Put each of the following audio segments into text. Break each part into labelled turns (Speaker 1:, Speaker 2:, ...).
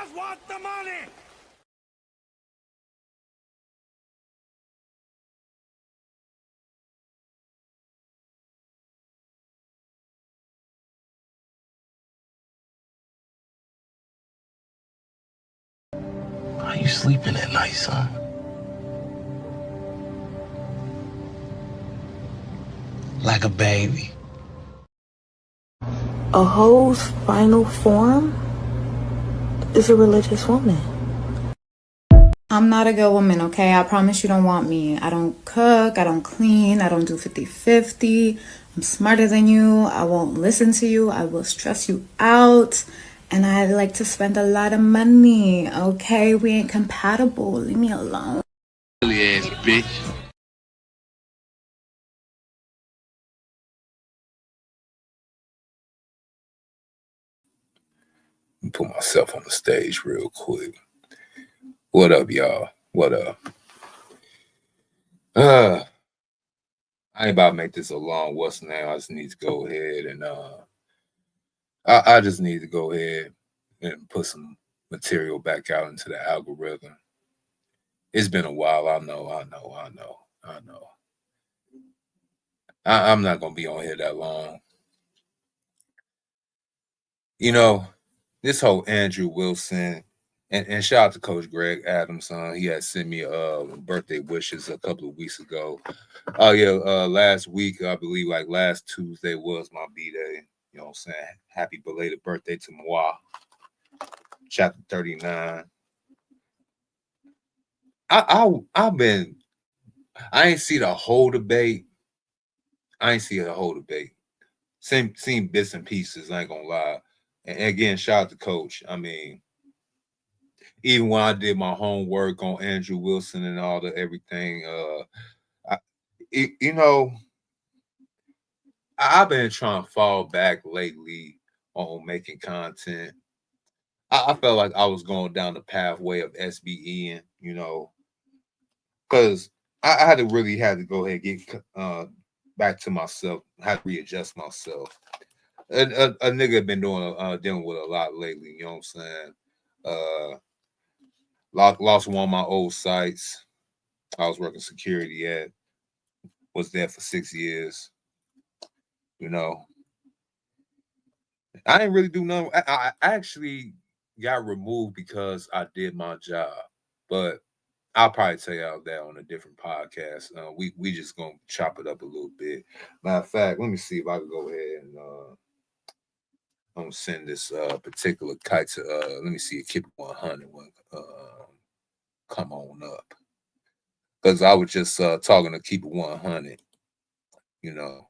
Speaker 1: just want the money!
Speaker 2: How you sleeping at night, son? Like a baby.
Speaker 3: A hoe's final form is a religious woman.
Speaker 4: I'm not a good woman, okay? I promise you don't want me. I don't cook, I don't clean, I don't do 50-50. I'm smarter than you. I won't listen to you. I will stress you out. And I like to spend a lot of money, okay? We ain't compatible. Leave me alone.
Speaker 2: Silly ass bitch.
Speaker 5: Put myself on the stage real quick. What up, y'all? What up? I ain't about to make this a long what's now. I just need to go ahead and I just need to go ahead and put some material back out into the algorithm. It's been a while. I know. I'm not gonna be on here that long. You know, this whole Andrew Wilson and shout out to Coach Greg Adams. He had sent me birthday wishes a couple of weeks ago. Oh yeah, last week I believe like last Tuesday was my B-day. You know what I'm saying? Happy belated birthday to Moi. Chapter 39. I ain't see the whole debate. Seen bits and pieces, I ain't gonna lie. And again, shout out to Coach. I mean, even when I did my homework on Andrew Wilson and all the everything, you know, I've been trying to fall back lately on making content. I felt like I was going down the pathway of SBEing, you know, because I had to really had to go ahead and get back to myself, had to readjust myself. A nigga been doing dealing with a lot lately, you know what I'm saying? Lost one of my old sites. I was working security at, was there for 6 years, you know. I didn't really do nothing. I actually got removed because I did my job, but I'll probably tell y'all that on a different podcast. We just gonna chop it up a little bit. Matter of fact, let me see if I can go ahead and I'm gonna send this particular kite to let me see if Keep It 100 will come on up. Because I was just talking to Keep It 100, you know.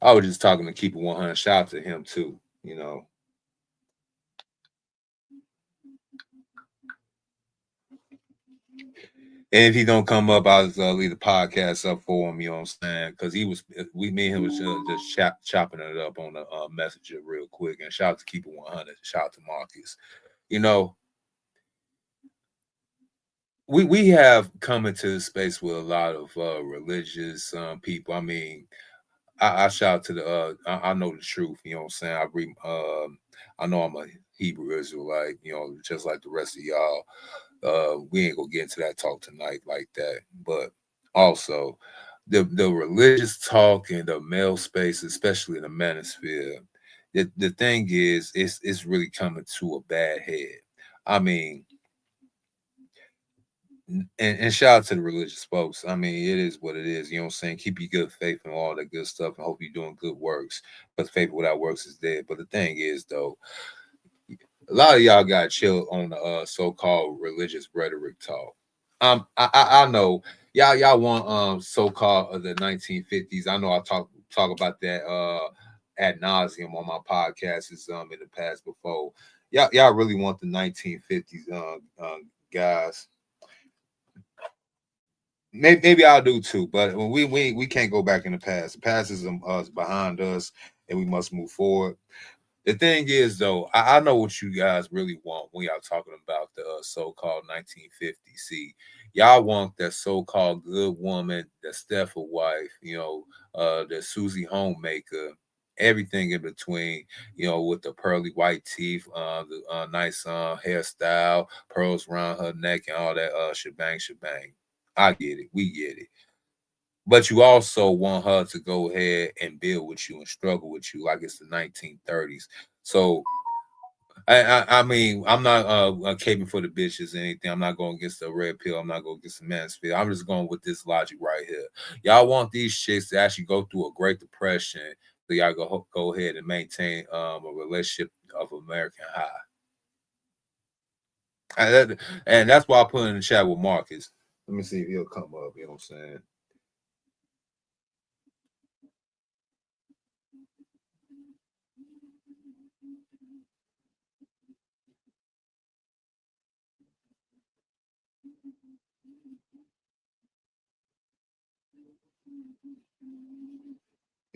Speaker 5: I was just talking to Keep It 100. Shout out to him too, you know. And if he don't come up, I'll just leave the podcast up for him. You know what I'm saying? Because me and him was just chopping it up on the messenger real quick. And shout out to Keep It 100. Shout out to Marcus. You know, we have come into the space with a lot of religious people. I mean, I shout out to the I know the truth. You know what I'm saying? I know I'm a Hebrew Israelite. You know, just like the rest of y'all. We ain't gonna get into that talk tonight like that. But also the religious talk in the male space, especially in the manosphere, the thing is, it's really coming to a bad head. I mean, and shout out to the religious folks. I mean, it is what it is. You know what I'm saying? Keep your good faith and all that good stuff, and hope you're doing good works. Because faith without works is dead. But the thing is, though, a lot of y'all got chill on the so-called religious rhetoric talk. I know y'all want so-called the 1950s. I know I talk about that ad nauseum on my podcasts in the past before. Y'all really want the 1950s guys. Maybe I'll do too, but when we can't go back in the past. The past is behind us, and we must move forward. The thing is, though, I know what you guys really want when y'all talking about the so-called 1950s. See, y'all want that so-called good woman, that Stepford wife, you know, the Susie homemaker, everything in between, with the pearly white teeth, the nice hairstyle, pearls around her neck, and all that shebang, shebang. I get it. We get it. But you also want her to go ahead and build with you and struggle with you like it's the 1930s. So I mean, I'm not caping for the bitches or anything. I'm not going against the red pill. I'm not going against the manosphere. I'm just going with this logic right here. Y'all want these chicks to actually go through a Great Depression, so y'all go ahead and maintain a relationship of American high. And that's why I put in the chat with Marcus. Let me see if he'll come up. You know what I'm saying?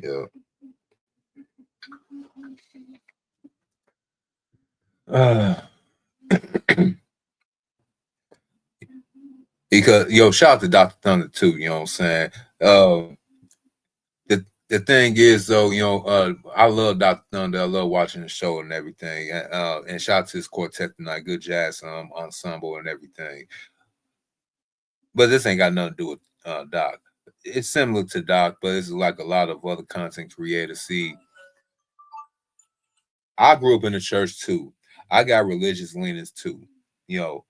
Speaker 5: Yeah. Uh, because shout out to Dr. Thunder too. You know what I'm saying? The thing is though, I love Dr. Thunder. I love watching the show and everything. And shout out to his quartet tonight, good jazz ensemble and everything. But this ain't got nothing to do with Doc. It's similar to Doc, but it's like a lot of other content creators. See, I grew up in the church too. I got religious leanings too. You know,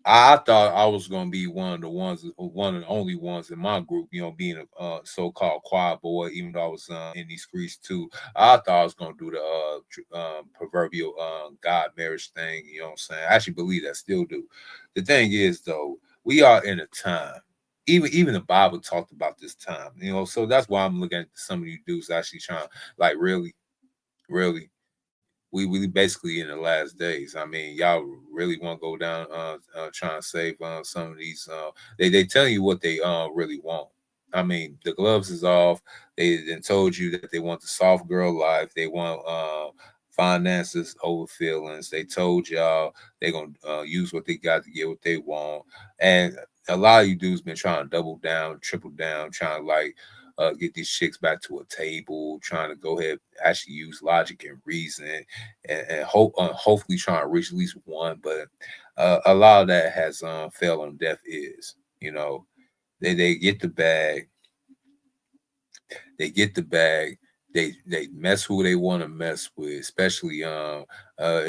Speaker 5: I thought I was gonna be one of the only ones in my group, being a so-called choir boy, even though I was in these streets too. I thought I was gonna do the proverbial God marriage thing. You know what I'm saying? I actually believe that, still do. The thing is, though, we are in a time. Even the Bible talked about this time. So that's why I'm looking at some of you dudes actually trying, like, really, really, we basically in the last days. I mean, y'all really want to go down trying to save some of these. They tell you what they really want. I mean, the gloves is off. They then told you that they want the soft girl life. They want finances over feelings. They told y'all they're gonna use what they got to get what they want. And a lot of you dudes been trying to double down, triple down, trying to like get these chicks back to a table, trying to go ahead actually use logic and reason, and hopefully trying to reach at least one. But a lot of that has fell on deaf ears. They get the bag, they get the bag. They mess who they want to mess with, especially and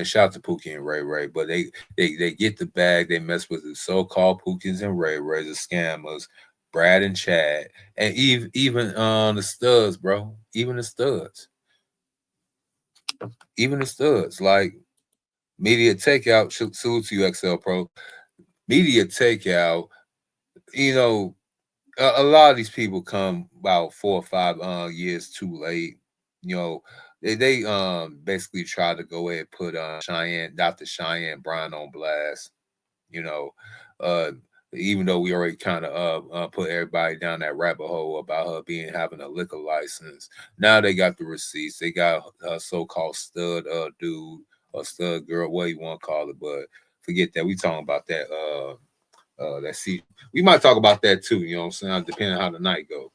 Speaker 5: shout out to Pookie and Ray Ray, but they get the bag, they mess with the so-called Pookies and Ray Rays, the scammers, Brad and Chad, and even the studs, bro. Even the studs, like Media Takeout. Salute to you, XL Pro. Media Takeout. You know, a lot of these people come about 4 or 5 years too late. You know, they basically try to go ahead and put Dr. Cheyenne Brown on blast. You know, uh even though we already kind of put everybody down that rabbit hole about her having a liquor license. Now they got the receipts. They got a so-called stud dude or stud girl, what you want to call it, but forget that. We talking about that that see, we might talk about that too, you know what I'm saying, depending on how the night go.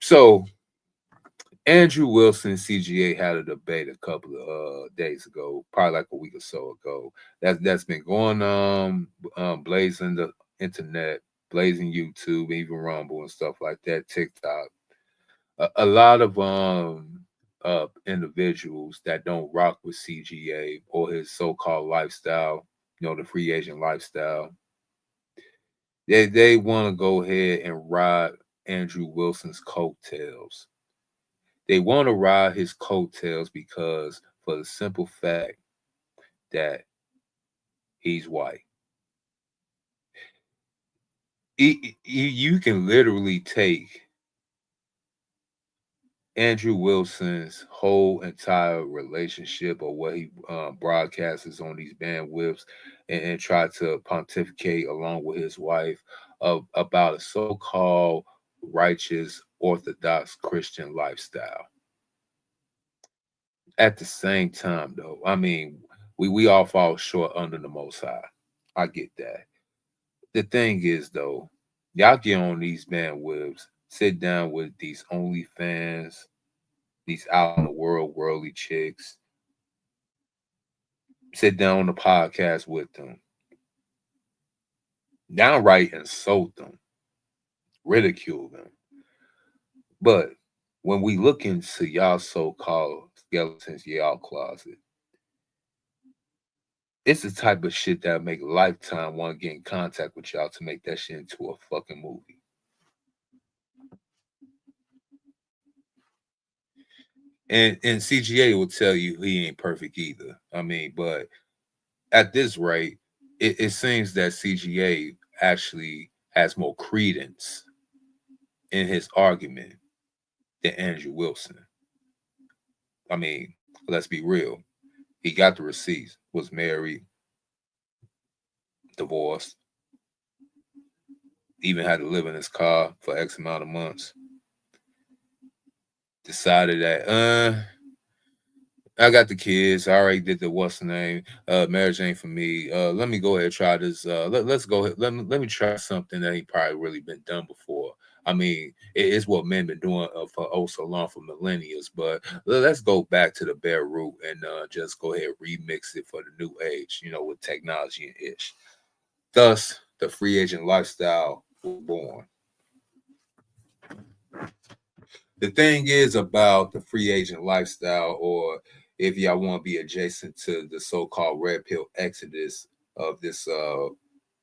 Speaker 5: So Andrew Wilson CGA had a debate a couple of days ago, probably like a week or so ago. That's been going on, blazing the internet, blazing YouTube, even Rumble and stuff like that, TikTok. A lot of individuals that don't rock with CGA or his so-called lifestyle, the free agent lifestyle, they want to go ahead and ride Andrew Wilson's coattails. They want to ride his coattails because, for the simple fact that he's white. You can literally take Andrew Wilson's whole entire relationship or what he broadcasts on these bandwidths and try to pontificate along with his wife about a so-called righteous Orthodox Christian lifestyle. At the same time, though, I mean, we all fall short under the Most High. I get that. The thing is, though, y'all get on these bandwidths, sit down with these OnlyFans these out in the world, worldly chicks, sit down on the podcast with them, downright insult them, ridicule them. But when we look into y'all so-called skeletons, y'all closet, it's the type of shit that make Lifetime want to get in contact with y'all to make that shit into a fucking movie. And CGA will tell you he ain't perfect either. I mean, but at this rate, it seems that CGA actually has more credence in his argument than Andrew Wilson. I mean, let's be real. He got the receipts, was married, divorced, even had to live in his car for X amount of months. Decided that, I got the kids. I already did the what's the name. Marriage ain't for me. Let me go ahead and try this. Let's go ahead. Let me try something that ain't probably really been done before. I mean, it's what men been doing for so long, for millennia. But let's go back to the bare root and just go ahead and remix it for the new age, with technology and ish. Thus, the free agent lifestyle was born. The thing is about the free agent lifestyle, or if y'all want to be adjacent to the so-called red pill exodus of this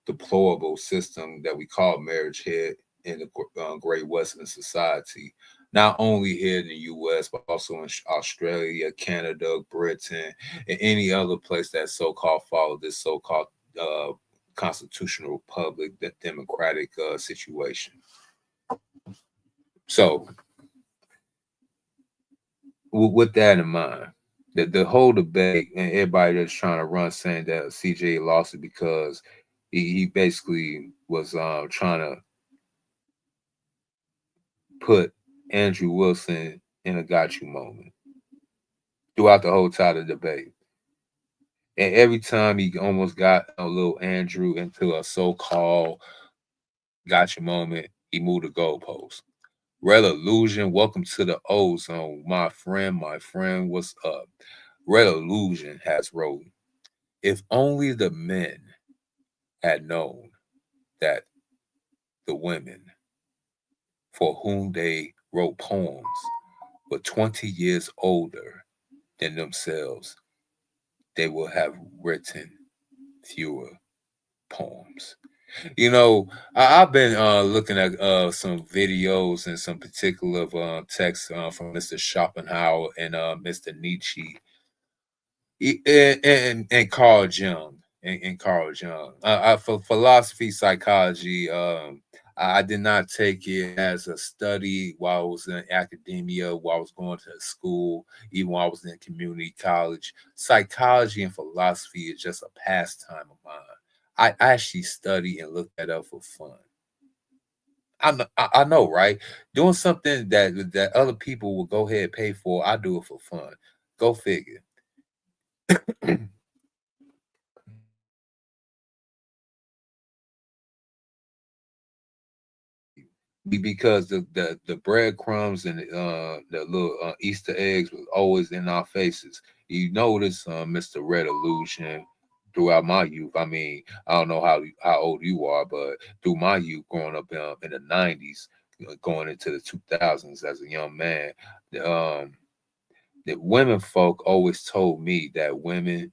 Speaker 5: deplorable system that we call marriage here in the great Western society, not only here in the U.S., but also in Australia, Canada, Britain, and any other place that so-called follow this so-called constitutional republic, that democratic situation. So, with that in mind, the whole debate and everybody that's trying to run saying that CJ lost it because he basically was trying to put Andrew Wilson in a got you moment throughout the whole time of the debate. And every time he almost got a little Andrew into a so-called gotcha moment, he moved the goalpost. Red Illusion, welcome to the ozone, my friend. What's up? Red Illusion has wrote, if only the men had known that the women for whom they wrote poems were 20 years older than themselves, they would have written fewer poems. I've been looking at some videos and some particular texts from Mr. Schopenhauer and Mr. Nietzsche and Carl Jung and Carl Jung. For philosophy, psychology, I did not take it as a study while I was in academia, while I was going to school, even while I was in community college. Psychology and philosophy is just a pastime of mine. I actually study and look that up for fun. I know, right? Doing something that other people will go ahead and pay for, I do it for fun. Go figure. Because the breadcrumbs and the little Easter eggs was always in our faces. You notice, Mr. Red Illusion, throughout my youth. I mean, I don't know how old you are, but through my youth, growing up in the '90s, going into the 2000s as a young man, um, the women folk always told me that women,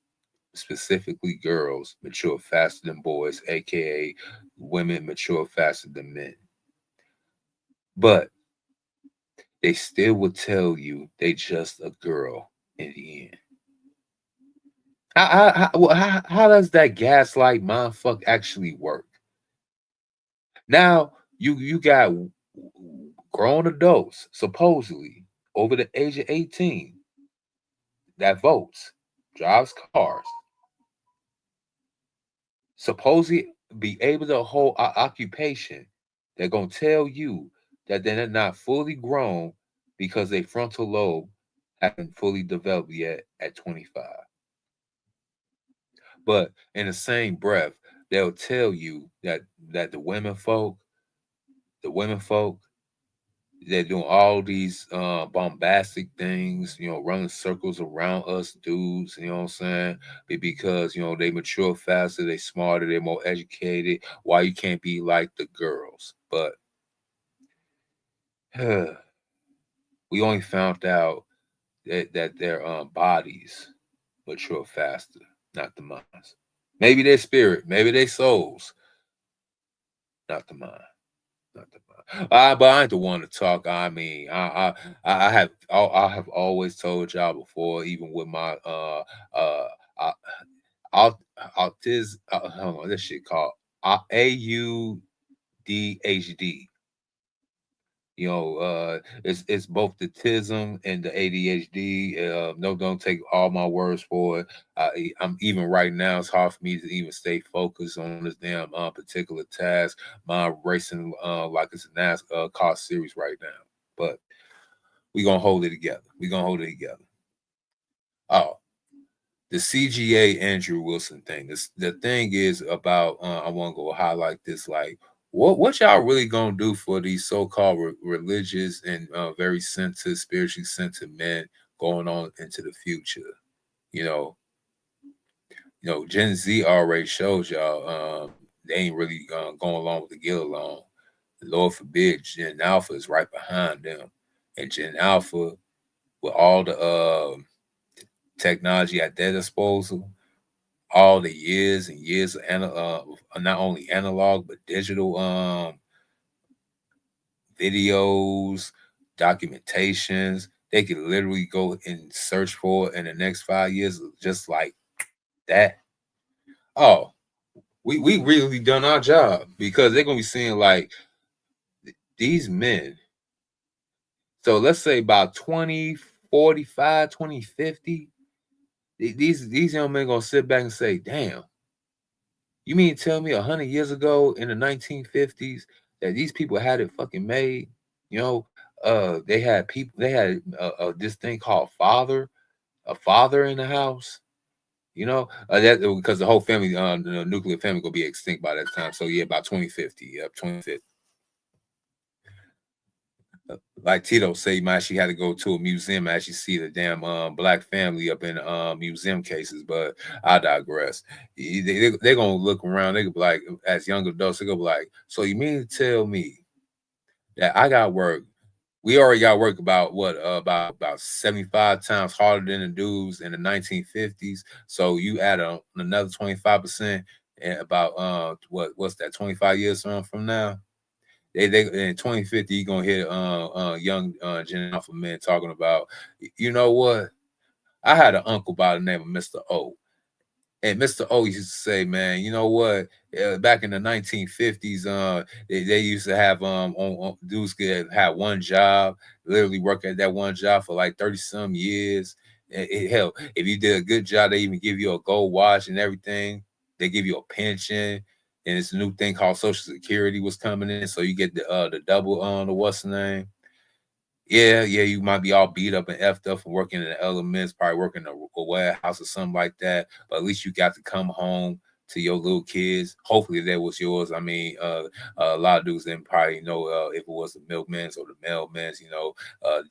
Speaker 5: specifically girls, mature faster than boys, aka women mature faster than men. But they still would tell you they just a girl in the end. How does that gaslight mindfuck actually work? Now you got grown adults supposedly over the age of 18 that votes, drives cars, supposedly be able to hold an occupation. They're gonna tell you that they're not fully grown because their frontal lobe haven't fully developed yet at 25. But in the same breath, they'll tell you that the women folk They're doing all these bombastic things, running circles around us dudes, you know what I'm saying? Because, they mature faster, they smarter, they're more educated. Why you can't be like the girls? But we only found out that their bodies mature faster, not the minds. Maybe their spirit, maybe their souls, not the mind. Not the mind. But I ain't the one to talk. I mean, I have always told y'all before, even with my uh, uh autism. Hold on, this shit called AUDHD. It's both the tism and the ADHD. No, don't take all my words for it. I'm even right now. It's hard for me to even stay focused on this damn particular task. My racing like it's a NASCAR car series right now. But we gonna hold it together. We gonna hold it together. Oh, the CGA Andrew Wilson thing. The thing is about. I want to go highlight this. Like, what y'all really gonna do for these so-called religious and very centered, spiritually centered men going on into the future? You know, Gen Z already shows y'all they ain't really going along with the get along. Lord forbid, Gen Alpha is right behind them, and Gen Alpha with all the technology at their disposal, all the years and years of not only analog but digital videos, documentations. They can literally go and search for in the next 5 years, just like that. Oh, we really done our job because they're gonna be seeing like these men. So let's say about 2045, 2050, these young men gonna sit back and say, damn, you mean to tell me 100 years ago in the 1950s that these people had it fucking made? You know, they had people, they had this thing called a father in the house. That because the whole family, the nuclear family, gonna be extinct by that time. So yeah, about 2050. Yep, 2050. Like Tito say, you might actually had to go to a museum and actually see the damn black family up in museum cases. But I digress. They're gonna look around. They gonna be like, as young adults, they gonna be like, so you mean to tell me that I got work? We already got work about what about 75 times harder than the dudes in the 1950s. So you add another 25% and about what's that 25 years from now? They in 2050 you're gonna hear young Gen Alpha men talking about, you know what? I had an uncle by the name of Mr. O. And Mr. O used to say, man, you know what? Back in the 1950s, they used to have dudes could have one job, literally work at that one job for like 30 some years. Hell, if you did a good job, they even give you a gold watch and everything. They give you a pension, and it's a new thing called Social Security was coming in, so you get the double the what's the name? Yeah, you might be all beat up and effed up from working in the elements, probably working in a warehouse or something like that. But at least you got to come home to your little kids. Hopefully that was yours. I mean, a lot of dudes didn't probably know if it was the milkman's or the mailman's.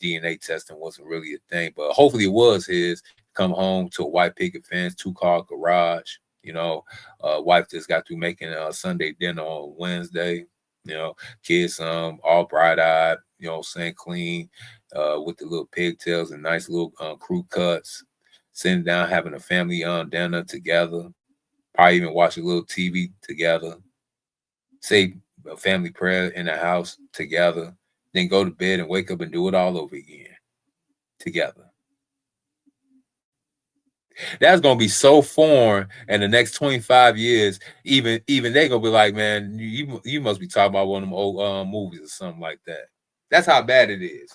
Speaker 5: DNA testing wasn't really a thing, but hopefully it was his. Come home to a white picket fence, 2-car garage. Wife just got through making a Sunday dinner on Wednesday. Kids all bright-eyed, saying clean, with the little pigtails and nice little crew cuts, sitting down having a family dinner together, probably even watch a little TV together, say a family prayer in the house together, then go to bed and wake up and do it all over again together. That's gonna be so foreign in the next 25 years. Even they gonna be like, man, you must be talking about one of them old movies or something like that. That's how bad it is.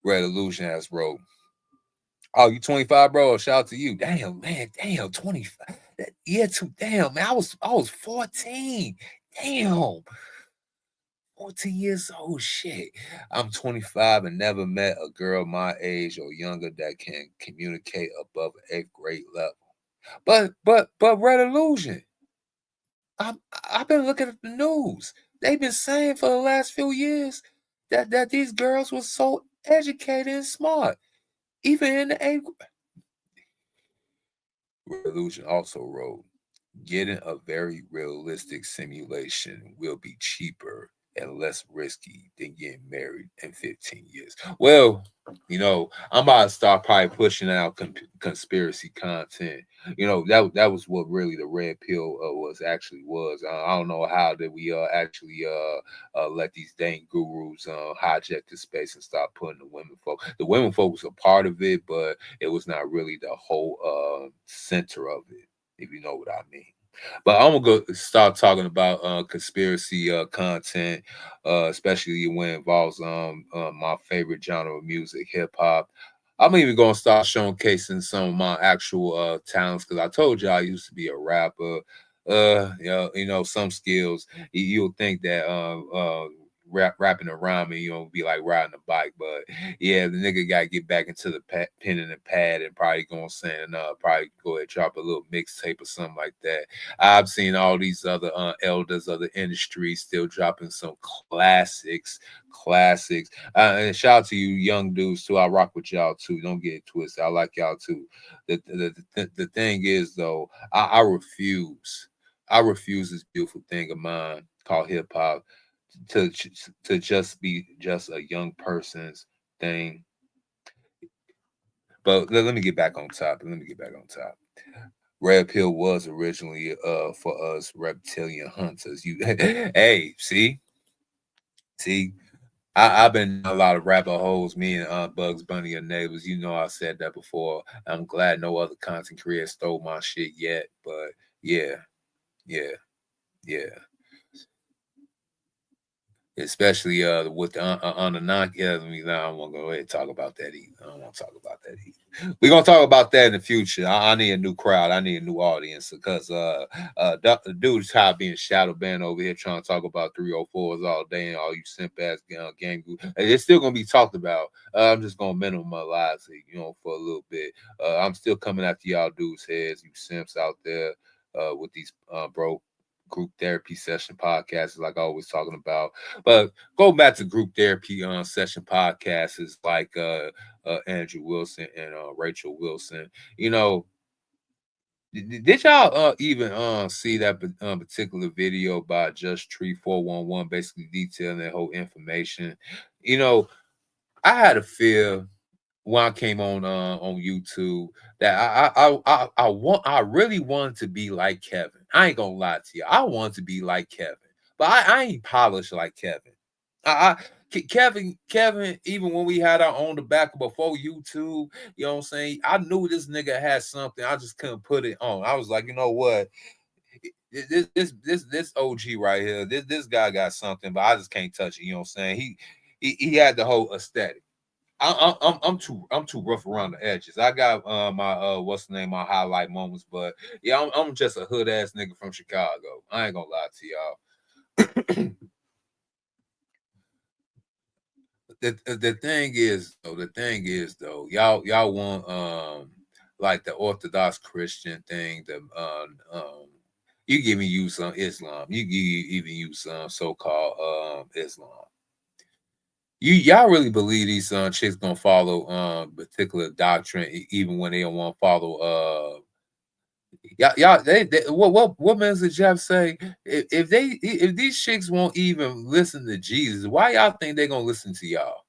Speaker 5: Red Illusion has wrote. Oh, you 25, bro? Shout out to you. Damn, man. Damn, 25. Yeah, damn, man. I was 14. Damn. 14 years old. Shit. I'm 25 and never met a girl my age or younger that can communicate above 8th grade level. But Red Illusion. I've been looking at the news. they've been saying for the last few years that these girls were so educated and smart. Even in the eighth Revolution also wrote, getting a very realistic simulation will be cheaper and less risky than getting married in 15 years. Well, I'm about to start probably pushing out conspiracy content. That was what really the red pill was. I don't know how that we actually let these dang gurus hijack the space and start putting the women folk. The women folk was a part of it, but it was not really the whole center of it, if you know what I mean. But I'm gonna go start talking about conspiracy content, especially when it involves my favorite genre of music, hip hop. I'm even gonna start showcasing some of my actual talents because I told you I used to be a rapper. Some skills you'll think that rapping and rhyming, be like riding a bike. But yeah, the nigga got to get back into the pen and the pad and probably going saying, probably go ahead drop a little mixtape or something like that. I've seen all these other elders of the industry still dropping some classics. And shout out to you young dudes too. I rock with y'all too. Don't get it twisted. I like y'all too. The thing is though, I refuse. I refuse this beautiful thing of mine called hip hop to just be just a young person's thing. But let me get back on top. Red pill was originally for us reptilian hunters. You hey, see? I've been in a lot of rabbit holes, me and Bugs Bunny and neighbors. I said that before. I'm glad no other content creator stole my shit yet. But yeah, yeah, yeah. Especially with the on the non I don't want to go ahead and talk about that either. I don't want to talk about that either. We're gonna talk about that in the future. I need a new crowd. I need a new audience because the dude's tired being shadow banned over here trying to talk about 304s all day and all you simp ass game group. It's still gonna be talked about. I'm just gonna minimalize it, for a little bit. I'm still coming after y'all dudes' heads, you simps out there with these broke group therapy session podcasts, like I always talking about. But go back to group therapy session podcasts is like Andrew Wilson and Rachel Wilson. Did y'all even see that particular video by Just Tree 411, basically detailing that whole information? I had a fear when I came on YouTube that I really wanted to be like Kevin. I ain't gonna lie to you. I want to be like Kevin, but I ain't polished like Kevin. Kevin, even when we had our own tobacco before YouTube, you know what I'm saying? I knew this nigga had something. I just couldn't put it on. I was like, you know what? This OG right here, this guy got something, but I just can't touch it. You know what I'm saying? He had the whole aesthetic. I'm too rough around the edges. I got my what's the name, my highlight moments, but yeah, I'm just a hood ass nigga from Chicago. I ain't gonna lie to y'all. The thing is though, y'all want like the Orthodox Christian thing, you give me use some Islam, you even use some so-called Islam. Y'all really believe these chicks gonna follow particular doctrine even when they don't want to follow y'all they what message Jeff say if these chicks won't even listen to Jesus, why y'all think they're gonna listen to y'all?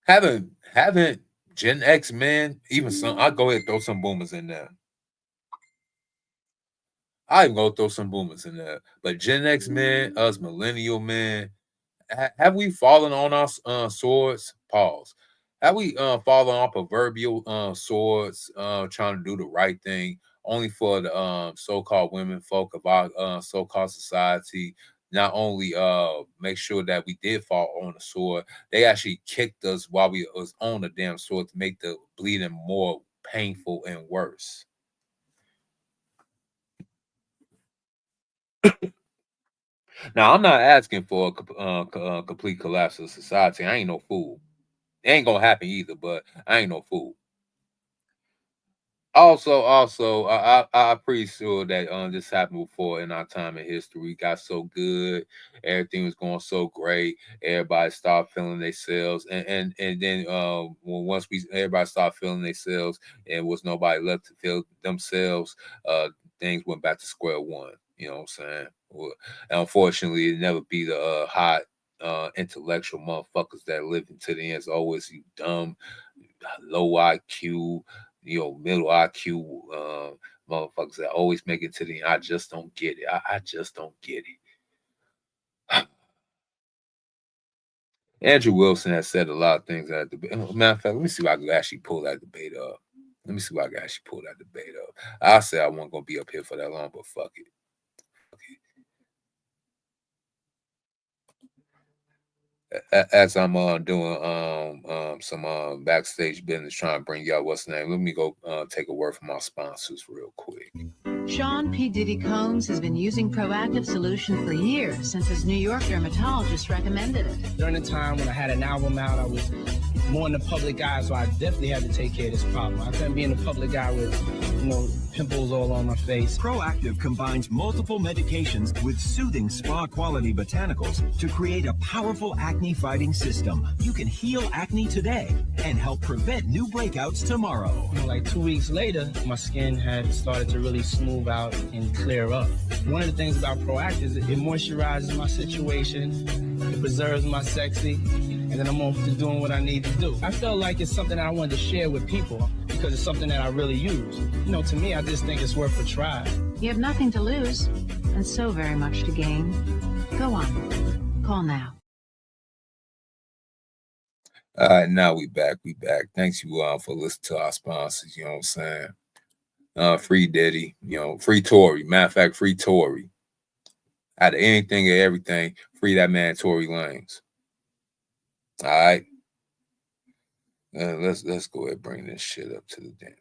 Speaker 5: Haven't Gen X men, even some, I'll go ahead and throw some boomers in there. I even go throw some boomers in there. But Gen X men, us millennial men, have we fallen on our swords? Pause. Have we fallen on proverbial swords, trying to do the right thing, only for the so-called women folk of our so-called society? Not only make sure that we did fall on the sword, they actually kicked us while we was on the damn sword to make the bleeding more painful and worse. Now, I'm not asking for a complete collapse of society. I ain't no fool. It ain't gonna happen either, but I ain't no fool. Also, I'm pretty sure that this happened before in our time in history. We got so good, everything was going so great. Everybody started feeling themselves, and then once we everybody started feeling themselves, and was nobody left to feel themselves, things went back to square one. You know what I'm saying? Well, unfortunately, it never be the hot intellectual motherfuckers that live into the ends. Always you dumb, low IQ, middle IQ motherfuckers that always make it to the end. I just don't get it. I just don't get it. Andrew Wilson has said a lot of things at the matter of fact. Let me see if I can actually pull that debate up. I said I wasn't gonna be up here for that long, but fuck it. As I'm doing some backstage business, trying to bring y'all what's the name. Let me go take a word from our sponsors real quick.
Speaker 1: Sean P. Diddy Combs has been using Proactive Solution for years, since his New York dermatologist recommended it.
Speaker 6: During the time when I had an album out, I was more in the public eye, so I definitely had to take care of this problem. I couldn't be in the public eye with, pimples all on my face.
Speaker 7: Proactive combines multiple medications with soothing spa-quality botanicals to create a powerful acne-fighting system. You can heal acne today and help prevent new breakouts tomorrow.
Speaker 6: Like 2 weeks later, my skin had started to really smooth out and clear up. One of the things about Proactive is it moisturizes my situation, it preserves my sexy, and then I'm off to doing what I need to do. I felt like it's something that I wanted to share with people because it's something that I really use. To me, I just think it's worth a try.
Speaker 1: You have nothing to lose and so very much to gain. Go on. Call now.
Speaker 5: All right, now we back. Thanks you for listening to our sponsors. You know what I'm saying? Free Diddy, free Tory. Matter of fact, free Tory. Out of anything and everything, free that man Tory Lanez. All right. Let's go ahead and bring this shit up to the damn.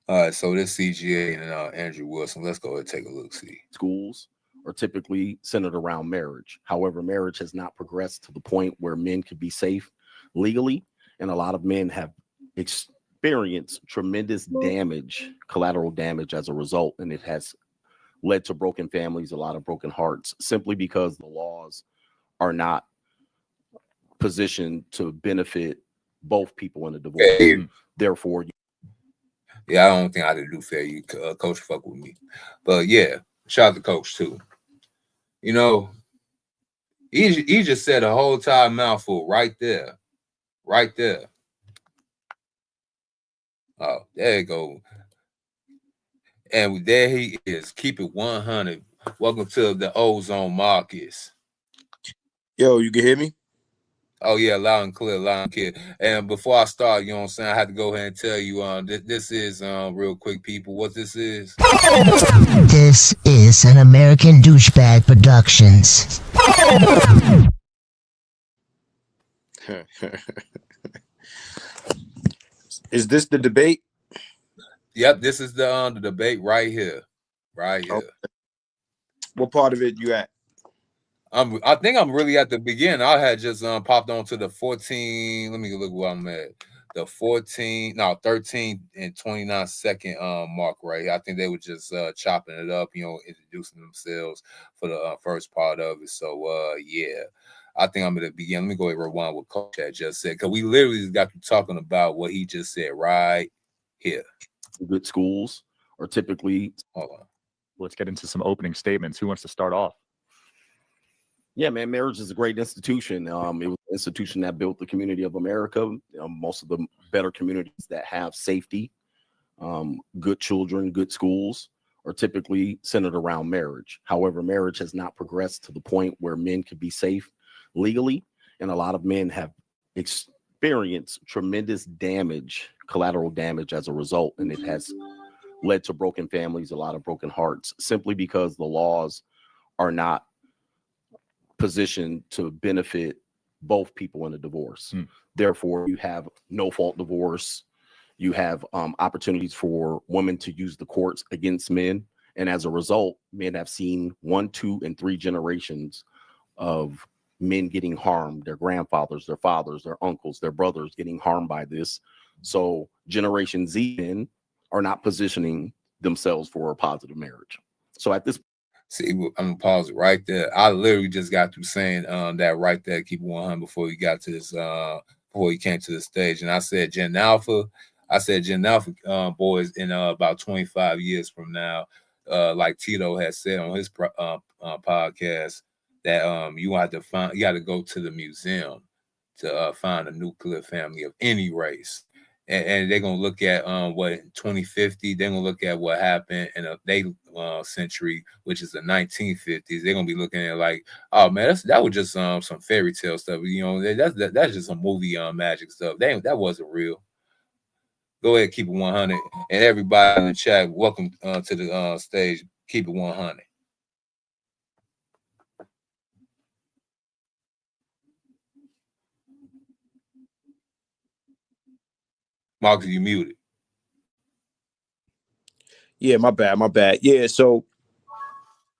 Speaker 5: All right, so this CGA and Andrew Wilson. Let's go ahead and take a look. See,
Speaker 8: schools are typically centered around marriage. However, marriage has not progressed to the point where men could be safe legally, and a lot of men have experienced tremendous damage, collateral damage as a result, and it has led to broken families, a lot of broken hearts, simply because the laws are not positioned to benefit both people in a divorce.
Speaker 5: Hey.
Speaker 8: Therefore,
Speaker 5: yeah, I don't think I did do fair. You coach fuck with me, but yeah, shout out to coach too. He just said a whole entire mouthful right there. Oh, there you go. And there he is. Keep it 100. Welcome to the Ozone Marcus.
Speaker 9: Yo, you can hear me?
Speaker 5: Oh yeah, loud and clear. And before I start, you know what I'm saying, I had to go ahead and tell you, this is real quick, people, what this is.
Speaker 10: This is an American Douchebag Productions.
Speaker 9: Is this the debate?
Speaker 5: Yep, this is the debate right here. Okay.
Speaker 9: What part of it you at?
Speaker 5: I think I'm really at the beginning. I had just popped on to the 14. Let me look where I'm at. The 13 and 29 second mark right here. I think they were just chopping it up, introducing themselves for the first part of it. So yeah, I think I'm at the beginning. Let me go ahead and rewind what Coach had just said, because we literally just got to talking about what he just said right here.
Speaker 8: Good schools are typically.
Speaker 5: Hold on.
Speaker 11: Let's get into some opening statements. Who wants to start off?
Speaker 8: Yeah, man, marriage is a great institution. It was an institution that built the community of America. Most of the better communities that have safety, good children, good schools are typically centered around marriage. However, marriage has not progressed to the point where men could be safe legally, and a lot of men have experienced tremendous damage, collateral damage as a result, and it has led to broken families, a lot of broken hearts, simply because the laws are not positioned to benefit both people in a divorce. Therefore, you have no fault divorce. You have opportunities for women to use the courts against men And as a result, men have seen 1, 2, and 3 generations of men getting harmed, their grandfathers, their fathers, their uncles, their brothers getting harmed by this. So Generation Z men are not positioning themselves for a positive marriage. So at this,
Speaker 5: see, I'm gonna pause it right there. I literally just got through saying that right there, keep it 100 before we got to this, before he came to the stage, and I said Gen Alpha. I said Gen Alpha boys in about 25 years from now, like Tito has said on his podcast, that you got to go to the museum to find a nuclear family of any race. And they're gonna look at what in 2050, they're gonna look at what happened in they century, which is the 1950s. They're gonna be looking at like, oh man, that was just some fairy tale stuff. You know, that's just some movie magic stuff. That wasn't real. Go ahead, keep it 100, and everybody in the chat, welcome to the stage. Keep it 100. Marcus, you muted.
Speaker 9: Yeah, my bad. Yeah, so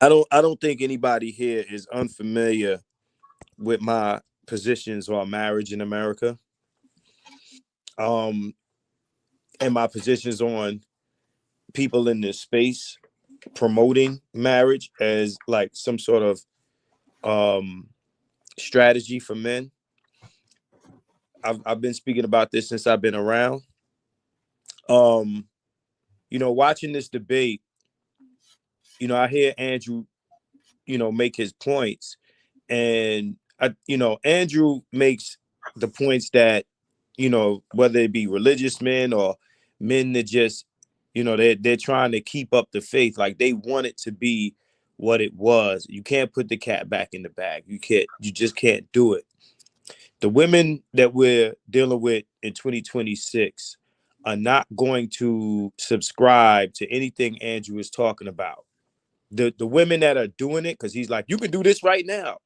Speaker 9: I don't think anybody here is unfamiliar with my positions on marriage in America. And my positions on people in this space promoting marriage as like some sort of strategy for men. I've been speaking about this since I've been around. You know, watching this debate, you know, I hear Andrew, you know, make his points, and Andrew makes the points that, you know, whether it be religious men or men that just, you know, they're trying to keep up the faith, like they want it to be what it was. You can't put the cat back in the bag. You just can't do it. The women that we're dealing with in 2026 are not going to subscribe to anything Andrew is talking about. The women that are doing it, because he's like, you can do this right now.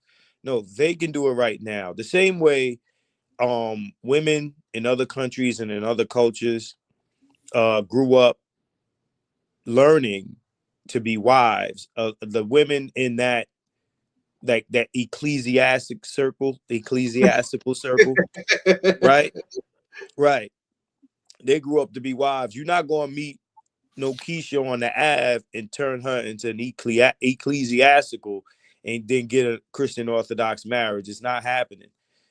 Speaker 9: No, they can do it right now. The same way women in other countries and in other cultures grew up learning to be wives. The women in that ecclesiastical circle, right? Right. They grew up to be wives. You're not going to meet no Keisha on the Ave and turn her into an ecclesiastical and then get a Christian Orthodox marriage. It's not happening.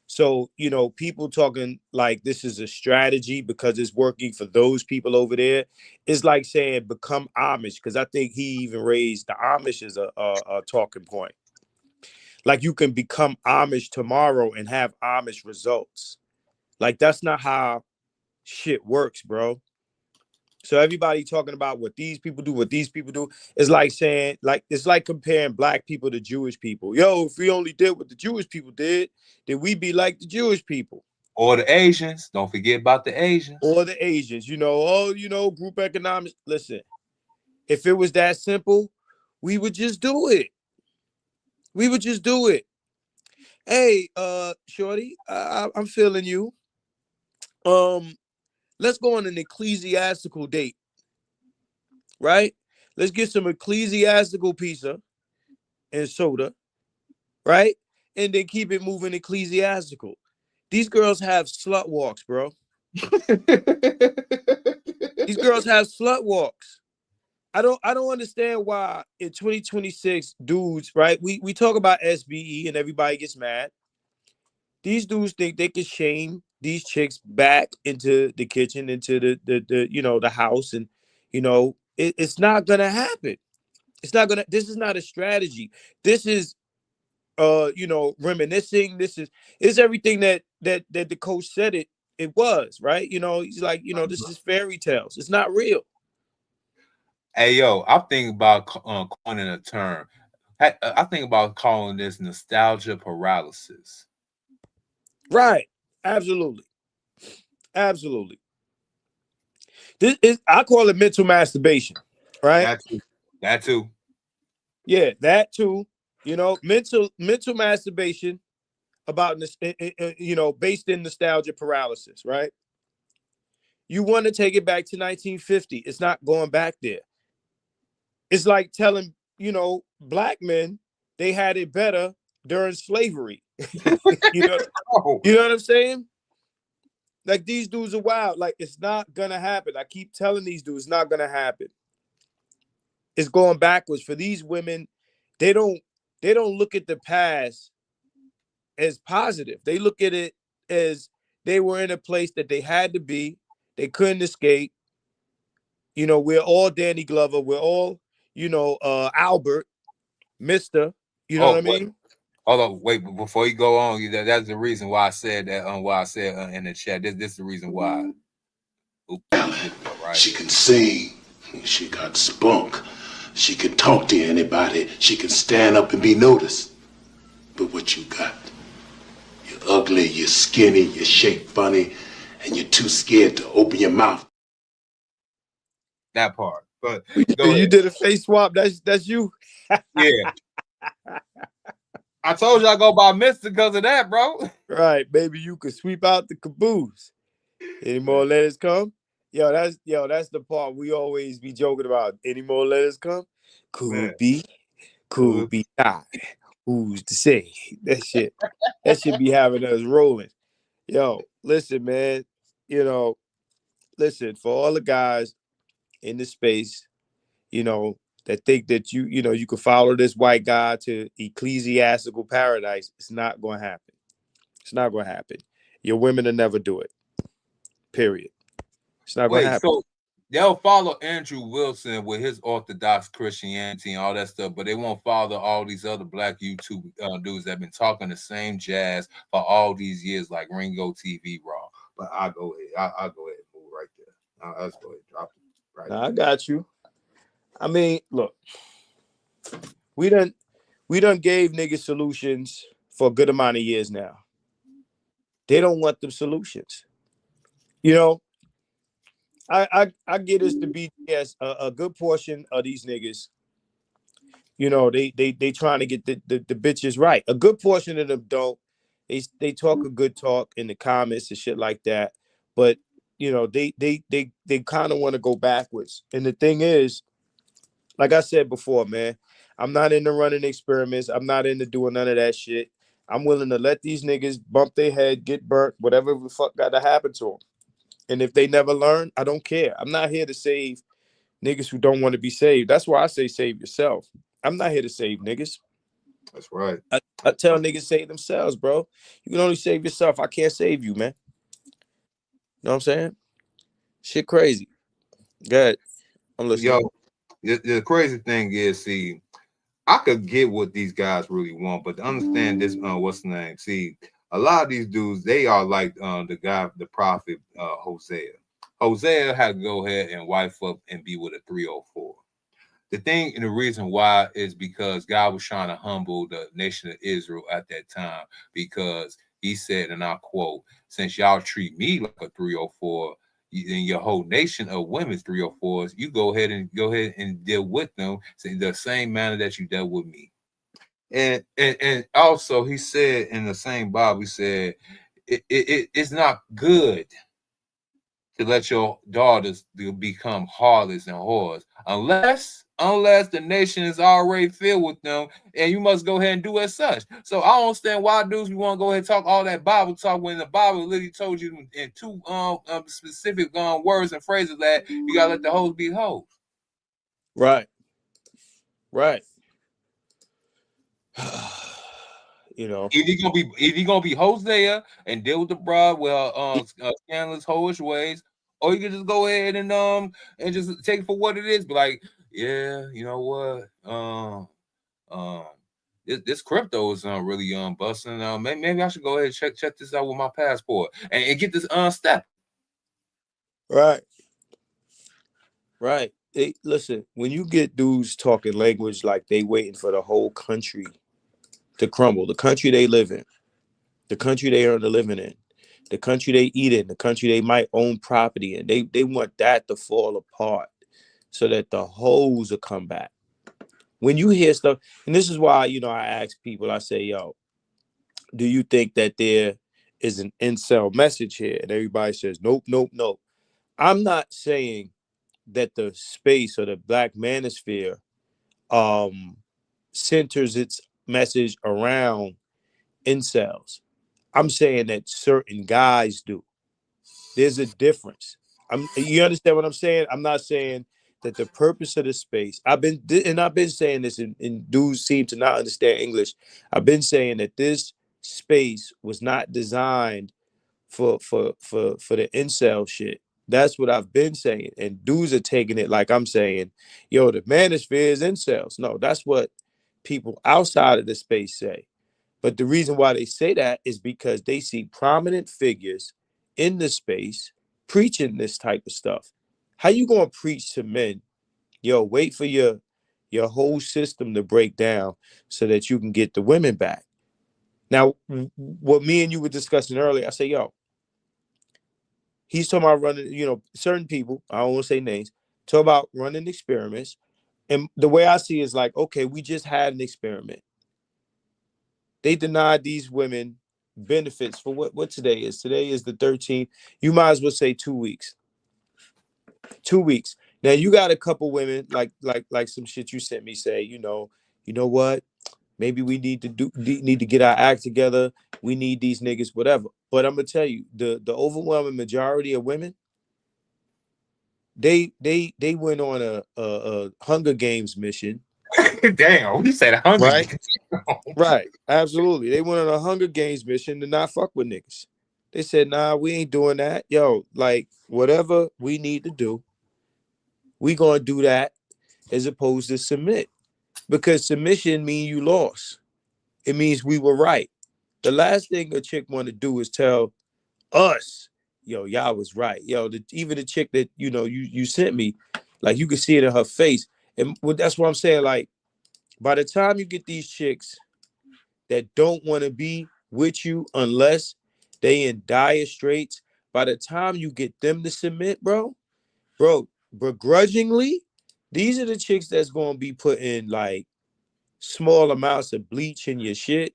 Speaker 9: So, you know, people talking like this is a strategy because it's working for those people over there. It's like saying become Amish, because I think he even raised the Amish as a talking point. Like you can become Amish tomorrow and have Amish results. Like that's not how shit works, bro. So everybody talking about what these people do, is like saying, like, it's like comparing black people to Jewish people. Yo, if we only did what the Jewish people did, then we'd be like the Jewish people.
Speaker 5: Or the Asians. Don't forget about the Asians.
Speaker 9: Or the Asians, you know, group economics. Listen, if it was that simple, we would just do it. We would just do it. Hey, Shorty, I'm feeling you. Let's go on an ecclesiastical date, right? Let's get some ecclesiastical pizza and soda, right? And then keep it moving ecclesiastical. These girls have slut walks, bro. These girls have slut walks. I don't understand why in 2026 dudes, right? We talk about SBE and everybody gets mad. These dudes think they can shame these chicks back into the kitchen, into the you know, the house, and you know, it's not gonna happen. It's not gonna. This is not a strategy. This is you know, reminiscing. This is everything that the coach said it was, right? You know, he's like, you know, this is fairy tales. It's not real.
Speaker 5: Hey, yo, I'm thinking about coining a term. I think about calling this nostalgia paralysis.
Speaker 9: Right. Absolutely. Absolutely. This is, I call it mental masturbation, right?
Speaker 5: That too.
Speaker 9: Yeah, that too. You know, mental masturbation about this, you know, based in nostalgia paralysis, right? You want to take it back to 1950. It's not going back there. It's like telling, you know, black men they had it better during slavery. you know, you know what I'm saying? Like, these dudes are wild. Like, it's not gonna happen. I keep telling these dudes, it's not gonna happen. It's going backwards for these women. They don't look at the past as positive. They look at it as they were in a place that they had to be. They couldn't escape. You know, we're all Danny Glover. We're all, you know, Albert, Mister. You know what I mean?
Speaker 5: Hold on, wait. Before you go on, that's the reason why I said that. Why I said in the chat. This is the reason why. Oops,
Speaker 2: right? She can sing. She got spunk. She can talk to anybody. She can stand up and be noticed. But what you got? You're ugly. You're skinny. You're shaped funny, and you're too scared to open your mouth.
Speaker 5: That part. But
Speaker 9: you did a face swap. That's you.
Speaker 5: Yeah. I told you I go by Mister because of that, bro.
Speaker 9: Right, maybe you could sweep out the caboose. Any more letters come? Yo, that's the part we always be joking about. Any more letters come? Could be not. Who's to say? That shit be having us rolling. Yo, listen, man. You know, listen, for all the guys in the space, you know, that think that you know, you could follow this white guy to ecclesiastical paradise, it's not going to happen. It's not going to happen. Your women will never do it. Period. It's not going to happen.
Speaker 5: So they'll follow Andrew Wilson with his Orthodox Christianity and all that stuff, but they won't follow all these other black YouTube dudes that have been talking the same jazz for all these years, like Ringo TV Raw. But I'll go ahead. I'll go ahead and move right there. Let's go ahead and drop it right
Speaker 9: now, I got you. I mean, look, we done gave niggas solutions for a good amount of years now. They don't want them solutions. You know, I get us to be a good portion of these niggas. You know, they trying to get the bitches right. A good portion of them don't. They talk a good talk in the comments and shit like that. But you know, they kind of want to go backwards. And the thing is, like I said before, man, I'm not into running experiments. I'm not into doing none of that shit. I'm willing to let these niggas bump their head, get burnt, whatever the fuck got to happen to them. And if they never learn, I don't care. I'm not here to save niggas who don't want to be saved. That's why I say save yourself. I'm not here to save niggas.
Speaker 5: That's right.
Speaker 9: I tell niggas save themselves, bro. You can only save yourself. I can't save you, man. You know what I'm saying? Shit crazy. Good. I'm listening.
Speaker 5: Yo, the crazy thing is, see, I could get what these guys really want, but to understand this, what's the name? See, a lot of these dudes, they are like the guy, the prophet Hosea. Hosea had to go ahead and wife up and be with a 304. The thing and the reason why is because God was trying to humble the nation of Israel at that time, because he said, and I quote, since y'all treat me like a 304, and your whole nation of women 304s, you go ahead and deal with them in the same manner that you dealt with me. And also he said in the same Bible, he said it's not good to let your daughters become harlots and whores unless the nation is already filled with them, and you must go ahead and do as such. So I don't understand why dudes we want to go ahead and talk all that Bible talk when the Bible literally told you in two specific words and phrases that you gotta let the hoes be hoes.
Speaker 9: Right. You know,
Speaker 5: either he gonna be Hosea and deal with the broad scandalous hoish ways, or you can just go ahead and just take it for what it is. But like, yeah, you know what? This crypto is really busting. Maybe I should go ahead and check this out with my passport and get this step.
Speaker 9: Right. Hey, listen, when you get dudes talking language like they waiting for the whole country to crumble, the country they live in, the country they earn a living in, the country they eat in, the country they might own property in, they want that to fall apart so that the hoes will come back. When you hear stuff, and this is why, you know, I ask people, I say, yo, do you think that there is an incel message here? And everybody says, nope. I'm not saying that the space or the black manosphere centers its message around incels. I'm saying that certain guys do. There's a difference. You understand what I'm saying? I'm not saying that the purpose of the space. I've been saying this, and dudes seem to not understand English. I've been saying that this space was not designed for the incel shit. That's what I've been saying, and dudes are taking it like I'm saying, yo, the manosphere is incels. No, that's what people outside of the space say. But the reason why they say that is because they see prominent figures in the space preaching this type of stuff. How you gonna preach to men? Yo, wait for your whole system to break down so that you can get the women back. Now, what me and you were discussing earlier, I say, yo, he's talking about running, certain people, I don't want to say names, talk about running experiments. And the way I see it is like, okay, we just had an experiment. They denied these women benefits for what today is. Today is the 13th. You might as well say 2 weeks. 2 weeks. Now you got a couple women like some shit you sent me say, you know what? Maybe we need to get our act together. We need these niggas, whatever. But I'm gonna tell you, the overwhelming majority of women, they went on a Hunger Games mission.
Speaker 5: Damn, you said Hunger
Speaker 9: Right?
Speaker 5: Games.
Speaker 9: Right, absolutely. They went on a Hunger Games mission to not fuck with niggas. They said, nah, we ain't doing that. Yo, like, whatever we need to do, we gonna do that as opposed to submit. Because submission means you lost. It means we were right. The last thing a chick want to do is tell us, yo, y'all was right. Yo, even the chick that, you sent me, like, you can see it in her face. And that's what I'm saying. Like, by the time you get these chicks that don't want to be with you unless they in dire straits, by the time you get them to submit, bro, begrudgingly, these are the chicks that's going to be putting like small amounts of bleach in your shit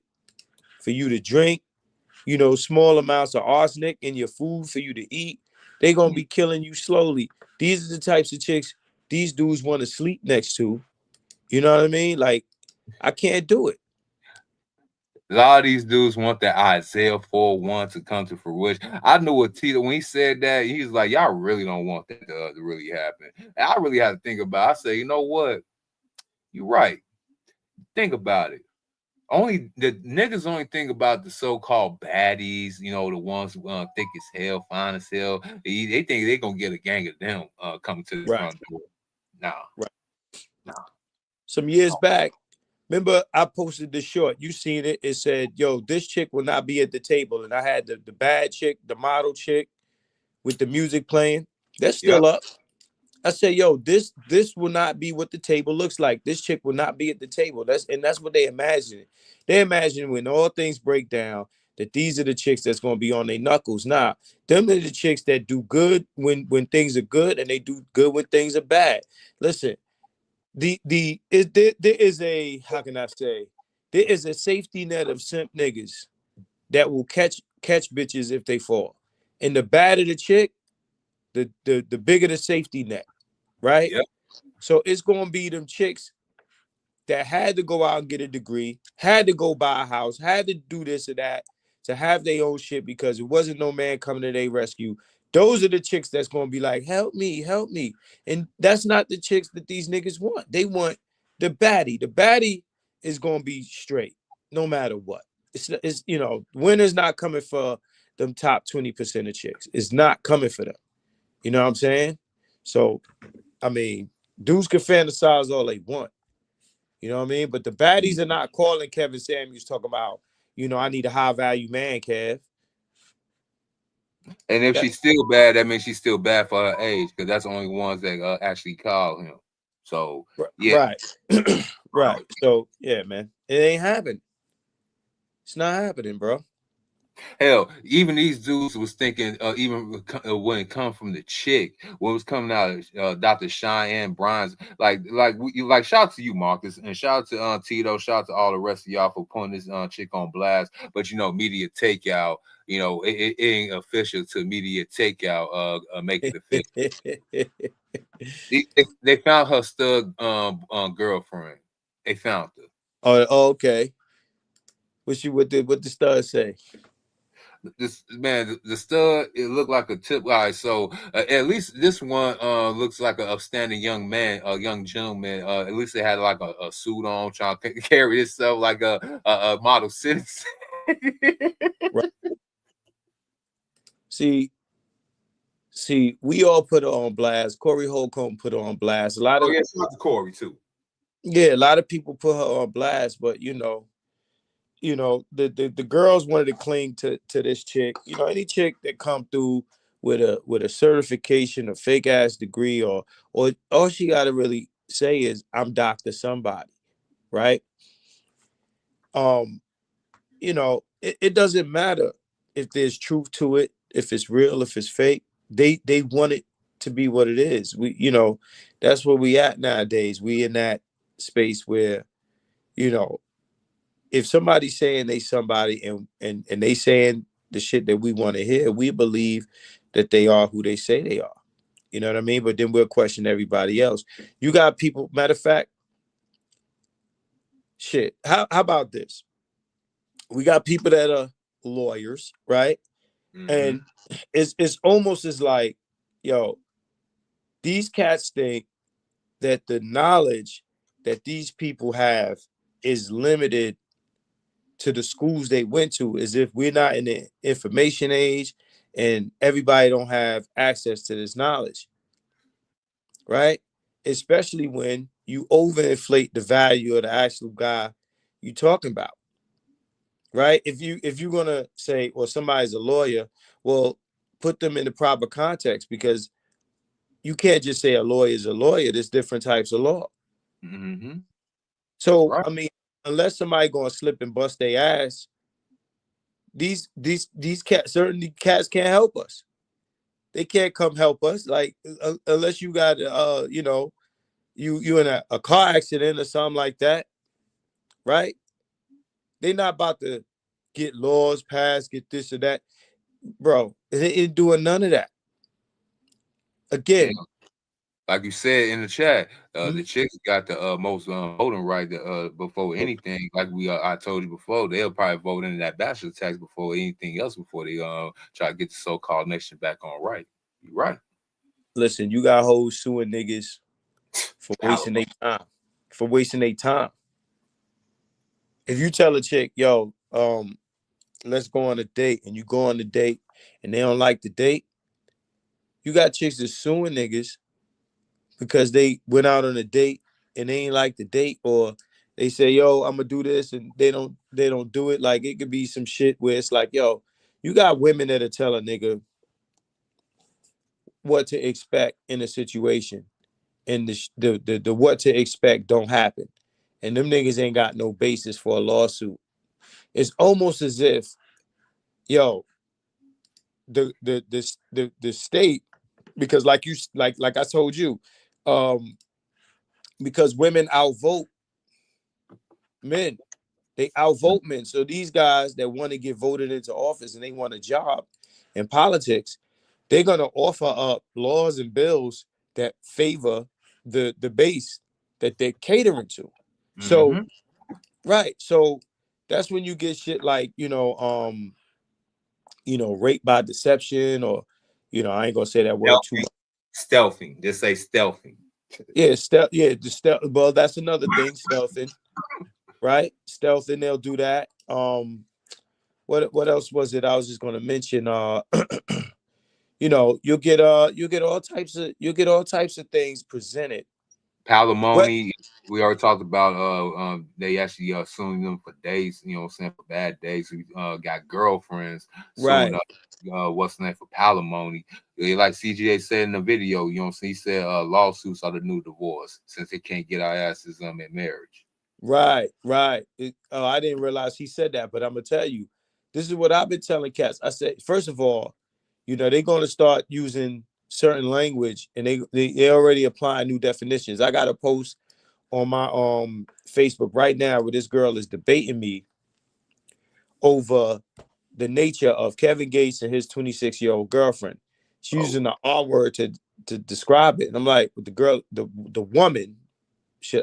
Speaker 9: for you to drink, small amounts of arsenic in your food for you to eat. They're going to be killing you slowly. These are the types of chicks these dudes want to sleep next to. You know what I mean? Like, I can't do it.
Speaker 5: A lot of these dudes want that Isaiah 4:1 to come to fruition. I knew what Tito, when he said that, he's like, y'all really don't want that to really happen. And I really had to think about it. I say, you know what? You're right. Think about it. Only the niggas only think about the so-called baddies, the ones who thick as hell, fine as hell. They think they're gonna get a gang of them coming to the front door. Nah.
Speaker 9: Some years back, remember I posted this short. You seen it? It said, yo, this chick will not be at the table. And I had the bad chick, the model chick with the music playing. That's still up. I said, yo, this will not be what the table looks like. This chick will not be at the table. That's what they imagine. They imagine when all things break down that these are the chicks that's going to be on their knuckles. Nah, them are the chicks that do good when things are good, and they do good when things are bad. Listen, there is a, how can I say, there is a safety net of simp niggas that will catch bitches if they fall. And the badder the chick, the bigger the safety net. Right?
Speaker 5: Yep.
Speaker 9: So it's gonna be them chicks that had to go out and get a degree, had to go buy a house, had to do this or that to have their own shit because it wasn't no man coming to their rescue. Those are the chicks that's gonna be like, help me. And that's not the chicks that these niggas want. They want the baddie. The baddie is gonna be straight, no matter what. It's winner's not coming for them top 20% of chicks. It's not coming for them. You know what I'm saying? So I mean, dudes can fantasize all they want. You know what I mean? But the baddies are not calling Kevin Samuels talking about, I need a high value man, Kev.
Speaker 5: And if she's still bad, that means she's still bad for her age because that's the only ones that actually call him. So, yeah.
Speaker 9: Right. Right. So, yeah, man. It ain't happening. It's not happening, bro.
Speaker 5: Hell, even these dudes was thinking, even when it come from the chick, when it was coming out of Dr. Cheyenne Bryans, like shout out to you, Marcus, and shout out to Tito, shout out to all the rest of y'all for putting this chick on blast. But media takeout, it ain't official to media takeout make it official. They found her stud girlfriend. They found her.
Speaker 9: Oh, okay. What the stud say?
Speaker 5: This man, the stud, it looked like a tip. All right, so at least this one looks like an upstanding young man, a young gentleman. At least they had like a suit on, trying to carry himself like a model citizen.
Speaker 9: Right. See, we all put her on blast. Corey Holcomb put her on blast. A lot of
Speaker 5: it's not the Corey too.
Speaker 9: Yeah, a lot of people put her on blast, but the girls wanted to cling to this chick. Any chick that come through with a certification, a fake ass degree, or all she got to really say is I'm Dr. Somebody, right? It doesn't matter if there's truth to it, if it's real, if it's fake. They want it to be what it is. That's where we at nowadays. We in that space where, if somebody's saying they somebody and they saying the shit that we want to hear, we believe that they are who they say they are. You know what I mean? But then we'll question everybody else. You got people, matter of fact, shit. How about this? We got people that are lawyers, right? Mm-hmm. And it's almost as like, yo, these cats think that the knowledge that these people have is limited to the schools they went to, as if we're not in the information age and everybody don't have access to this knowledge, right? Especially when you overinflate the value of the actual guy you talking about, right? If you're gonna say, well, somebody's a lawyer, well, put them in the proper context, because you can't just say a lawyer is a lawyer. There's different types of law.
Speaker 5: Mm-hmm.
Speaker 9: So right. I mean, unless somebody gonna slip and bust their ass, these cats, certainly cats can't help us. They can't come help us, like unless you got you in a car accident or something like that, right? They're not about to get laws passed, get this or that, bro. They ain't doing none of that. Again,
Speaker 5: like you said in the chat, the chicks got the most voting right before anything. Like I told you before, they'll probably vote in that bachelor tax before anything else, before they try to get the so-called nation back on right. You're right.
Speaker 9: Listen, you got hoes suing niggas for wasting their time. For wasting their time. If you tell a chick, yo, let's go on a date, and you go on the date and they don't like the date, you got chicks that's suing niggas because they went out on a date and they ain't like the date, or they say, yo, I'm gonna do this, and they don't do it. Like, it could be some shit where it's like, yo, you got women that'll tell a nigga what to expect in a situation, and the what to expect don't happen, and them niggas ain't got no basis for a lawsuit. It's almost as if, yo, the state, because like I told you, because women outvote men. They outvote men. So these guys that want to get voted into office and they want a job in politics, they're gonna offer up laws and bills that favor the base that they're catering to. Mm-hmm. So, right. So that's when you get shit like, rape by deception, or, I ain't gonna say that word too much.
Speaker 5: Stealthing. Just say stealthing.
Speaker 9: Yeah, well, that's another thing, stealthing. Right? Stealthing, they'll do that. What else was it? I was just gonna mention you'll get all types of things presented.
Speaker 5: Palimony, we already talked about they actually suing them for days, saying for bad days. We got girlfriends suing what's the name for palimony. Like CGA said in the video, he said lawsuits are the new divorce, since they can't get our asses in marriage.
Speaker 9: Right. I didn't realize he said that, but I'm gonna tell you, this is what I've been telling cats. I said, first of all, they're gonna start using certain language, and they already applying new definitions. I got a post on my Facebook right now where this girl is debating me over the nature of Kevin Gates and his 26-year-old girlfriend. She's using the R word to describe it, and I'm like, with the girl, the woman,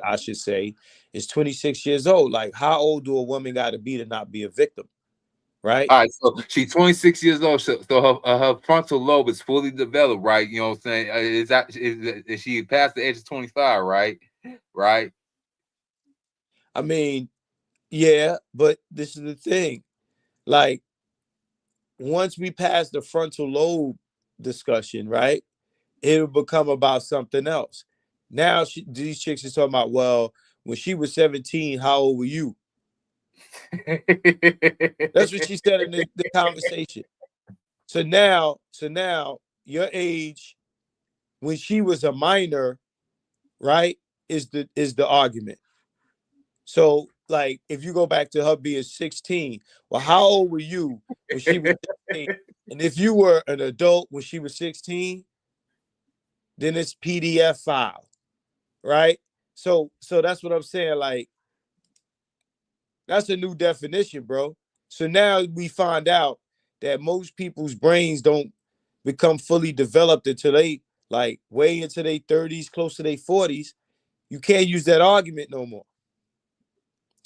Speaker 9: I should say, is 26 years old. Like, how old do a woman got to be to not be a victim, right?
Speaker 5: All right, so she's 26 years old, so her frontal lobe is fully developed, right? You know what I'm saying? Is she past the age of 25, right? Right.
Speaker 9: I mean, yeah, but this is the thing. Like, once we pass the frontal lobe discussion, right, it'll become about something else. Now these chicks are talking about, well, when she was 17, how old were you? That's what she said in the conversation. So now your age when she was a minor, right, is the argument. So, like, if you go back to her being 16, well, how old were you when she was 16? And if you were an adult when she was 16, then it's PDF file, right? So that's what I'm saying. Like, that's a new definition, bro. So now we find out that most people's brains don't become fully developed until they like way into their 30s, close to their 40s. You can't use that argument no more.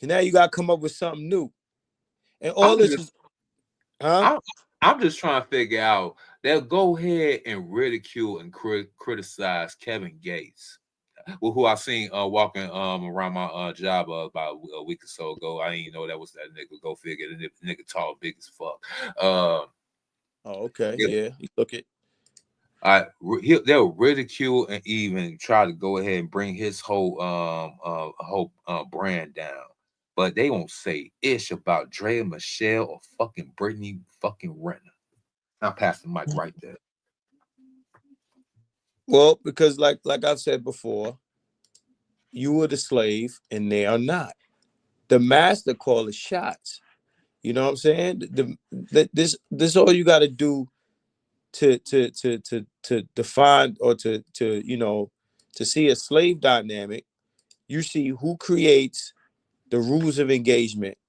Speaker 9: And now you got to come up with something new. And all this is, huh?
Speaker 5: I'm just trying to figure out. They'll go ahead and ridicule and criticize Kevin Gates, who I seen walking around my job about a week or so ago. I didn't even know that was that nigga. Go figure. The nigga tall, big as fuck.
Speaker 9: Oh, okay, yeah. You look it.
Speaker 5: They'll ridicule and even try to go ahead and bring his whole brand down, but they won't say ish about Drea Michelle or fucking Brittany fucking Renner. I'm passing the mic right there.
Speaker 9: Well, because like I've said before, you were the slave and they are not. The master call the shots. You know what I'm saying? This all you got to do to define or to to see a slave dynamic. You see who creates the rules of engagement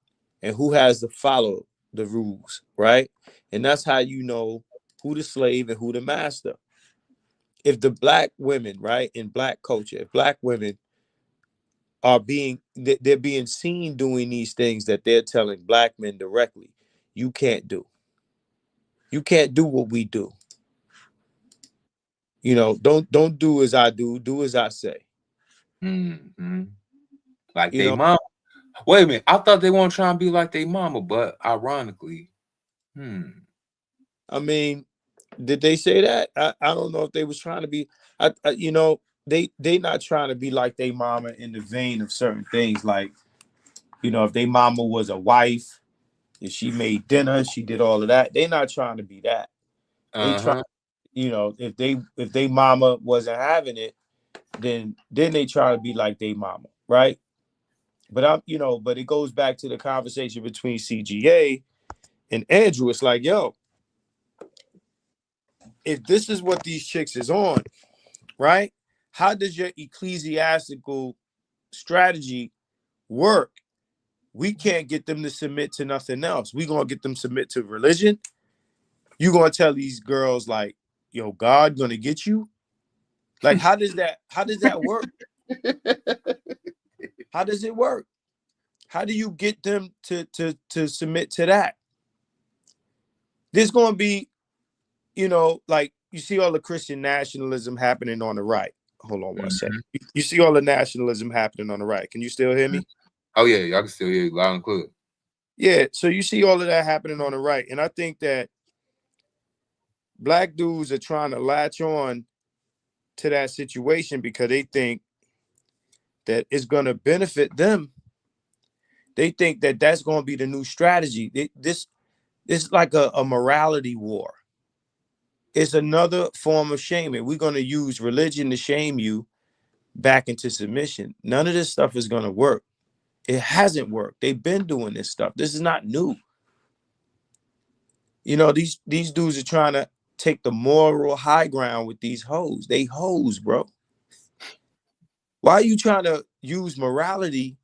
Speaker 9: and who has to follow the rules, right? And that's how you know who the slave and who the master. If the black women, right, in black culture, if black women are they're being seen doing these things that they're telling black men directly, you can't do. You can't do what we do. You know, don't do as I do as I say.
Speaker 5: Mm-hmm. Like
Speaker 9: You
Speaker 5: they
Speaker 9: know,
Speaker 5: mama. Wait a minute. I thought they weren't trying to be like they mama, but ironically,
Speaker 9: I mean, did they say that? I don't know if they was trying to be. They not trying to be like they mama in the vein of certain things. Like, if they mama was a wife, if she made dinner, she did all of that. They not trying to be that. They try, if they mama wasn't having it, then they try to be like they mama, right? But but it goes back to the conversation between CGA and Andrew. It's like, yo, if this is what these chicks is on, right? How does your ecclesiastical strategy work? We can't get them to submit to nothing else. We gonna get them to submit to religion. You gonna tell these girls like, yo, God gonna get you? Like, how does that work? How does it work? How do you get them to submit to that? There's gonna be, like, you see all the Christian nationalism happening on the right. Hold on one second. You see all the nationalism happening on the right. Can you still hear me?
Speaker 5: Oh yeah, I can still hear you loud and clear.
Speaker 9: Yeah, so you see all of that happening on the right. And I think that black dudes are trying to latch on to that situation because they think that it's going to benefit them. They think that that's going to be the new strategy. This is like a morality war. It's another form of shaming. We're going to use religion to shame you back into submission. None of this stuff is going to work. It hasn't worked. They've been doing this stuff. This is not new. These dudes are trying to take the moral high ground with these hoes. They hoes, bro. Why are you trying to use morality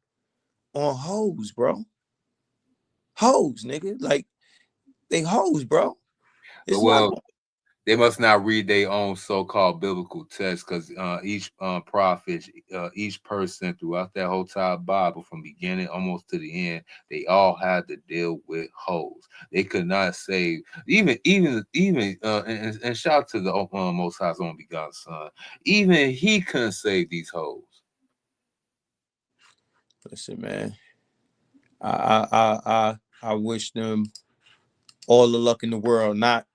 Speaker 9: on hoes, bro? Hoes, nigga. Like, they hoes, bro. It's
Speaker 5: Well, They must not read their own so-called biblical text, because each prophet, each person throughout that whole entire Bible, from beginning almost to the end, they all had to deal with hoes. They could not save and shout out to the Most High's only begotten Son. Even he couldn't save these hoes.
Speaker 9: Listen, man, I wish them all the luck in the world. Not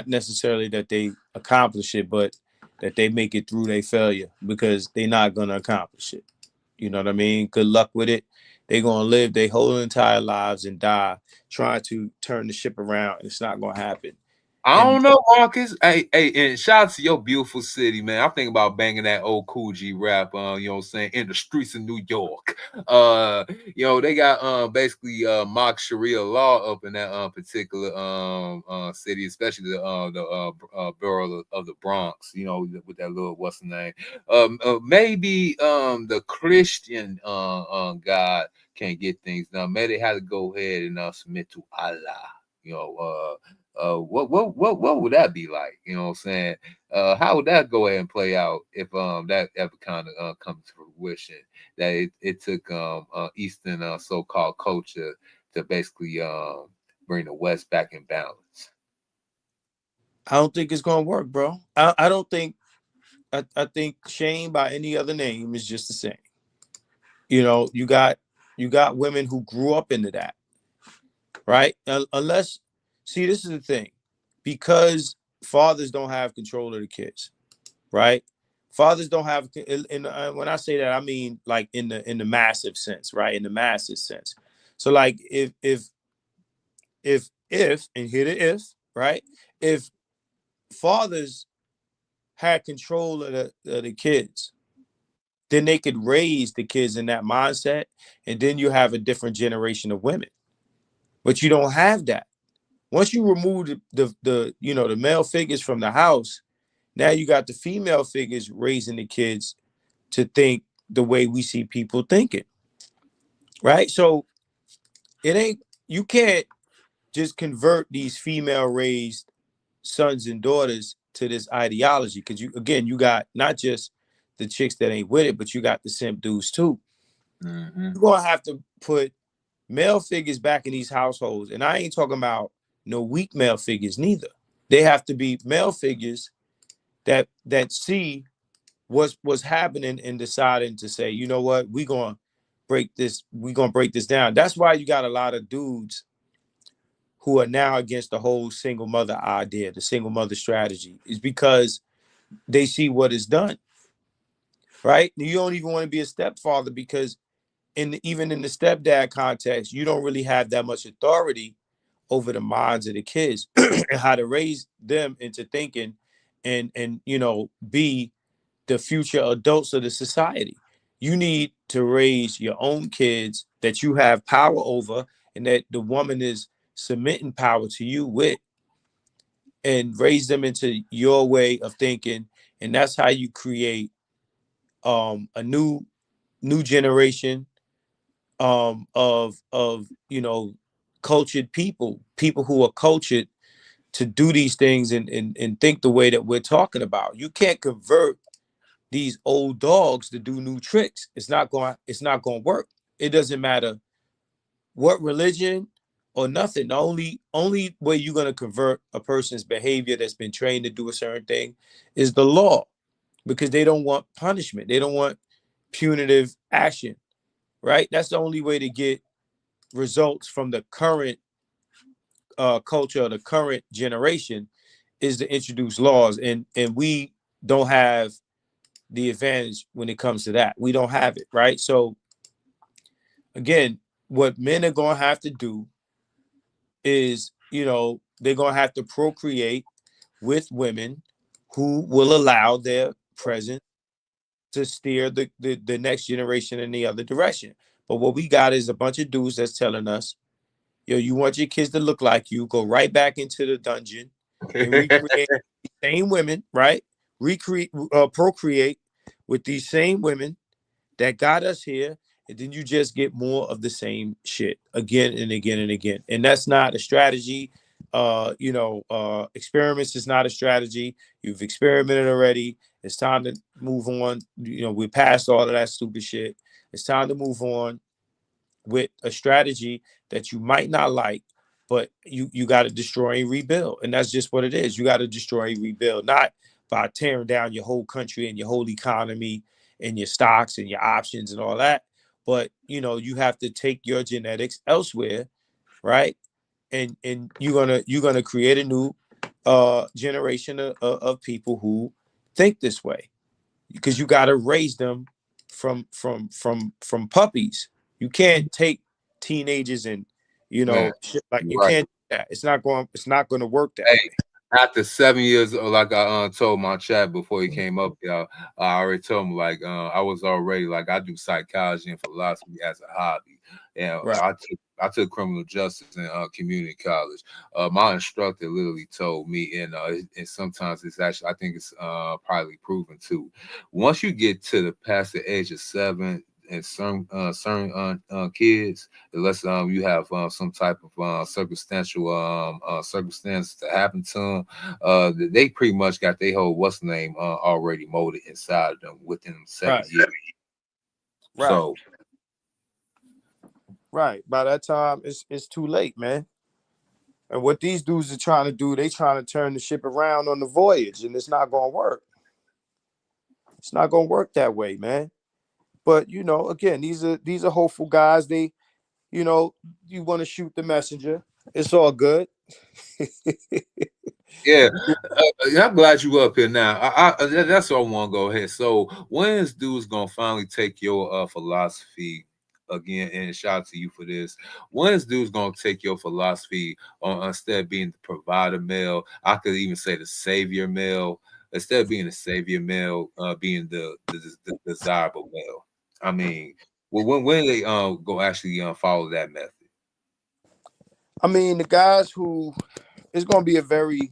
Speaker 9: necessarily that they accomplish it, but that they make it through their failure, because they're not gonna accomplish it. You know what I mean? Good luck with it. They're gonna live their whole entire lives and die trying to turn the ship around. It's not gonna happen.
Speaker 5: I
Speaker 9: And
Speaker 5: don't know, Marcus. Hey, and shout out to your beautiful city, man. I'm thinking about banging that old Cool G rap, you know what I'm saying, in the streets of New York. They got basically mock Sharia law up in that particular city, especially the borough of the Bronx, with that little what's the name? Maybe the Christian God can get things done. Maybe they had to go ahead and submit to Allah. What would that be like? You know what I'm saying? How would that go ahead and play out if that ever kind of comes to fruition? That it took Eastern so-called culture to basically bring the West back in balance.
Speaker 9: I don't think it's gonna work, bro. I don't think. I think shame by any other name is just the same. You got women who grew up into that, right? Unless, see, this is the thing, because fathers don't have control of the kids, right? Fathers don't have, and when I say that, I mean like in the massive sense, right? In the massive sense. So like if and here the if, right? If fathers had control of the kids, then they could raise the kids in that mindset, and then you have a different generation of women. But you don't have that. Once you remove the male figures from the house, now you got the female figures raising the kids to think the way we see people thinking, right? So you can't just convert these female raised sons and daughters to this ideology, because you got not just the chicks that ain't with it, but you got the simp dudes too.
Speaker 5: Mm-hmm.
Speaker 9: You're gonna have to put male figures back in these households, and I ain't talking about no weak male figures neither. They have to be male figures that see what's happening and deciding to say, you know what, we're gonna break this down. That's why you got a lot of dudes who are now against the whole single mother idea, the single mother strategy, is because they see what is done, right? You don't even want to be a stepfather, because even in the stepdad context, you don't really have that much authority over the minds of the kids and how to raise them into thinking and be the future adults of the society. You need to raise your own kids that you have power over, and that the woman is submitting power to you with, and raise them into your way of thinking. And that's how you create a new generation of cultured people who are cultured to do these things and think the way that we're talking about. You can't convert these old dogs to do new tricks. It's not going to work. It doesn't matter what religion or nothing. The only way you're going to convert a person's behavior that's been trained to do a certain thing is the law, because they don't want punishment. They don't want punitive action, right? That's the only way to get results from the current culture of the current generation, is to introduce laws, and we don't have the advantage when it comes to that. We don't have it, right? So again, what men are going to have to do is, they're going to have to procreate with women who will allow their presence to steer the next generation in the other direction. But what we got is a bunch of dudes that's telling us, you want your kids to look like you, go right back into the dungeon and recreate the same women, right? Procreate with these same women that got us here, and then you just get more of the same shit again and again and again. And that's not a strategy. experiments is not a strategy. You've experimented already. It's time to move on. We passed all of that stupid shit. It's time to move on with a strategy that you might not like, but you got to destroy and rebuild. And that's just what it is. You got to destroy and rebuild, not by tearing down your whole country and your whole economy and your stocks and your options and all that. But, you have to take your genetics elsewhere, right? And you're gonna create a new generation of people who think this way, because you got to raise them from puppies. You can't take teenagers and
Speaker 5: Man,
Speaker 9: shit, like you
Speaker 5: right.
Speaker 9: can't do that. It's not going to work that
Speaker 5: Hey,
Speaker 9: way.
Speaker 5: after 7 years, like I told my chat before he came up here, I already told him like I was already like I do psychology and philosophy as a hobby, and
Speaker 9: Right.
Speaker 5: I took criminal justice in community college. My instructor literally told me, and sometimes it's actually I think it's probably proven too. Once you get to the past the age of 7, and certain kids, unless you have some type of circumstantial circumstance to happen to them, they pretty much got their whole what's the name already molded inside of them within 7 years.
Speaker 9: Right.
Speaker 5: So
Speaker 9: Right. By that time, it's too late, man. And what these dudes are trying to do, they trying to turn the ship around on the voyage, and it's not gonna work. It's not gonna work that way, man. But again, these are hopeful guys. They, you want to shoot the messenger. It's all good.
Speaker 5: yeah, I'm glad you up here now. That's what I want to go ahead. So when is dudes gonna finally take your philosophy again? And shout out to you for this. When is dudes gonna take your philosophy on instead of being the provider male? I could even say the savior male. Instead of being the savior male, being the desirable male. I mean, well, when they go actually follow that method?
Speaker 9: I mean, the guys who it's going to be a very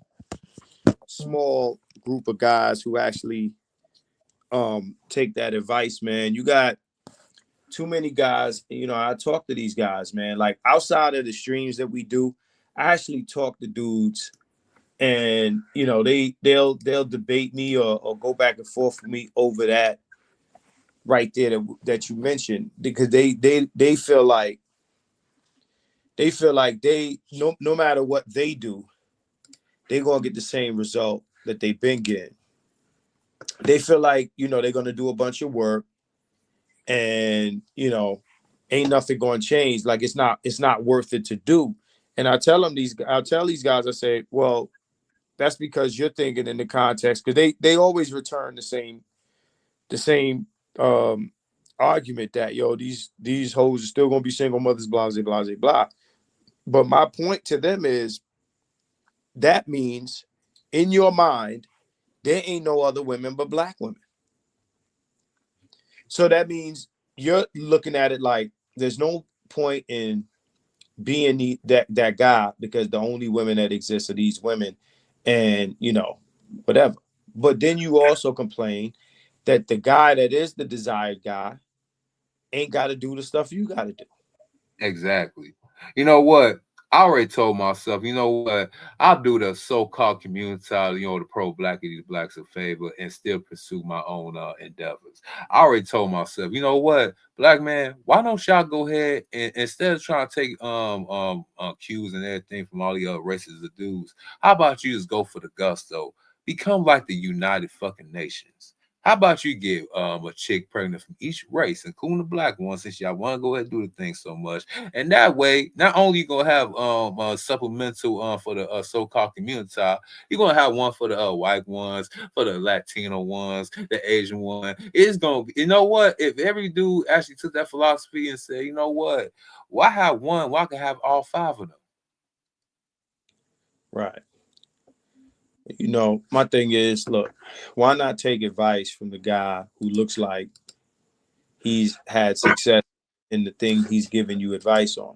Speaker 9: small group of guys who actually take that advice, man. You got too many guys. I talk to these guys, man. Like outside of the streams that we do, I actually talk to dudes, and they'll debate me or go back and forth with me over that right there that you mentioned, because they feel like they no matter what they do, they're gonna get the same result that they've been getting. They feel like they're gonna do a bunch of work, and ain't nothing gonna change. Like it's not worth it to do. And I'll tell these guys, I say, well, that's because you're thinking in the context, because they always return the same argument that these hoes are still gonna be single mothers, blah blah blah blah. But my point to them is that means in your mind there ain't no other women but black women. So that means you're looking at it like there's no point in being that guy, because the only women that exist are these women, and whatever. But then you also complain that the guy that is the desired guy ain't got to do the stuff you got to do.
Speaker 5: Exactly. You know what? I already told myself, you know what? I'll do the so-called community, the pro-black and these blacks a favor and still pursue my own endeavors. I already told myself, you know what, black man, why don't y'all go ahead and instead of trying to take cues and everything from all the other races of dudes, how about you just go for the gusto? Become like the United fucking Nations. How about you get a chick pregnant from each race, including the black one, since y'all want to go ahead and do the thing so much, and that way, not only you gonna have supplemental for the so-called community, you're gonna have one for the white ones, for the Latino ones, the Asian one. It's gonna be, you know what? If every dude actually took that philosophy and said, you know what, why have one? Why can have all 5 of them?
Speaker 9: Right. My thing is, look, why not take advice from the guy who looks like he's had success in the thing he's giving you advice on?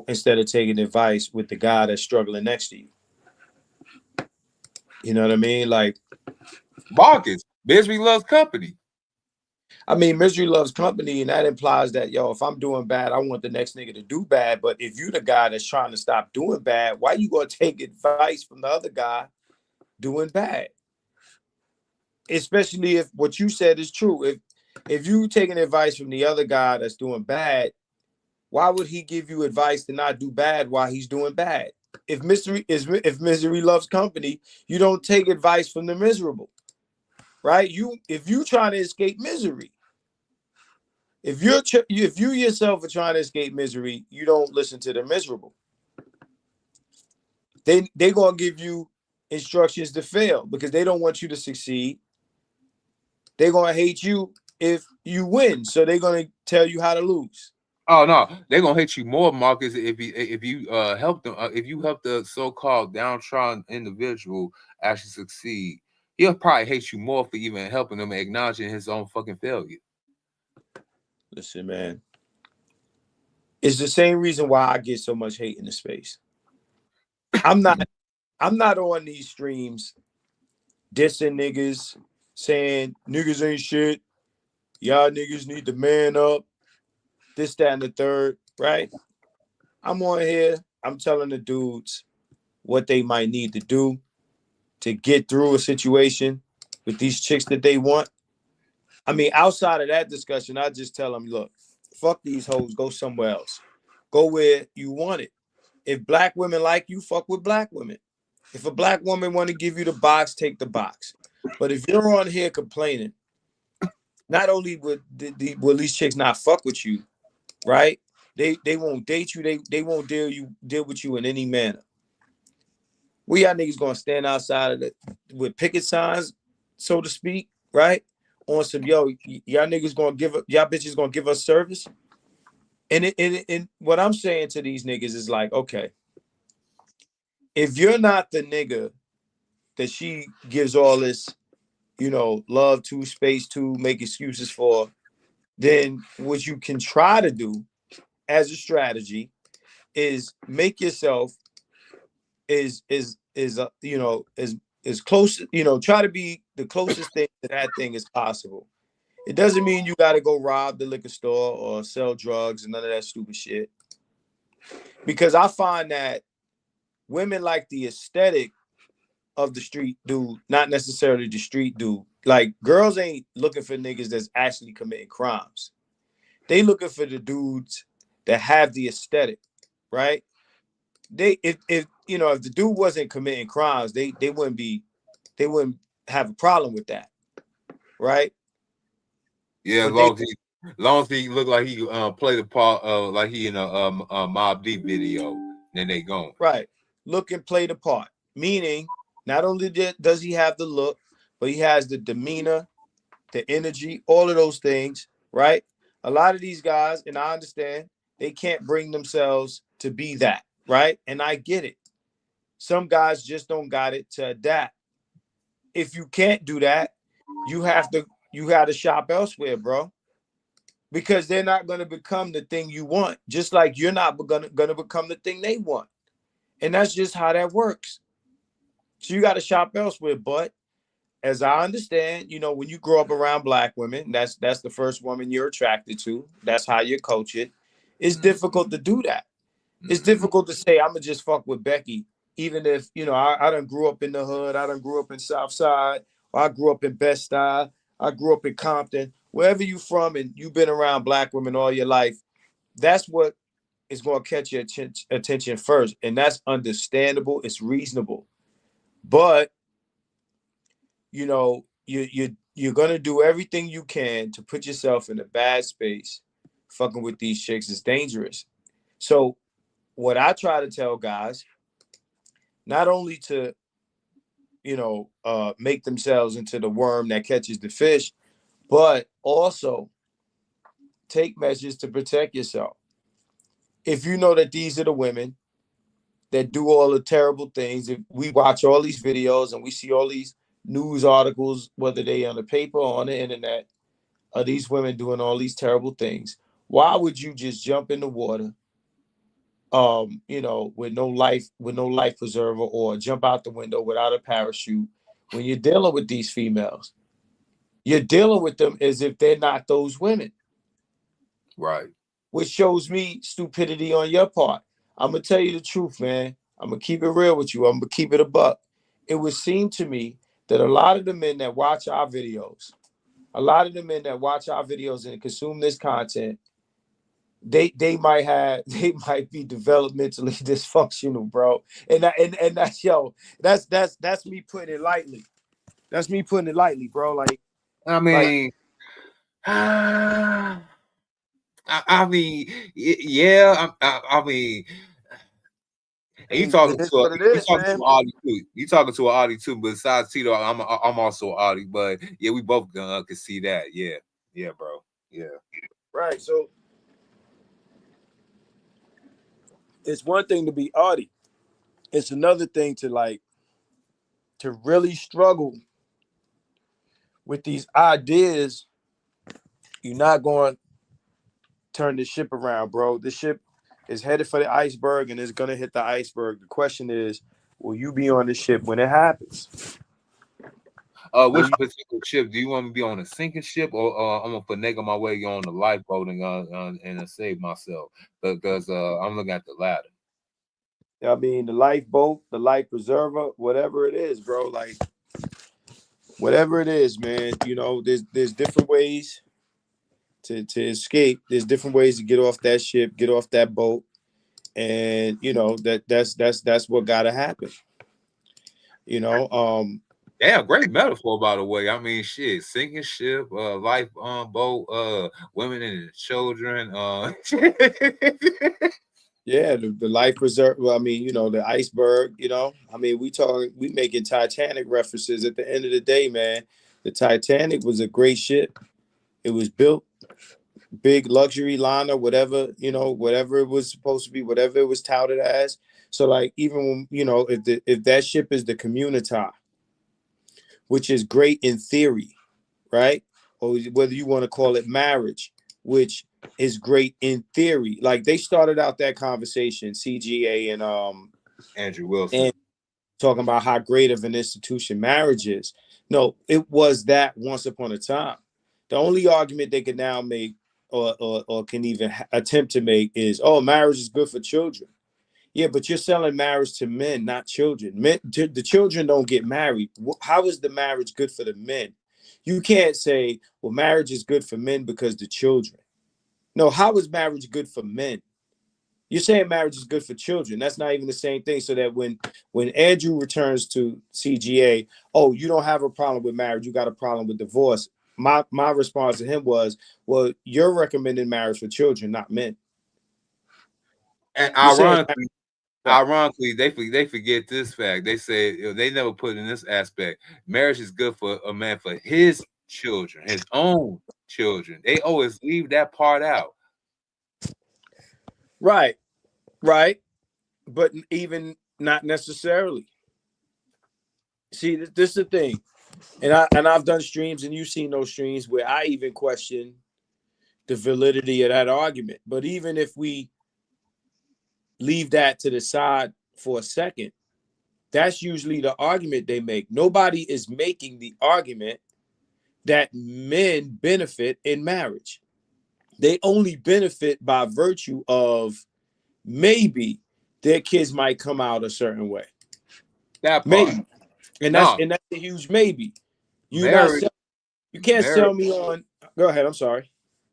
Speaker 9: Instead of taking advice with the guy that's struggling next to you. You know what I mean? Like,
Speaker 5: Marcus, Bisbee loves company.
Speaker 9: I mean, misery loves company, and that implies that, yo, if I'm doing bad, I want the next nigga to do bad. But if you the guy that's trying to stop doing bad, why you gonna take advice from the other guy doing bad? Especially if what you said is true. If you taking advice from the other guy that's doing bad, why would he give you advice to not do bad while he's doing bad? If misery loves company, you don't take advice from the miserable, right? If you trying to escape misery, if you yourself are trying to escape misery, you don't listen to the miserable. They gonna give you instructions to fail because they don't want you to succeed. They're gonna hate you if you win, so they're gonna tell you how to lose.
Speaker 5: Oh no, they're gonna hate you more, Marcus, if you help them. If you help the so-called downtrodden individual actually succeed, he'll probably hate you more for even helping him and acknowledging his own fucking failure.
Speaker 9: Listen, man, it's the same reason why I get so much hate in the space. I'm not on these streams dissing niggas, saying niggas ain't shit. Y'all niggas need to man up. This, that, and the third, right? I'm on here. I'm telling the dudes what they might need to do to get through a situation with these chicks that they want. I mean, outside of that discussion, I just tell them, look, fuck these hoes, go somewhere else. Go where you want it. If black women like you, fuck with black women. If a black woman want to give you the box, take the box. But if you're on here complaining, not only will these chicks not fuck with you, right? They won't date you. They won't deal with you in any manner. We y'all niggas gonna stand outside of with picket signs, so to speak, right? On some y'all niggas gonna y'all bitches gonna give us service. And what I'm saying to these niggas is like, okay, if you're not the nigga that she gives all this, love to, space to, make excuses for, then what you can try to do as a strategy is make yourself is close, try to be the closest thing to that thing as possible. It doesn't mean you got to go rob the liquor store or sell drugs and none of that stupid shit. Because I find that women like the aesthetic of the street dude, not necessarily the street dude. Like, girls ain't looking for niggas that's actually committing crimes. They looking for the dudes that have the aesthetic, right? If the dude wasn't committing crimes, they wouldn't have a problem with that, right?
Speaker 5: Yeah, as long as he look like he played a part like he in a Mob Deep video, then they gone.
Speaker 9: Right. Look and play the part. Meaning, not only does he have the look, but he has the demeanor, the energy, all of those things, right? A lot of these guys, and I understand, they can't bring themselves to be that, right? And I get it. Some guys just don't got it to adapt. If you can't do that, you got to shop elsewhere, bro. Because they're not going to become the thing you want, just like you're not going to become the thing they want. And that's just how that works. So you got to shop elsewhere. But as I understand, when you grow up around black women, that's the first woman you're attracted to. That's how you coach it. It's difficult to do that. It's difficult to say, I'm going to just fuck with Becky, even if, I done grew up in the hood. I done grew up in South Side. Or I grew up in Bed-Stuy. I grew up in Compton. Wherever you from and you've been around black women all your life, that's what is going to catch your attention first. And that's understandable. It's reasonable. But, you're going to do everything you can to put yourself in a bad space. Fucking with these chicks is dangerous. So what I try to tell guys, not only to, make themselves into the worm that catches the fish, but also take measures to protect yourself. If you know that these are the women that do all the terrible things, if we watch all these videos and we see all these news articles, whether they on the paper or on the internet, of these women doing all these terrible things, why would you just jump in the water, with no life preserver, or jump out the window without a parachute when you're dealing with these females? you're dealing with them as if they're not those women.
Speaker 5: Right.
Speaker 9: Which shows me stupidity on your part. I'm gonna tell you the truth, man. I'm gonna keep it real with you. I'm gonna keep it a buck. It would seem to me that a lot of the men that watch our videos, and consume this content, they might be developmentally dysfunctional, bro. And that's that's me putting it lightly. That's me putting it lightly, bro. Like,
Speaker 5: I mean, I mean, yeah. I mean, and you talking
Speaker 9: it is
Speaker 5: to
Speaker 9: what it is,
Speaker 5: an
Speaker 9: man.
Speaker 5: Audi too. You talking to an Audi too. Besides Tito, I'm also an Audi. But yeah, we both can see that. Yeah, bro. Yeah.
Speaker 9: Right. So it's one thing to be Audi. It's another thing to really struggle with these ideas. You're not going to turn the ship around, bro. The ship is headed for the iceberg and it's going to hit the iceberg. The question is, will you be on the ship when it happens?
Speaker 5: Which particular ship do you want me to be on, a sinking ship, or I'm gonna finagle my way on the lifeboat and save myself? Because I'm looking at the latter.
Speaker 9: I mean, the lifeboat, the life preserver, whatever it is, bro. Like, whatever it is, man. You know, there's different ways to escape. There's different ways to get off that ship, get off that boat, and you know that's what gotta happen. You know,
Speaker 5: Yeah, great metaphor, by the way. I mean, shit, sinking ship, life on boat, women and children.
Speaker 9: Yeah, the life preserve. Well, I mean, you know, the iceberg. You know, I mean, we making Titanic references. At the end of the day, man, the Titanic was a great ship. It was built big luxury liner, whatever, you know, whatever it was supposed to be, whatever it was touted as. So, like, even when, you know, if that ship is the Communita, which is great in theory, right? Or whether you want to call it marriage, which is great in theory. Like, they started out that conversation, CGA and
Speaker 5: Andrew Wilson,
Speaker 9: and talking about how great of an institution marriage is. No, it was that once upon a time. The only argument they can now make or can even attempt to make is, oh, marriage is good for children. Yeah, but you're selling marriage to men, not children. The children don't get married. How is the marriage good for the men? You can't say, well, marriage is good for men because the children. No, how is marriage good for men? You're saying marriage is good for children. That's not even the same thing. So that when Andrew returns to CGA, oh, you don't have a problem with marriage, you got a problem with divorce. My response to him was, well, you're recommending marriage for children, not men.
Speaker 5: and
Speaker 9: You're
Speaker 5: ironically, they forget this fact. They say they never put in this aspect. Marriage is good for a man for his children, his own children. They always leave that part out.
Speaker 9: right, but even not necessarily. See, this is the thing, and I've done streams, and you've seen those streams where I even question the validity of that argument. But even if we leave that to the side for a second, that's usually the argument they make. Nobody is making the argument that men benefit in marriage. They only benefit by virtue of maybe their kids might come out a certain way.
Speaker 5: That part.
Speaker 9: Maybe. And that's a huge maybe. You can't sell me on. Go ahead. I'm sorry.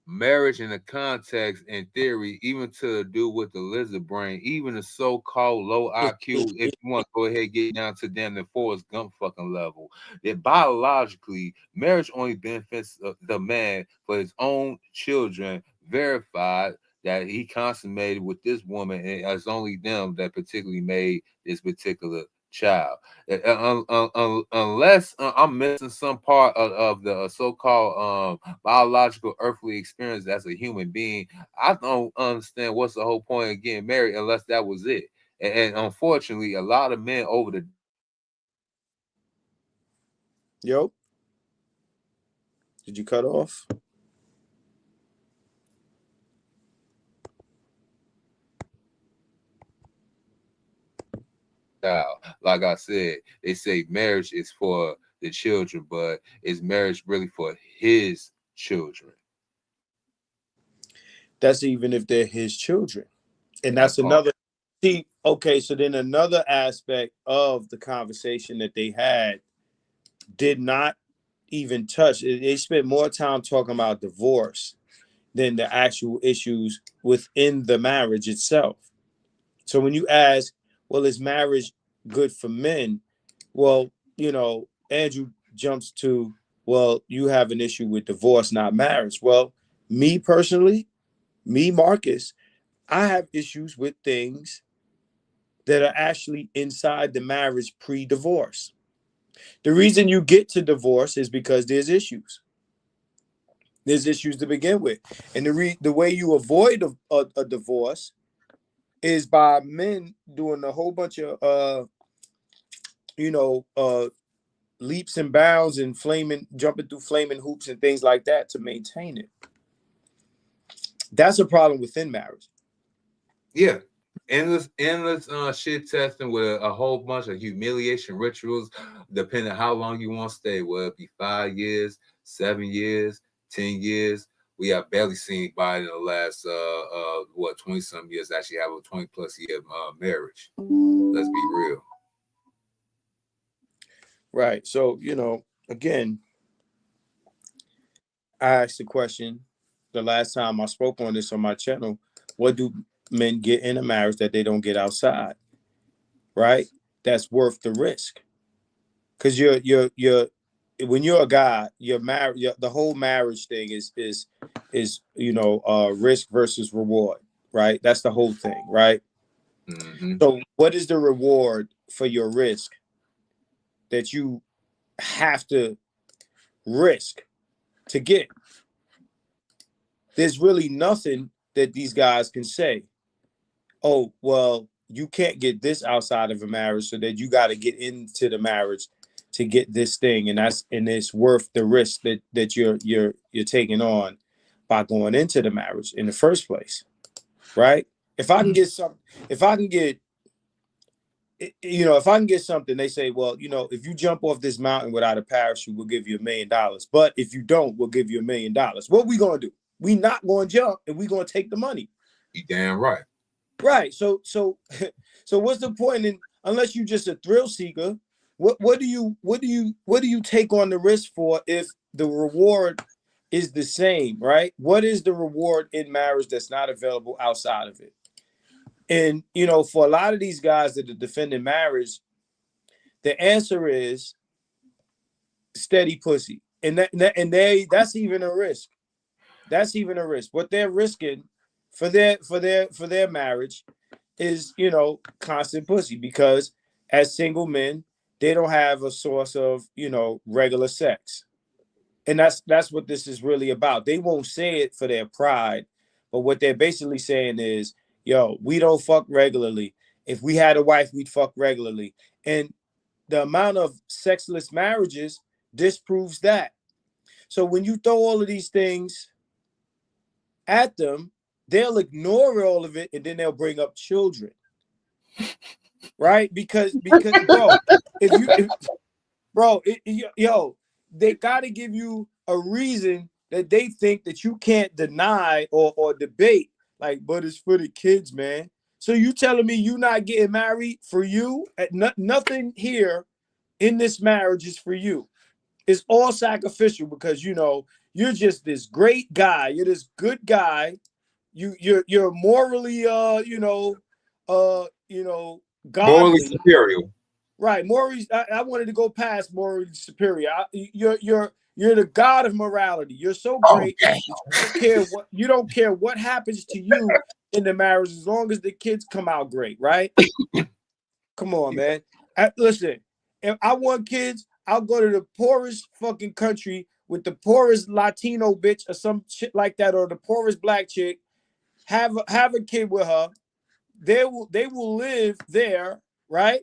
Speaker 5: Marriage in the context and theory, even to do with the lizard brain, even the so-called low IQ, if you want to go ahead and get down to damn the Forrest Gump fucking level, that biologically, marriage only benefits the man for his own children, verified that he consummated with this woman, and it's only them that particularly made this particular child. Unless I'm missing some part of the so-called biological earthly experience as a human being, I don't understand what's the whole point of getting married unless that was it. And unfortunately, a lot of men over the
Speaker 9: Yo, did you cut off?
Speaker 5: child. Like I said, they say marriage is for the children, but is marriage really for his children?
Speaker 9: That's even if they're his children. And
Speaker 5: That
Speaker 9: that's
Speaker 5: part.
Speaker 9: another. See, okay, so then another aspect of the conversation that they had did not even touch. They spent more time talking about divorce than the actual issues within the marriage itself. So when you ask, well, is marriage good for men? Well, Andrew jumps to, well, you have an issue with divorce, not marriage. Well, me personally, me, Marcus, I have issues with things that are actually inside the marriage pre-divorce. The reason you get to divorce is because there's issues. There's issues to begin with. And the way you avoid a divorce is by men doing a whole bunch of leaps and bounds and jumping through flaming hoops and things like that to maintain it. That's a problem within marriage.
Speaker 5: Yeah. Endless shit testing with a whole bunch of humiliation rituals, depending on how long you want to stay. Whether it be 5 years, 7 years, 10 years. We have barely seen anybody in the last 20-some years actually have a 20+ year marriage. Let's be real.
Speaker 9: Right. So, again, I asked the question the last time I spoke on this on my channel: what do men get in a marriage that they don't get outside? Right? That's worth the risk. Because when you're a guy, you're married. The whole marriage thing is risk versus reward. Right? That's the whole thing. Right?
Speaker 5: Mm-hmm.
Speaker 9: So, what is the reward for your risk that you have to risk to get? There's really nothing that these guys can say. Oh, well, you can't get this outside of a marriage, so that you got to get into the marriage to get this thing, and it's worth the risk that you're taking on by going into the marriage in the first place, right? If I can get something, if I can get something, they say, well, if you jump off this mountain without a parachute, we'll give you $1 million. But if you don't, we'll give you $1 million. What we gonna do? We not gonna jump, and we gonna take the money.
Speaker 5: You damn right.
Speaker 9: Right. So what's the point unless you're just a thrill seeker? What do you take on the risk for if the reward is the same, right? What is the reward in marriage that's not available outside of it? And for a lot of these guys that are defending marriage, the answer is steady pussy, and that's even a risk. That's even a risk. What they're risking for their marriage is constant pussy, because as single men, they don't have a source of regular sex, and that's what this is really about. They won't say it for their pride, but what they're basically saying is, we don't fuck regularly. If we had a wife, we'd fuck regularly. And the amount of sexless marriages disproves that. So when you throw all of these things at them, they'll ignore all of it, and then they'll bring up children, right? Because bro, they got to give you a reason that they think that you can't deny or debate. Like, but it's for the kids, man. So you telling me you not getting married for you? Nothing here in this marriage is for you. It's all sacrificial because you're just this great guy. You're this good guy. You're morally godly.
Speaker 5: Morally superior.
Speaker 9: Right, morally. I wanted to go past morally superior. You're the god of morality. You're so great. You don't care what happens to you in the marriage, as long as the kids come out great, right? Come on, man. Listen, if I want kids, I'll go to the poorest fucking country with the poorest Latino bitch or some shit like that, or the poorest black chick. Have a kid with her. They will live there, right?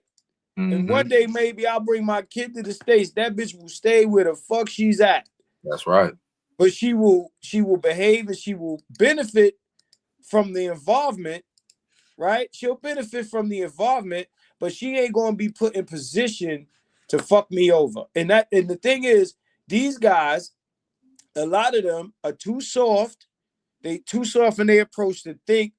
Speaker 9: Mm-hmm. And one day maybe I'll bring my kid to the States. That bitch will stay where the fuck she's at.
Speaker 5: That's right.
Speaker 9: But she will behave, and she will benefit from the involvement, right? She'll benefit from the involvement, but she ain't gonna be put in position to fuck me over. And the thing is, these guys, a lot of them are too soft. They too soft in their approach to think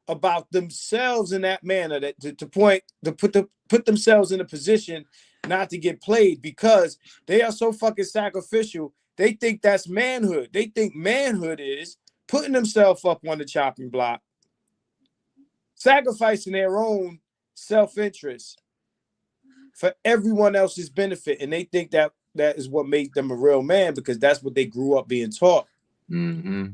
Speaker 9: about themselves in that manner, that to put themselves in a position not to get played, because they are so fucking sacrificial. They think that's manhood. They think manhood is putting themselves up on the chopping block, sacrificing their own self-interest for everyone else's benefit. And they think that is what makes them a real man, because that's what they grew up being taught.
Speaker 5: Mm-hmm.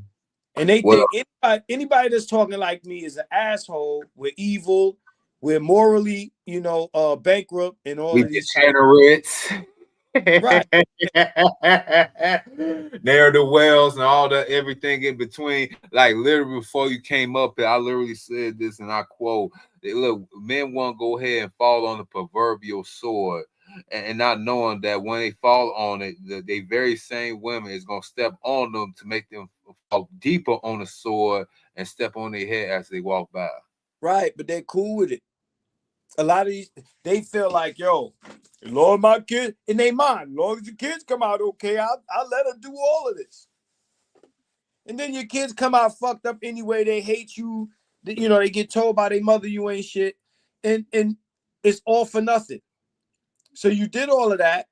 Speaker 9: And they think anybody that's talking like me is an asshole. We're evil. We're morally, bankrupt, and all of these
Speaker 5: degenerates.
Speaker 9: Right.
Speaker 5: They're the wells and all that, everything in between. Like literally before you came up here, I literally said this, and I quote: "Look, men want to go ahead and fall on the proverbial sword, and not knowing that when they fall on it, they very same women is gonna step on them to make them fall deeper on the sword and step on their head as they walk by."
Speaker 9: Right, but they're cool with it. A lot of these, they feel like, yo, Lord, my kid, in their mind, as long as the kids come out okay, I'll let her do all of this. And then your kids come out fucked up anyway. They hate you. They get told by their mother you ain't shit. And it's all for nothing. So you did all of that.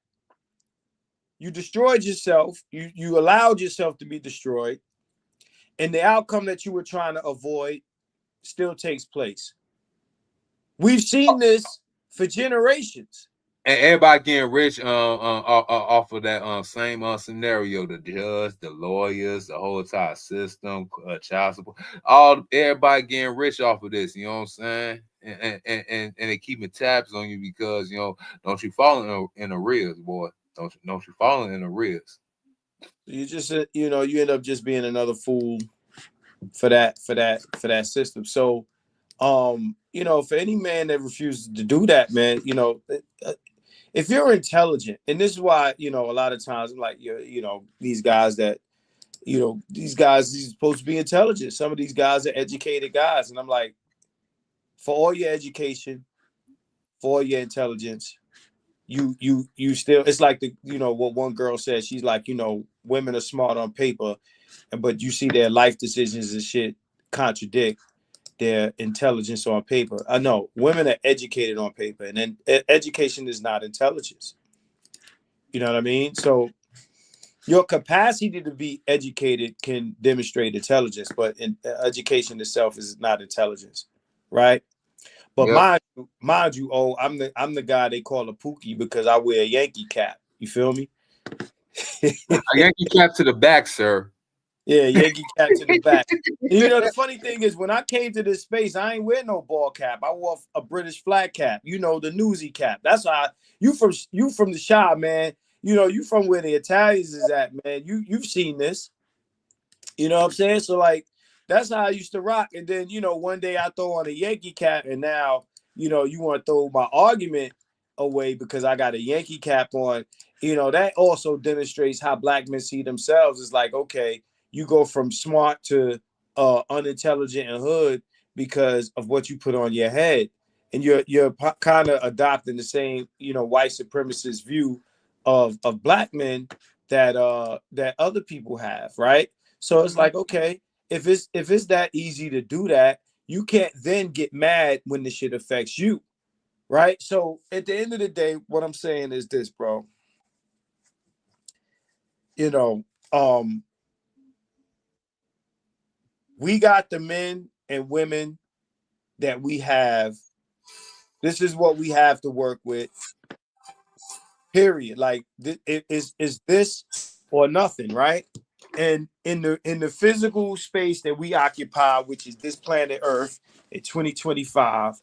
Speaker 9: You destroyed yourself. You allowed yourself to be destroyed. And the outcome that you were trying to avoid still takes place. We've seen this for generations.
Speaker 5: And everybody getting rich off of that same scenario. The judge, the lawyers, the whole entire system, child support, everybody getting rich off of this. You know what I'm saying? And they keeping tabs on you because don't you fall in arrears, boy. Don't you fall in arrears.
Speaker 9: You just you end up just being another fool for that system. So for any man that refuses to do that, man, if you're intelligent, and this is why, a lot of times I'm like, these guys that, these supposed to be intelligent. Some of these guys are educated guys. And I'm like, for all your education, for all your intelligence, you still, it's like what one girl said. She's like, women are smart on paper, but you see their life decisions and shit contradict their intelligence on paper. I know women are educated on paper, and then education is not intelligence. You know what I mean? So your capacity to be educated can demonstrate intelligence, but education itself is not intelligence, right? But
Speaker 5: Yep.
Speaker 9: mind you, I'm the guy they call a Pookie because I wear a Yankee cap. You feel me?
Speaker 5: A Yankee cap to the back, sir.
Speaker 9: Yeah, Yankee cap to the back. The funny thing is, when I came to this space, I ain't wear no ball cap. I wore a British flag cap. The newsy cap. That's why you from the Shire, man. You from where the Italians is at, man. You've seen this. You know what I'm saying? So like, that's how I used to rock. And then one day I throw on a Yankee cap, and now you want to throw my argument away because I got a Yankee cap on. That also demonstrates how black men see themselves. It's like, okay, you go from smart to unintelligent and hood because of what you put on your head, and you're kind of adopting the same white supremacist view of black men that other people have, right? So it's like, okay, if it's that easy to do that, you can't then get mad when the shit affects you, right? So at the end of the day, what I'm saying is this, bro. We got the men and women that we have. This is what we have to work with. Period. Like, is this or nothing, right? And in the physical space that we occupy, which is this planet Earth in 2025,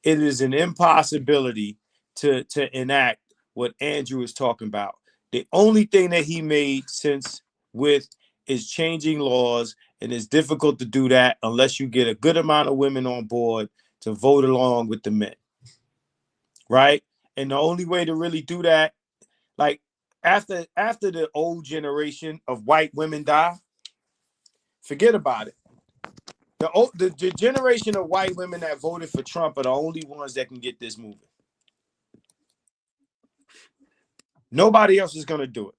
Speaker 9: it is an impossibility to enact what Andrew is talking about. The only thing that he made sense with is changing laws, and it's difficult to do that unless you get a good amount of women on board to vote along with the men, right? And the only way to really do that, like after the old generation of white women die, forget about it. The generation of white women that voted for Trump are the only ones that can get this moving. Nobody else is gonna do it.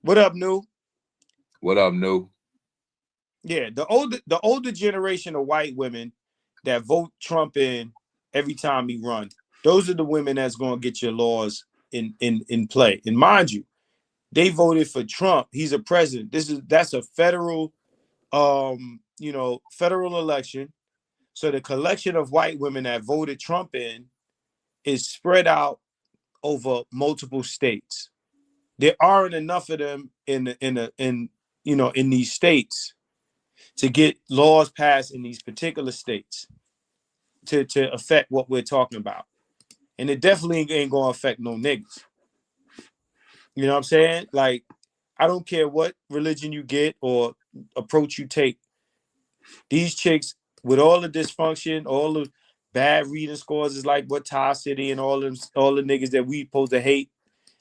Speaker 9: What up, New?
Speaker 5: What up, New?
Speaker 9: Yeah, the older generation of white women that vote Trump in every time he runs, those are the women that's gonna get your laws in play. And mind you, they voted for Trump. He's a president. That's a federal federal election. So the collection of white women that voted Trump in is spread out over multiple states. There aren't enough of them in these states to get laws passed in these particular states to affect what we're talking about. And it definitely ain't gonna affect no niggas. You know what I'm saying? Like, I don't care what religion you get or approach you take. These chicks, with all the dysfunction, all the bad reading scores, is like what Ty City and all the niggas that we supposed to hate.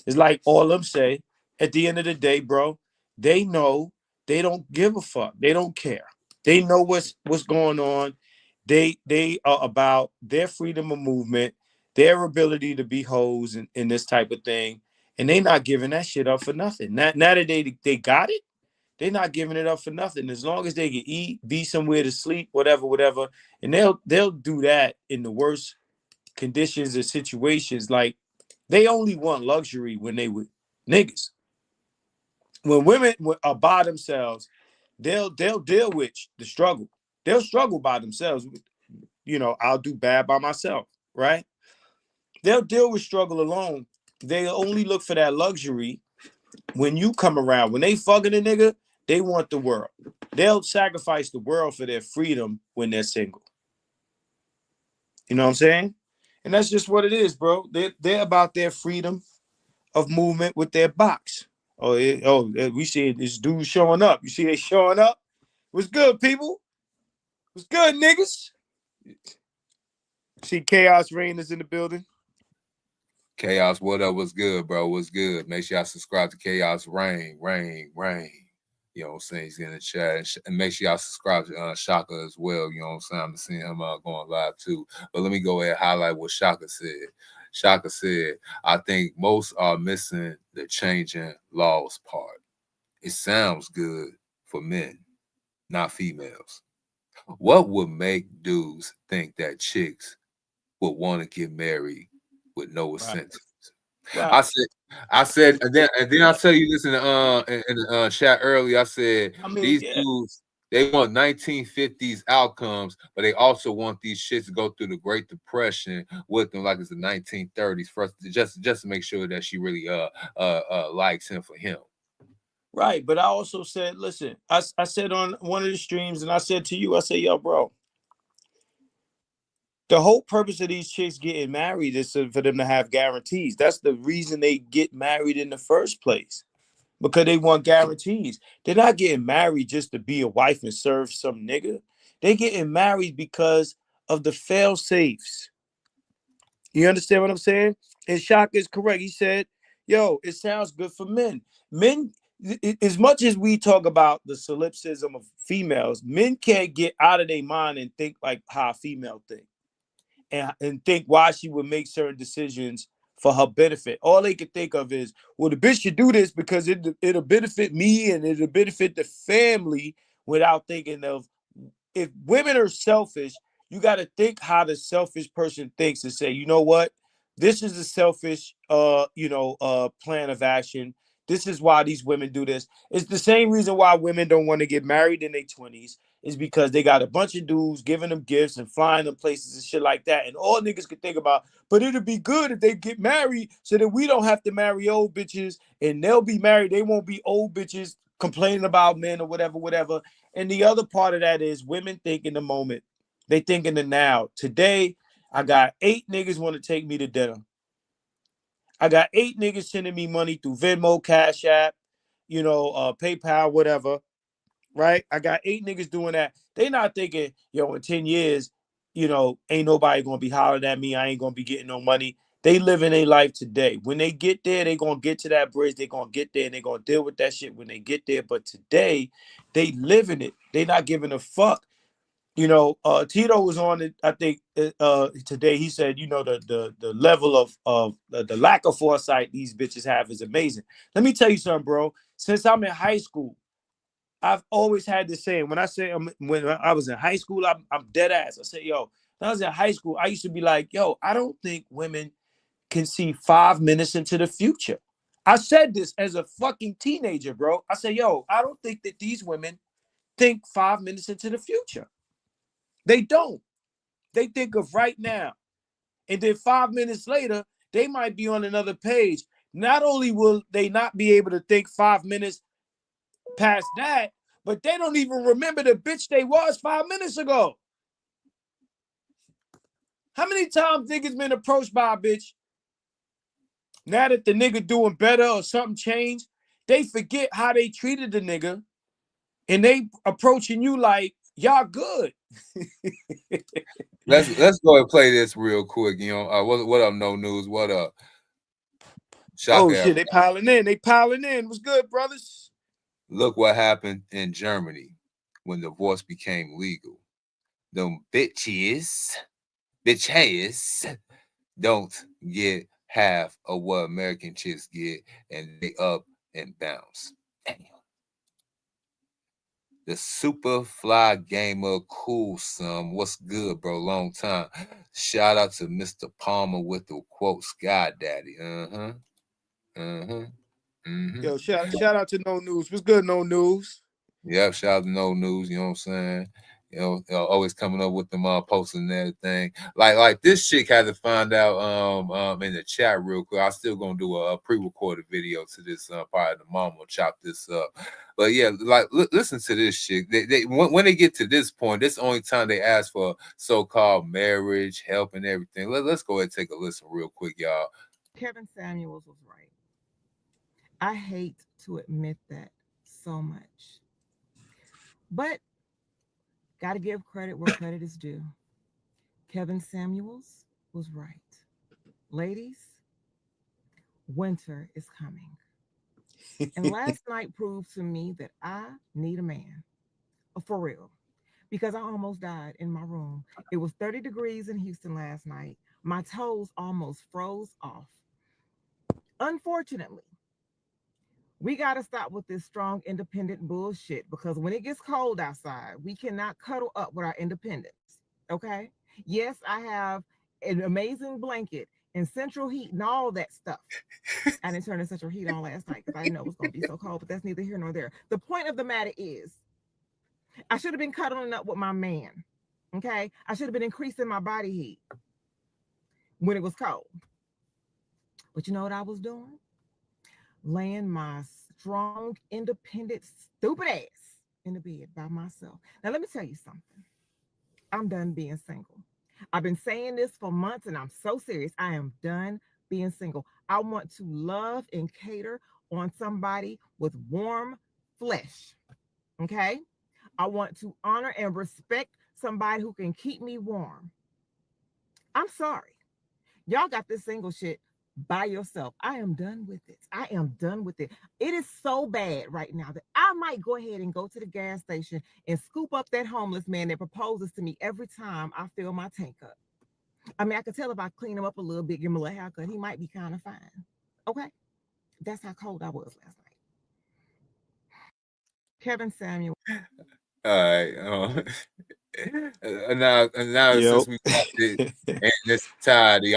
Speaker 9: It's like all of them say, at the end of the day, bro, they know they don't give a fuck. They don't care. They know what's going on. They are about their freedom of movement, their ability to be hoes and this type of thing. And they not giving that shit up for nothing. Now that they got it, they're not giving it up for nothing. As long as they can eat, be somewhere to sleep, whatever. And they'll do that in the worst conditions or situations. Like, they only want luxury when they with niggas. When women are by themselves, they'll deal with the struggle. They'll struggle by themselves. I'll do bad by myself, right? They'll deal with struggle alone. They only look for that luxury when you come around. When they fucking a nigga, they want the world. They'll sacrifice the world for their freedom when they're single. You know what I'm saying? And that's just what it is, bro. They're about their freedom of movement with their box. We see this dude showing up. You see they showing up? What's good, people? What's good, niggas? See Chaos Reign is in the building.
Speaker 5: Chaos, what up? What's good, bro? What's good? Make sure y'all subscribe to Chaos Reign. You know what I'm saying? He's in the chat. And make sure y'all subscribe to Shaka as well. You know what I'm saying? I'm seeing him going live too. But let me go ahead and highlight what Shaka said. Shaka said, I think most are missing the changing laws part. It sounds good for men, not females. What would make dudes think that chicks would want to get married with no incentives? Right. I said, and then I tell you this in the chat earlier. I said, these dudes, they want 1950s outcomes, but they also want these shits to go through the Great Depression with them like it's the 1930s for us to just to make sure that she really likes him for him.
Speaker 9: Right, but I also said, listen, I said on one of the streams, and I said to you, I said, yo, bro, the whole purpose of these chicks getting married is for them to have guarantees. That's the reason they get married in the first place, because they want guarantees. They're not getting married just to be a wife and serve some nigga. They getting married because of the fail safes. You understand what I'm saying? And Shaka is correct. He said, yo, it sounds good for men. Men, as much as we talk about the solipsism of females, men can't get out of their mind and think like how a female think. And think why she would make certain decisions for her benefit. All they can think of is, well, the bitch should do this because it'll benefit me and it'll benefit the family, without thinking of, if women are selfish, you got to think how the selfish person thinks and say, you know what? This is a selfish plan of action. This is why these women do this. It's the same reason why women don't want to get married in their 20s. Is because they got a bunch of dudes giving them gifts and flying them places and shit like that. And all niggas could think about, but it'll be good if they get married so that we don't have to marry old bitches, and they'll be married. They won't be old bitches complaining about men or whatever. And the other part of that is women think in the moment. They think in the now. Today, I got 8 niggas want to take me to dinner. I got 8 niggas sending me money through Venmo, Cash App, PayPal, whatever. Right? I got 8 niggas doing that. They not thinking, yo, in 10 years, ain't nobody gonna be hollering at me. I ain't gonna be getting no money. They living their life today. When they get there, they gonna get to that bridge. They gonna get there and they gonna deal with that shit when they get there. But today, they living it. They not giving a fuck. Tito was on it. I think today he said, the level of the lack of foresight these bitches have is amazing. Let me tell you something, bro. Since I'm in high school, I've always had this saying. When I say when I was in high school, I'm dead ass. I say, yo, when I was in high school, I used to be like, yo, I don't think women can see 5 minutes into the future. I said this as a fucking teenager, bro. I said, yo, I don't think that these women think 5 minutes into the future. They don't. They think of right now. And then 5 minutes later, they might be on another page. Not only will they not be able to think 5 minutes past that, but they don't even remember the bitch they was 5 minutes ago. How many times niggas been approached by a bitch? Now that the nigga doing better or something changed, they forget how they treated the nigga, and they approaching you like y'all good.
Speaker 5: Let's go and play this real quick. What up? No news. What up?
Speaker 9: Oh shit, they piling in. They piling in. What's good, brothers?
Speaker 5: Look what happened in Germany when divorce became legal. Them bitches don't get half of what American chicks get, and they up and bounce. Damn. The super fly gamer cool some. What's good, bro? Long time. Shout out to Mr. Palmer with the quote Sky Daddy.
Speaker 9: Yo, shout out to No News. What's good, No News?
Speaker 5: Yep, shout out to No News, you know what I'm saying? Always coming up with them posting and everything. Like this chick had to find out in the chat real quick. I'm still gonna do a pre-recorded video to this part of the mom will chop this up. But yeah, listen to this chick. They when they get to this point, this is the only time they ask for so-called marriage, help, and everything. Let's go ahead and take a listen real quick, y'all.
Speaker 12: Kevin Samuels was right. I hate to admit that so much. But got to give credit where credit is due. Kevin Samuels was right. Ladies, winter is coming. And last night proved to me that I need a man. For real. Because I almost died in my room. It was 30 degrees in Houston last night. My toes almost froze off. Unfortunately, we got to stop with this strong, independent bullshit, because when it gets cold outside, we cannot cuddle up with our independence. Okay? Yes, I have an amazing blanket and central heat and all that stuff. I didn't turn the central heat on last night because I didn't know it was going to be so cold, but that's neither here nor there. The point of the matter is, I should have been cuddling up with my man. Okay? I should have been increasing my body heat when it was cold. But you know what I was doing? Laying my strong, independent, stupid ass in the bed by myself. Now, let me tell you something. I'm done being single. I've been saying this for months, and I'm so serious. I am done being single. I want to love and cater on somebody with warm flesh. Okay? I want to honor and respect somebody who can keep me warm. I'm sorry. Y'all got this single shit by yourself. I am done with it. I am done with it. It is so bad right now that I might go ahead and go to the gas station and scoop up that homeless man that proposes to me every time I fill my tank up. I mean, I could tell if I clean him up a little bit, give him a little haircut, he might be kind of fine. Okay? That's how cold I was last night. Kevin Samuel.
Speaker 5: All right. Now since we got it and this tidy,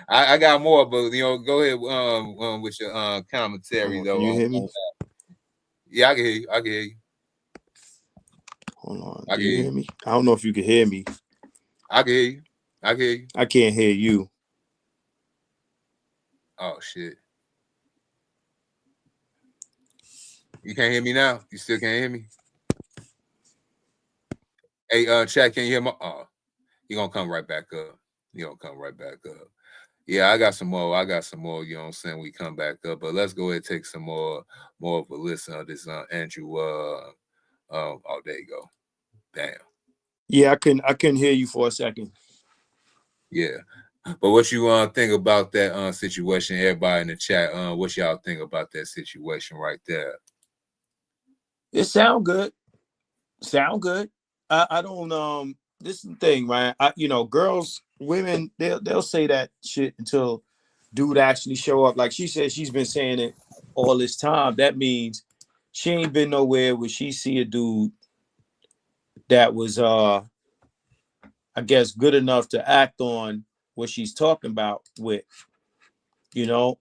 Speaker 5: I got more, but go ahead with your commentary though.
Speaker 9: Can you hear me?
Speaker 5: Yeah, I can hear you. I can hear you.
Speaker 9: Hold on. Can you hear me? I don't know if you can hear me.
Speaker 5: I can hear you. I can hear you.
Speaker 9: I can't hear you.
Speaker 5: Oh shit. You can't hear me now? You still can't hear me? Hey, chat, can you hear me? Oh, you're gonna come right back up. You're gonna come right back up. Yeah, I got some more. You know what I'm saying? We come back up, but let's go ahead and take some more of a listen of this Andrew. Oh, there you go. Damn.
Speaker 9: Yeah, I couldn't hear you for a second.
Speaker 5: Yeah. But what you think about that situation? Everybody in the chat, what y'all think about that situation right there?
Speaker 9: It sound good. Sound good. I don't. This is the thing, man. Girls, women, they'll say that shit until dude actually show up. Like she said, she's been saying it all this time. That means she ain't been nowhere where she see a dude that was I guess good enough to act on what she's talking about with,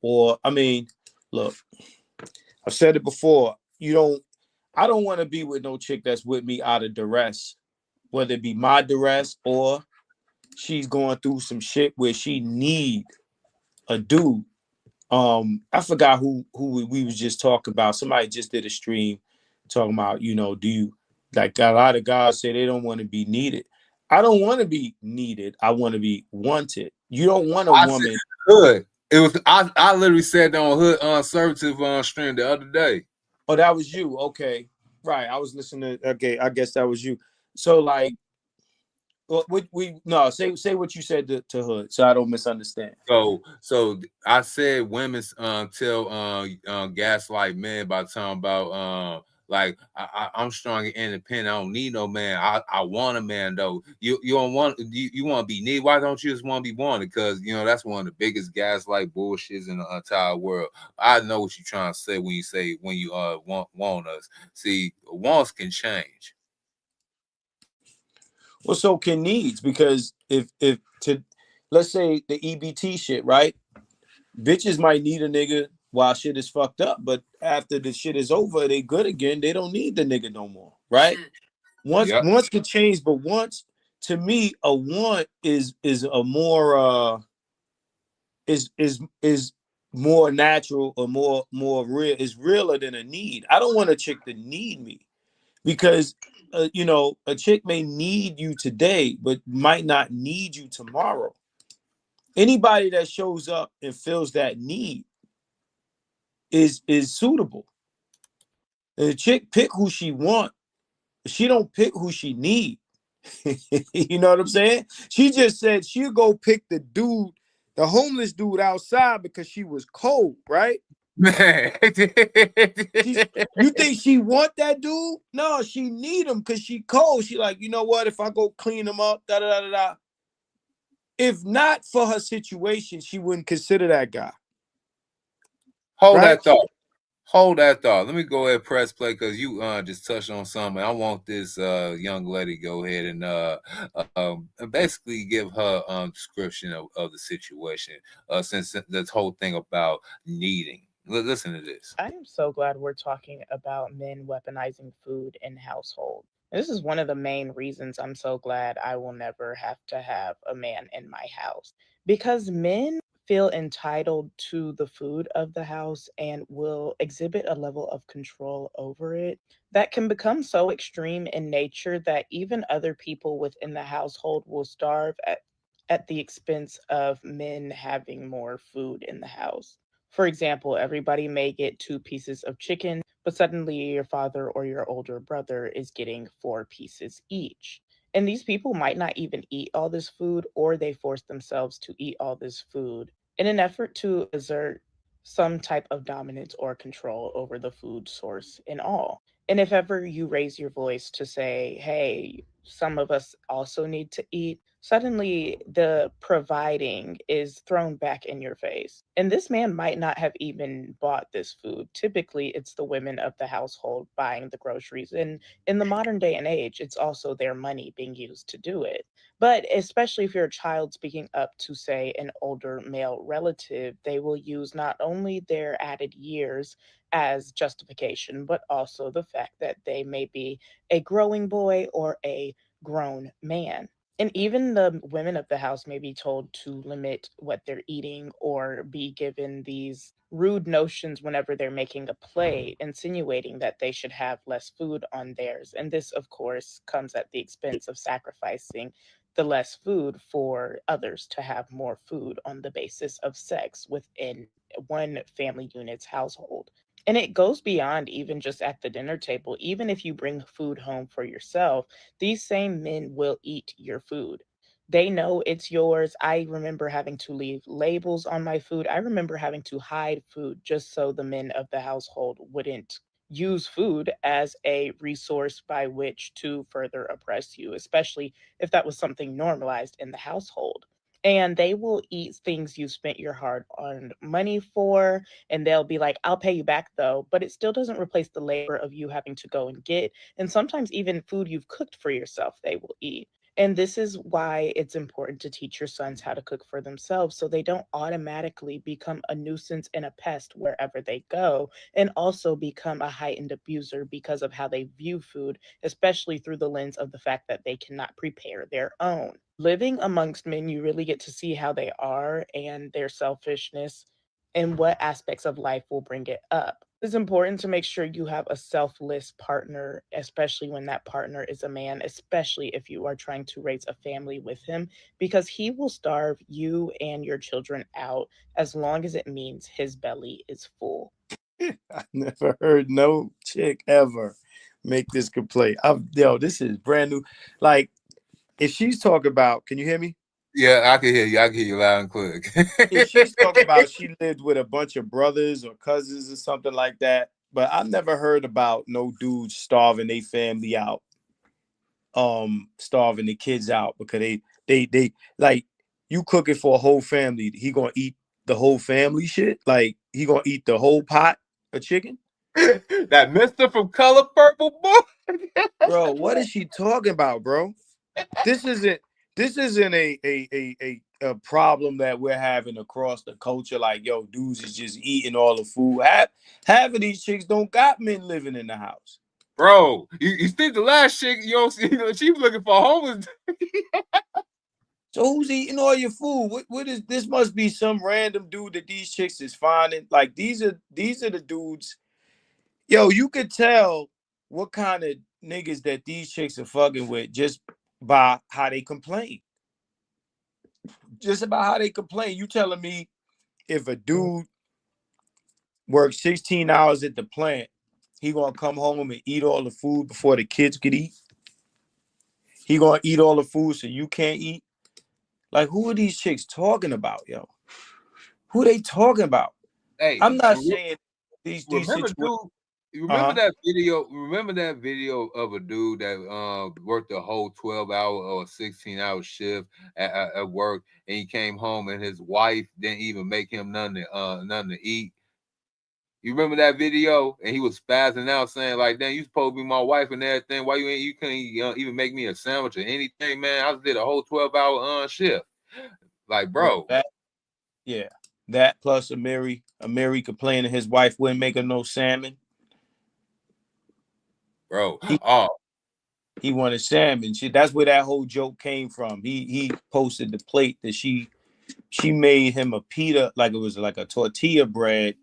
Speaker 9: or I mean, look, I've said it before. I don't want to be with no chick that's with me out of duress, whether it be my duress or she's going through some shit where she need a dude. I forgot who we was just talking about. Somebody just did a stream talking about, do you, like, a lot of guys say they don't want to be needed. I don't want to be needed. I want to be wanted. You don't want a woman.
Speaker 5: Hood. It was I literally said that on Hood Conservative on stream the other day.
Speaker 9: Oh, that was you. Okay. Right. I was listening to, okay, I guess that was you. So like, say what you said to Hood, so I don't misunderstand.
Speaker 5: So I said women tell gaslight men by talking about like I'm strong and independent. I don't need no man. I want a man though. You don't want you want to be needed. Why don't you just want to be wanted? Because that's one of the biggest gaslight bullshits in the entire world. I know what you're trying to say when you want us. See, wants can change.
Speaker 9: Well, so can needs, because if to let's say the EBT shit, right? Bitches might need a nigga while shit is fucked up, but after the shit is over, they good again. They don't need the nigga no more, right? Once can change, but once, to me, a want is a more is more natural or more real. Is realer than a need. I don't want a chick to need me, because a chick may need you today but might not need you tomorrow. Anybody that shows up and fills that need is suitable. And the chick pick who she want. She don't pick who she need. You know what I'm saying? She just said she'll go pick the homeless dude outside because she was cold, right?
Speaker 5: Man,
Speaker 9: you think she want that dude? No, she need him because she cold. She like, you know what? If I go clean him up, da da da da. If not for her situation, she wouldn't consider that guy.
Speaker 5: Hold that thought. Hold that thought. Let me go ahead and press play because you just touched on something. I want this young lady go ahead and basically give her description of the situation since this whole thing about needing. Listen to this.
Speaker 13: I'm so glad we're talking about men weaponizing food in household. This is one of the main reasons I'm so glad I will never have to have a man in my house, because men feel entitled to the food of the house and will exhibit a level of control over it that can become so extreme in nature that even other people within the household will starve at the expense of men having more food in the house. For example, everybody may get 2 pieces of chicken, but suddenly your father or your older brother is getting 4 pieces each. And these people might not even eat all this food, or they force themselves to eat all this food in an effort to exert some type of dominance or control over the food source in all. And if ever you raise your voice to say, hey, some of us also need to eat, suddenly the providing is thrown back in your face. And this man might not have even bought this food. Typically, it's the women of the household buying the groceries. And in the modern day and age, it's also their money being used to do it. But especially if you're a child speaking up to, say, an older male relative, they will use not only their added years as justification, but also the fact that they may be a growing boy or a grown man. And even the women of the house may be told to limit what they're eating or be given these rude notions whenever they're making a play, insinuating that they should have less food on theirs. And this, of course, comes at the expense of sacrificing the less food for others to have more food on the basis of sex within one family unit's household. And it goes beyond even just at the dinner table. Even if you bring food home for yourself, these same men will eat your food. They know it's yours. I remember having to leave labels on my food. I remember having to hide food just so the men of the household wouldn't use food as a resource by which to further oppress you, especially if that was something normalized in the household. And they will eat things you spent your hard earned money for, and they'll be like, I'll pay you back though. But it still doesn't replace the labor of you having to go and get, and sometimes even food you've cooked for yourself, they will eat. And this is why it's important to teach your sons how to cook for themselves so they don't automatically become a nuisance and a pest wherever they go, and also become a heightened abuser because of how they view food, especially through the lens of the fact that they cannot prepare their own. Living amongst men, you really get to see how they are and their selfishness and what aspects of life will bring it up. It's important to make sure you have a selfless partner, especially when that partner is a man, especially if you are trying to raise a family with him, because he will starve you and your children out as long as it means his belly is full.
Speaker 9: I never heard no chick ever make this complaint. Yo, this is brand new. Like, if she's talking about, can you hear me?
Speaker 5: Yeah, I can hear you. I can hear you loud and clear.
Speaker 9: If she's talking about she lived with a bunch of brothers or cousins or something like that, but I've never heard about no dudes starving their family out, starving the kids out because they like you cooking for a whole family. He gonna eat the whole family shit? Like he gonna eat the whole pot of chicken?
Speaker 5: That Mister from Color Purple, boy.
Speaker 9: Bro, what is she talking about, bro? This isn't a problem that we're having across the culture. Like, yo, dudes is just eating all the food. Half of these chicks don't got men living in the house.
Speaker 5: Bro, you think the last chick, you know, she was looking for homeless.
Speaker 9: So who's eating all your food? What is this? Must be some random dude that these chicks is finding. Like these are the dudes. Yo, you could tell what kind of niggas that these chicks are fucking with just by how they complain. Just about how they complain. You telling me if a dude works 16 hours at the plant, he gonna come home and eat all the food before the kids could eat? He gonna eat all the food so you can't eat? Like, who are these chicks talking about, yo? Who they talking about?
Speaker 5: Hey,
Speaker 9: I'm not saying these
Speaker 5: remember,
Speaker 9: situations.
Speaker 5: dude. You remember that video? Remember that video of a dude that worked a whole 12-hour or 16-hour shift at work, and he came home and his wife didn't even make him nothing to eat. You remember that video? And he was spazzing out, saying like, "Damn, you supposed to be my wife and everything. Why you couldn't even make me a sandwich or anything, man? I did a whole 12-hour shift." Like, bro.
Speaker 9: That plus Amiri complaining his wife wouldn't make her no salmon.
Speaker 5: Bro,
Speaker 9: he wanted salmon. That's where that whole joke came from. He posted the plate that she made him a pita, like it was like a tortilla bread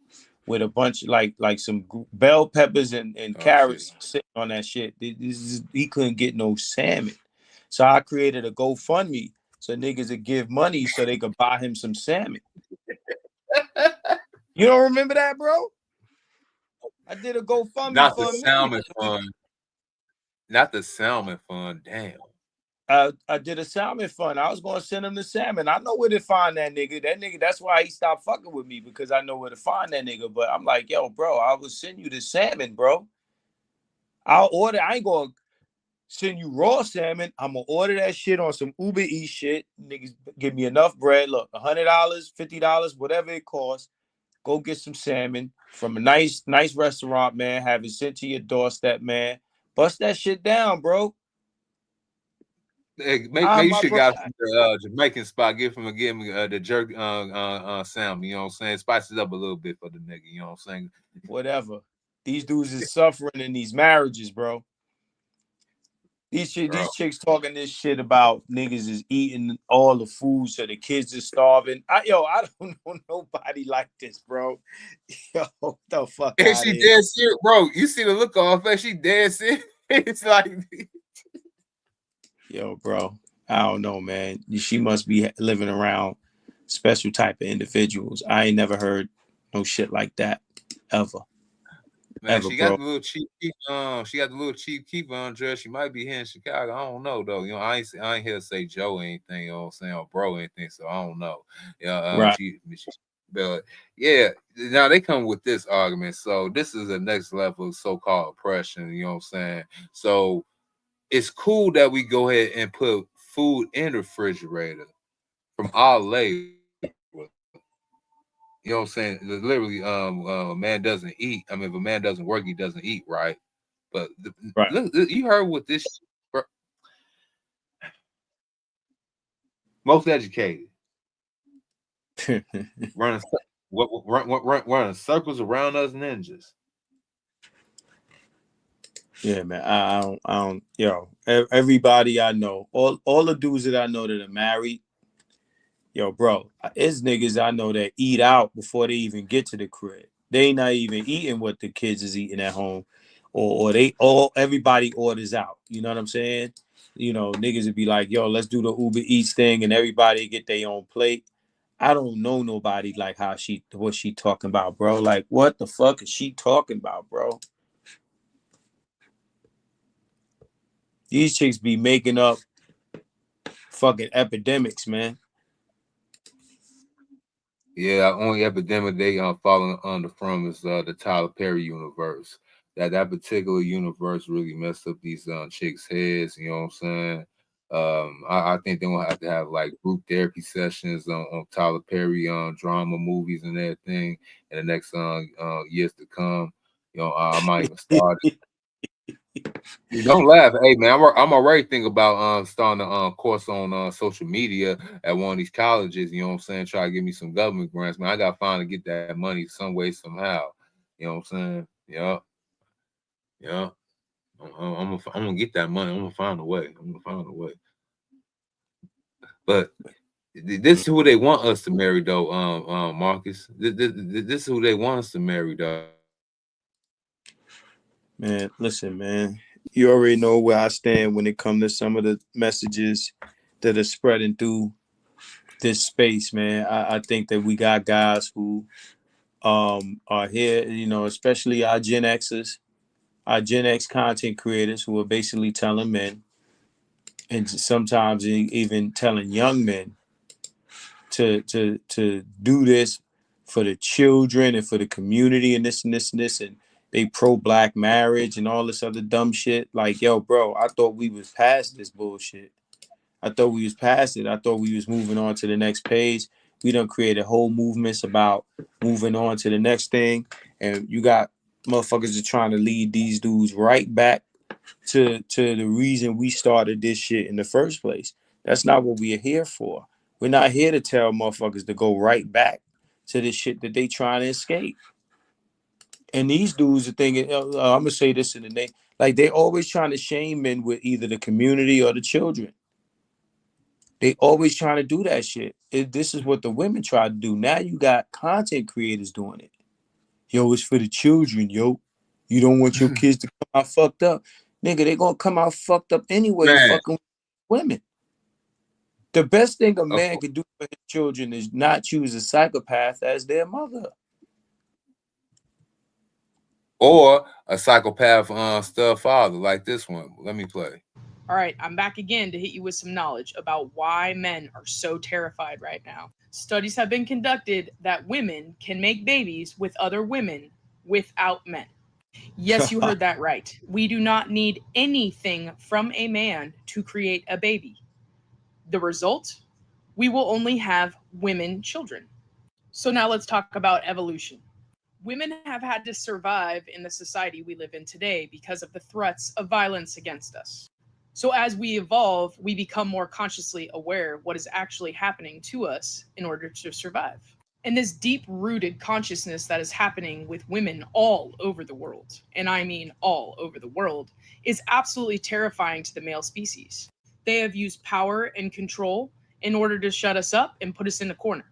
Speaker 9: with a bunch of like some bell peppers and carrots sitting on that shit. He couldn't get no salmon. So I created a GoFundMe so niggas would give money so they could buy him some salmon. You don't remember that, bro? I did a GoFundMe
Speaker 5: not
Speaker 9: for
Speaker 5: the
Speaker 9: a
Speaker 5: salmon fund. Not the salmon fund. Damn.
Speaker 9: I did a salmon fund. I was gonna send him the salmon. I know where to find that nigga. That nigga, that's why he stopped fucking with me, because I know where to find that nigga. But I'm like, yo, bro, I will send you the salmon, bro. I'll order. I ain't gonna send you raw salmon. I'm gonna order that shit on some Uber Eats shit. Niggas give me enough bread. Look, $100, $50, whatever it costs. Go get some salmon from a nice restaurant, man. Have it sent to your doorstep, man. Bust that shit down, bro.
Speaker 5: Hey, make you should got the Jamaican spot. Give him the jerk salmon. You know what I'm saying? Spice it up a little bit for the nigga. You know what I'm saying?
Speaker 9: Whatever. These dudes is suffering in these marriages, bro. These chicks talking this shit about niggas is eating all the food so the kids are starving. I don't know nobody like this, bro. Yo, what the fuck?
Speaker 5: And she dead serious, bro. You see the look on her face? She dead serious. It's like,
Speaker 9: yo, bro. I don't know, man. She must be living around special type of individuals. I ain't never heard no shit like that ever.
Speaker 5: Man, she got the little cheap keep on dress. She might be here in Chicago. I don't know though. You know, I ain't here to say Joe or anything, you know what I'm saying, or bro or anything. So I don't know. Yeah,
Speaker 9: right.
Speaker 5: But yeah, now they come with this argument. So this is the next level of so-called oppression. You know what I'm saying? So it's cool that we go ahead and put food in the refrigerator from our labor. You know what I'm saying? Literally, a man doesn't eat. I mean, if a man doesn't work, he doesn't eat, right? But
Speaker 9: Right.
Speaker 5: look, you heard what this most educated running running circles around us ninjas.
Speaker 9: Yeah, man. I don't. Yo, everybody I know, all the dudes that I know that are married, yo, bro, it's niggas I know that eat out before they even get to the crib. They not even eating what the kids is eating at home, or everybody orders out. You know what I'm saying? You know, niggas would be like, yo, let's do the Uber Eats thing, and everybody get their own plate. I don't know nobody like what she talking about, bro. Like, what the fuck is she talking about, bro? These chicks be making up fucking epidemics, man.
Speaker 5: Yeah, only epidemic they falling under from is the Tyler Perry universe. That particular universe really messed up these chicks' heads. You know what I'm saying? I think they're gonna have to have like group therapy sessions on Tyler Perry drama movies and everything in the next years to come. You know, I might even start it. Don't laugh, hey man. I'm already thinking about starting a course on social media at one of these colleges. You know what I'm saying? Try to give me some government grants, man. I got to find to get that money some way somehow. You know what I'm saying? Yeah, yeah. I'm gonna get that money. I'm gonna find a way. I'm gonna find a way. But this is who they want us to marry, though. Marcus. This is who they want us to marry, though.
Speaker 9: Man, listen, man. You already know where I stand when it comes to some of the messages that are spreading through this space, man. I think that we got guys who are here, you know, especially our Gen Xers, our Gen X content creators who are basically telling men and sometimes even telling young men to do this for the children and for the community and this and this and this, and they pro-black marriage and all this other dumb shit. Like, yo, bro, I thought we was past this bullshit. I thought we was past it. I thought we was moving on to the next page. We done created whole movements about moving on to the next thing, and you got motherfuckers that trying to lead these dudes right back to the reason we started this shit in the first place. That's not what we are here for. We're not here to tell motherfuckers to go right back to the shit that they trying to escape. And these dudes are thinking, I'm gonna say this in the name, like they always trying to shame men with either the community or the children. They always trying to do that shit. This is what the women try to do. Now you got content creators doing it. Yo, it's for the children, yo. You don't want your kids to come out fucked up. Nigga, they gonna come out fucked up anyway,
Speaker 5: Man,
Speaker 9: fucking women. The best thing a
Speaker 5: of
Speaker 9: man could do for his children is not choose a psychopath as their mother.
Speaker 5: or a psychopath stepfather like this one. Let me play.
Speaker 14: All right, I'm back again to hit you with some knowledge about why men are so terrified right now. Studies have been conducted that women can make babies with other women without men. Yes, you heard that right. We do not need anything from a man to create a baby. The result? We will only have women children. So now let's talk about evolution. Women have had to survive in the society we live in today because of the threats of violence against us. So as we evolve, we become more consciously aware of what is actually happening to us in order to survive. And this deep-rooted consciousness that is happening with women all over the world, and I mean all over the world, is absolutely terrifying to the male species. They have used power and control in order to shut us up and put us in a corner.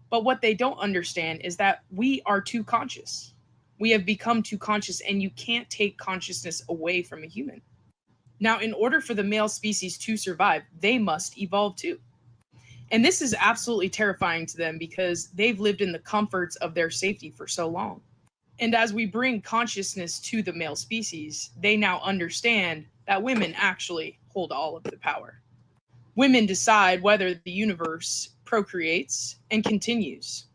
Speaker 14: But what they don't understand is that we are too conscious. We have become too conscious, and you can't take consciousness away from a human. Now, in order for the male species to survive, they must evolve too. And this is absolutely terrifying to them because they've lived in the comforts of their safety for so long. And as we bring consciousness to the male species, they now understand that women actually hold all of the power. Women decide whether the universe procreates and continues.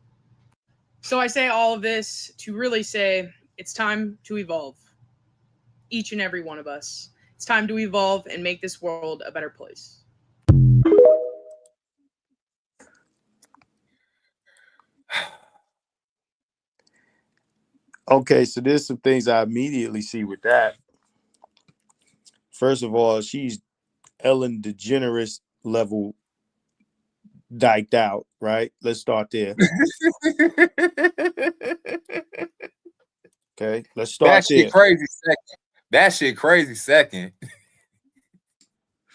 Speaker 14: So I say all of this to really say it's time to evolve. Each and every one of us. It's time to evolve and make this world a better place.
Speaker 9: Okay, so there's some things I immediately see with that. First of all, she's Ellen DeGeneres level diked out, right? Let's start there. Okay, let's start
Speaker 5: That shit
Speaker 9: there.
Speaker 5: crazy second. That shit crazy second.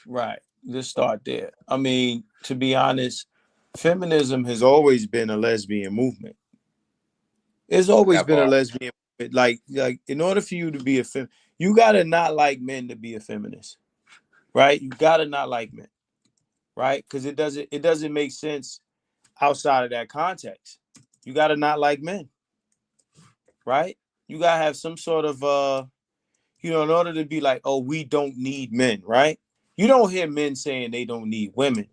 Speaker 9: Right. Let's start there. I mean, to be honest, feminism has always been a lesbian movement. It's always been a lesbian movement. Like in order for you to be a you gotta not like men to be a feminist, right? You gotta not like men, right? Because it doesn't make sense outside of that context. You gotta not like men, right? You gotta have some sort of in order to be like, oh, we don't need men, right? You don't hear men saying they don't need women.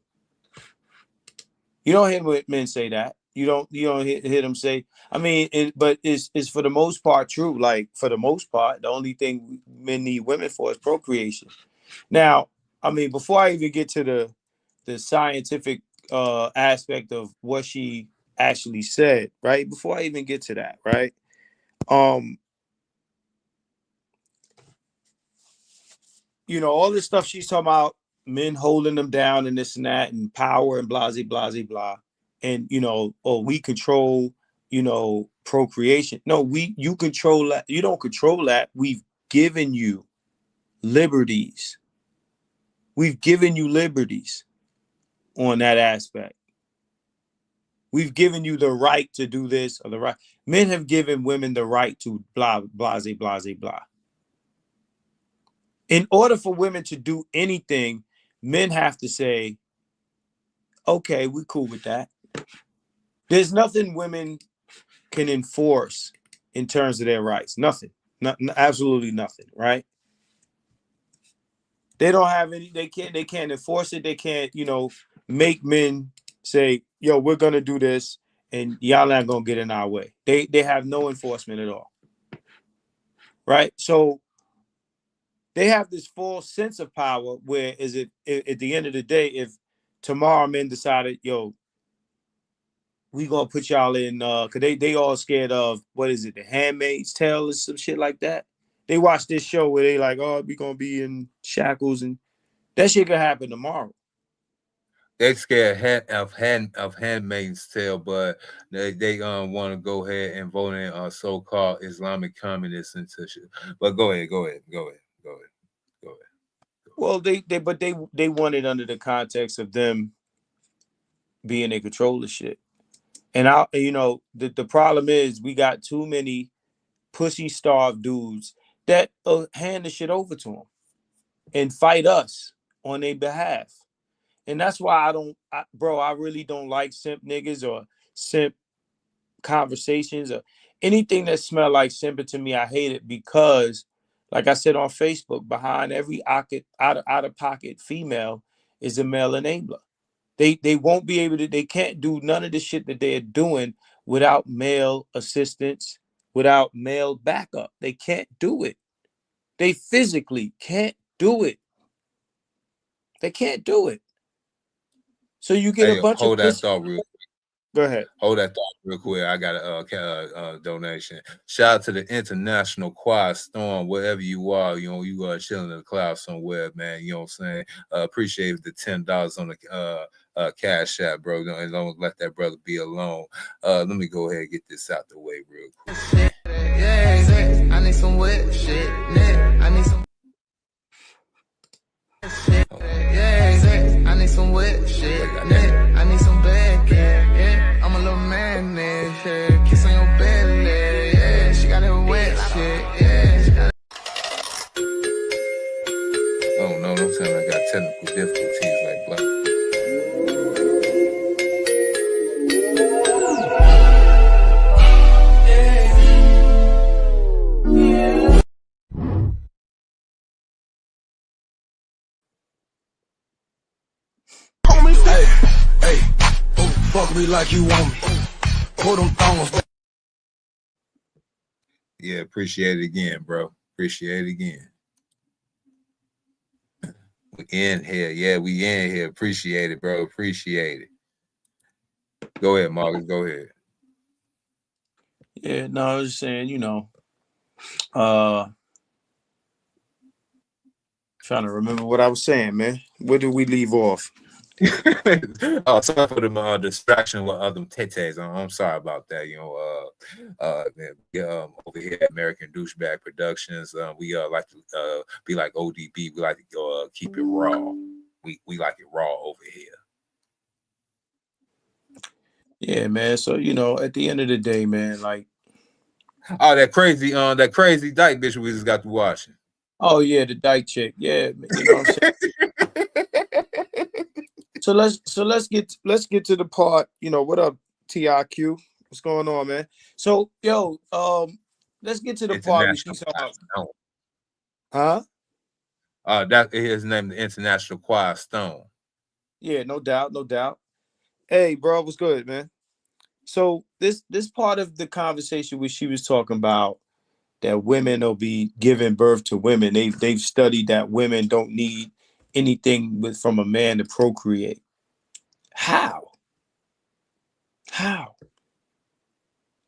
Speaker 9: You don't hear men say that. You don't hear them say. I mean, but it's for the most part true. Like for the most part, the only thing men need women for is procreation. Now, I mean, before I even get to the scientific aspect of what she actually said, right? Before I even get to that, right? All this stuff she's talking about, men holding them down and this and that and power and blah, blah, blah, blah. And, we control, procreation. No, you control that. You don't control that. We've given you liberties. We've given you liberties on that aspect. We've given you the right to do this or the right. Men have given women the right to blah, blah, blah, blah. In order for women to do anything, men have to say, okay, we're cool with that. There's nothing women can enforce in terms of their rights. Nothing. Absolutely nothing, right? They don't have any, they can't enforce it. They can't, make men say, yo, we're gonna do this and y'all not gonna get in our way. They have no enforcement at all. Right? So they have this false sense of power where is it at the end of the day, if tomorrow men decided, yo, we gonna put y'all in cause they all scared of what is it, The Handmaid's Tale or some shit like that. They watch this show where they like, oh, we gonna be in shackles and that shit could happen tomorrow.
Speaker 5: They scared of Handmaid's Tale, but they want to go ahead and vote in so-called Islamic communists and such. But go ahead.
Speaker 9: Well, they want it under the context of them being in control of shit. And the problem is we got too many pussy-starved dudes that hand the shit over to them and fight us on their behalf. And that's why I really don't like simp niggas or simp conversations or anything that smell like simping to me. I hate it because, like I said on Facebook, behind every out-of-pocket female is a male enabler. They won't be able to, they can't do none of the shit that they're doing without male assistance, without male backup. They can't do it. They physically can't do it. They can't do it. So you get a bunch
Speaker 5: hold
Speaker 9: of
Speaker 5: that thought real quick.
Speaker 9: Go ahead.
Speaker 5: Hold that thought real quick. I got a donation. Shout out to the International Quiet Storm, wherever you are. You are chilling in the cloud somewhere, man. You know what I'm saying? Appreciate the $10 on the Cash App, bro. Don't let that brother be alone. Let me go ahead and get this out the way real quick.
Speaker 15: Yeah, I need some wet shit. I need some. Yeah, I need some wet shit. I need some bad yeah. I'm a little man, yeah. Kiss on your belly, yeah. She got that wet shit, yeah.
Speaker 5: Oh no, don't tell me I got technical difficulties like black.
Speaker 15: Hey, fuck me like you want me. Put them thongs
Speaker 5: Yeah, appreciate it again, bro. Appreciate it again. We in here. Yeah, we in here. Appreciate it, bro. Appreciate it. Go ahead, Marcus. Go ahead.
Speaker 9: Yeah, no, I was just saying, trying to remember what I was saying, man. Where did we leave off?
Speaker 5: Oh, sorry for the distraction with other tetes. I'm sorry about that. Over here at American Douchebag Productions, we like to be like ODB. We like to keep it raw. We like it raw over here.
Speaker 9: Yeah, man. So at the end of the day, man, like,
Speaker 5: oh, that crazy dyke bitch we just got to watching.
Speaker 9: Oh yeah, the dyke chick. Yeah, you know what I'm saying. So let's get to the part. What up, TIQ? What's going on, man? So let's get to the part where she's talking about. Huh?
Speaker 5: That is his name, the International Quiet Stone.
Speaker 9: Yeah, no doubt, no doubt. Hey, bro, what's good, man? So this part of the conversation where she was talking about that women will be giving birth to women. They've studied that women don't need anything from a man to procreate. How?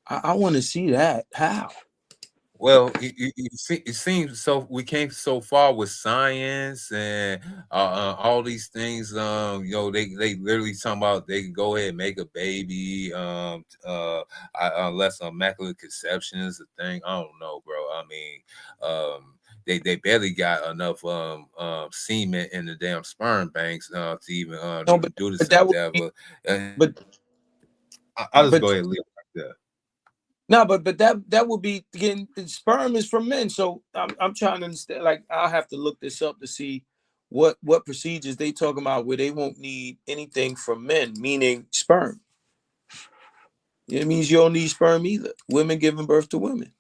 Speaker 9: I want to see that. How?
Speaker 5: Well, it seems so. We came so far with science and all these things. They literally talking about they can go ahead and make a baby. Unless immaculate conception is a thing. I don't know, bro. I mean, they barely got enough semen in the damn sperm banks to even do this. But I'll just go ahead and leave it like that.
Speaker 9: No, but that would be getting sperm is from men. So I'm trying to understand. Like I'll have to look this up to see what procedures they talking about where they won't need anything from men, meaning sperm. It means you don't need sperm either. Women giving birth to women.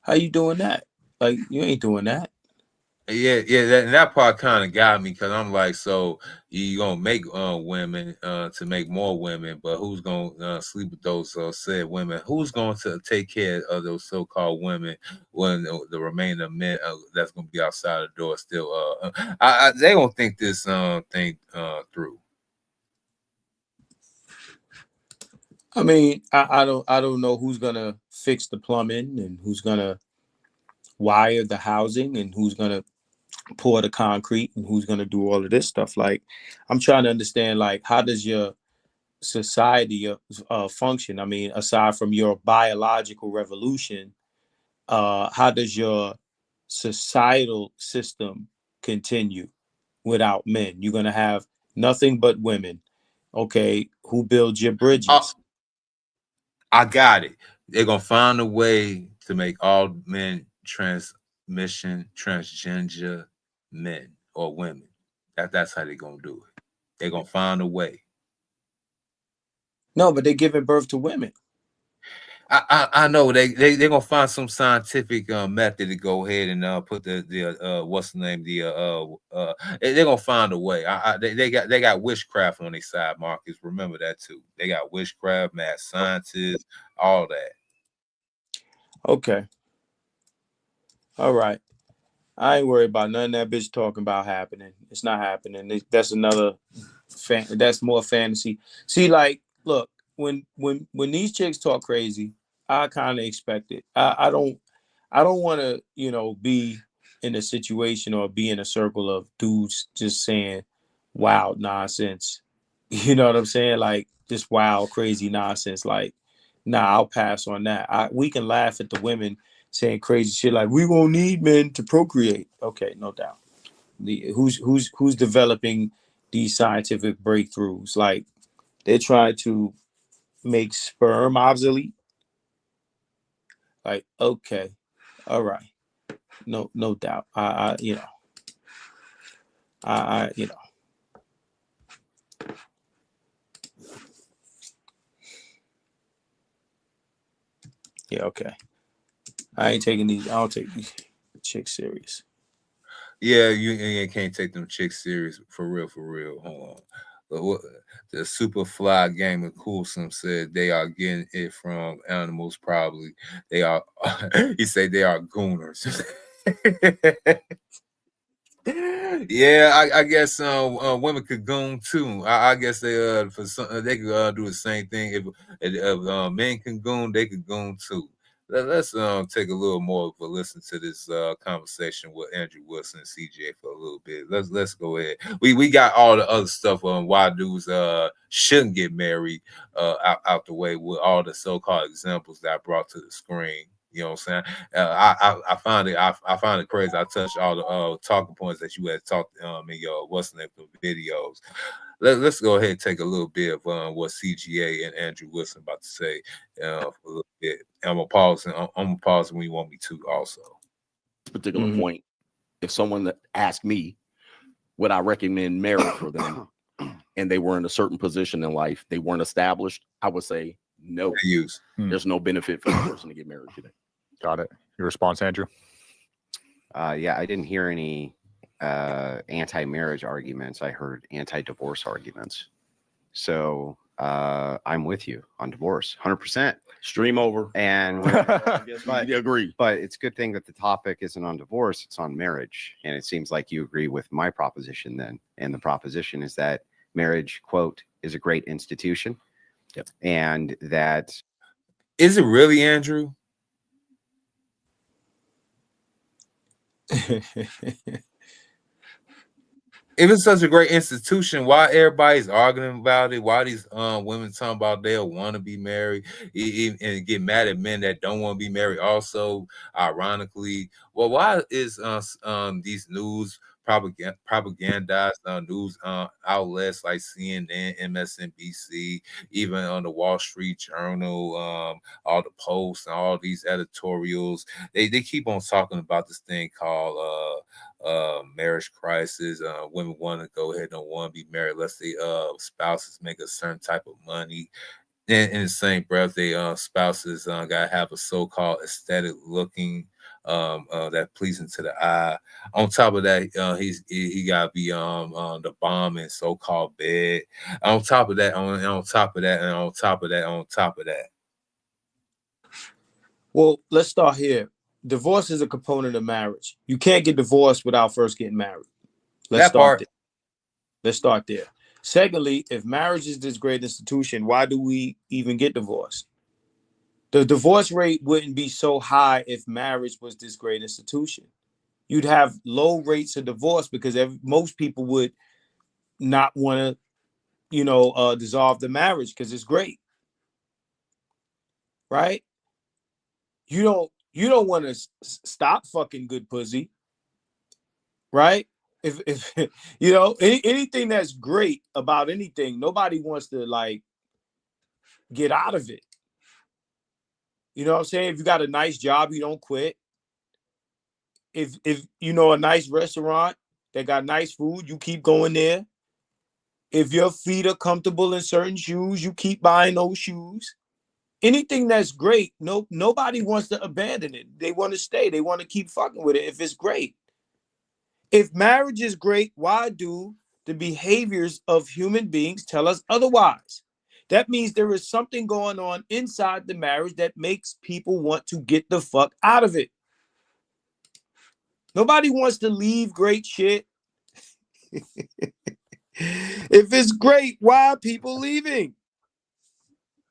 Speaker 9: How you doing that? Like you ain't doing that.
Speaker 5: Yeah, that part kind of got me because I'm like, so you gonna make women to make more women, but who's gonna sleep with those said women? Who's going to take care of those so-called women when the remainder of men that's gonna be outside the door still? They gonna think this thing through.
Speaker 9: I mean, I don't know who's gonna fix the plumbing and who's gonna wire the housing and who's gonna pour the concrete and who's going to do all of this stuff. Like I'm trying to understand, like, how does your society function? I mean, aside from your biological revolution, how does your societal system continue without men? You're going to have nothing but women. Okay, who builds your bridges?
Speaker 5: I got it. They're gonna find a way to make all men transgender men or women. That's how they're gonna do it. They're gonna find a way.
Speaker 9: No, but they're giving birth to women.
Speaker 5: I know they're gonna find some scientific method to go ahead and put the what's the name they're gonna find a way. They got witchcraft on their side, Marcus. Remember that too. They got witchcraft, mad scientists, all that.
Speaker 9: Okay. All right. I ain't worried about none of that bitch talking about happening. It's not happening. That's another that's more fantasy. See, like, look, when these chicks talk crazy, I kind of expect it. I don't want to, be in a situation or be in a circle of dudes just saying wild nonsense. You know what I'm saying? Like just wild, crazy nonsense. Like, nah, I'll pass on that. We can laugh at the women saying crazy shit like we won't need men to procreate. Okay, no doubt. Who's developing these scientific breakthroughs? Like they're trying to make sperm obsolete. Like, okay, all right, no doubt. I yeah, okay. I don't take these chicks serious.
Speaker 5: Yeah, you can't take them chicks serious for real. Hold on. The Superfly Game of Coulson said they are getting it from animals. Probably they are. He said they are gooners. Yeah, I guess women could goon too. I guess they for some they could do the same thing. If men can goon, they could goon too. Let's take a little more of a listen to this conversation with Andrew Wilson and CGA for a little bit. Let's go ahead. We got all the other stuff on why dudes shouldn't get married out the way with all the so-called examples that I brought to the screen. You know what I'm saying? I find it crazy. I touched all the talking points that you had talked in your what's the name videos. Let's go ahead and take a little bit of what CGA and Andrew Wilson about to say for a little bit. I'm gonna pause. I'm gonna pause when you want me to. Also,
Speaker 8: this particular point, if someone asked me, would I recommend marriage for them, and they were in a certain position in life, they weren't established, I would say no. There's no benefit for the person to get married today.
Speaker 11: Got it. Your response, Andrew?
Speaker 16: Yeah, I didn't hear any anti-marriage arguments. I heard anti-divorce arguments. So I'm with you on divorce, 100%.
Speaker 8: Stream over.
Speaker 16: And
Speaker 8: but you agree.
Speaker 16: But it's a good thing that the topic isn't on divorce; it's on marriage. And it seems like you agree with my proposition then. And the proposition is that marriage, quote, is a great institution.
Speaker 8: Yep.
Speaker 16: And that
Speaker 5: is it really, Andrew? If it's such a great institution, why everybody's arguing about it? Why these women talking about they'll want to be married and get mad at men that don't want to be married? Also, ironically, well, why is these news propagandized news outlets like CNN, MSNBC, even on the Wall Street Journal, all the posts and all these editorials, they keep on talking about this thing called marriage crisis. Women want to go ahead and don't want to be married unless they spouses make a certain type of money. And in the same breath, they spouses gotta have a so-called aesthetic looking that pleasing to the eye. On top of that, he gotta be the bomb and so-called bed. On top of that, on top of that, and on top of that, on top of that.
Speaker 9: Well, let's start here. Divorce is a component of marriage. You can't get divorced without first getting married. Let's start there. Secondly, if marriage is this great institution, why do we even get divorced? The divorce rate wouldn't be so high if marriage was this great institution. You'd have low rates of divorce because most people would not want to, dissolve the marriage because it's great, right? You don't want to stop fucking good pussy, right? If anything that's great about anything, nobody wants to like get out of it. You know what I'm saying? If you got a nice job, you don't quit. If a nice restaurant that got nice food, you keep going there. If your feet are comfortable in certain shoes, you keep buying those shoes. Anything that's great, nobody wants to abandon it. They want to stay. They want to keep fucking with it if it's great. If marriage is great, why do the behaviors of human beings tell us otherwise? That means there is something going on inside the marriage that makes people want to get the fuck out of it. Nobody wants to leave great shit. If it's great, why are people leaving?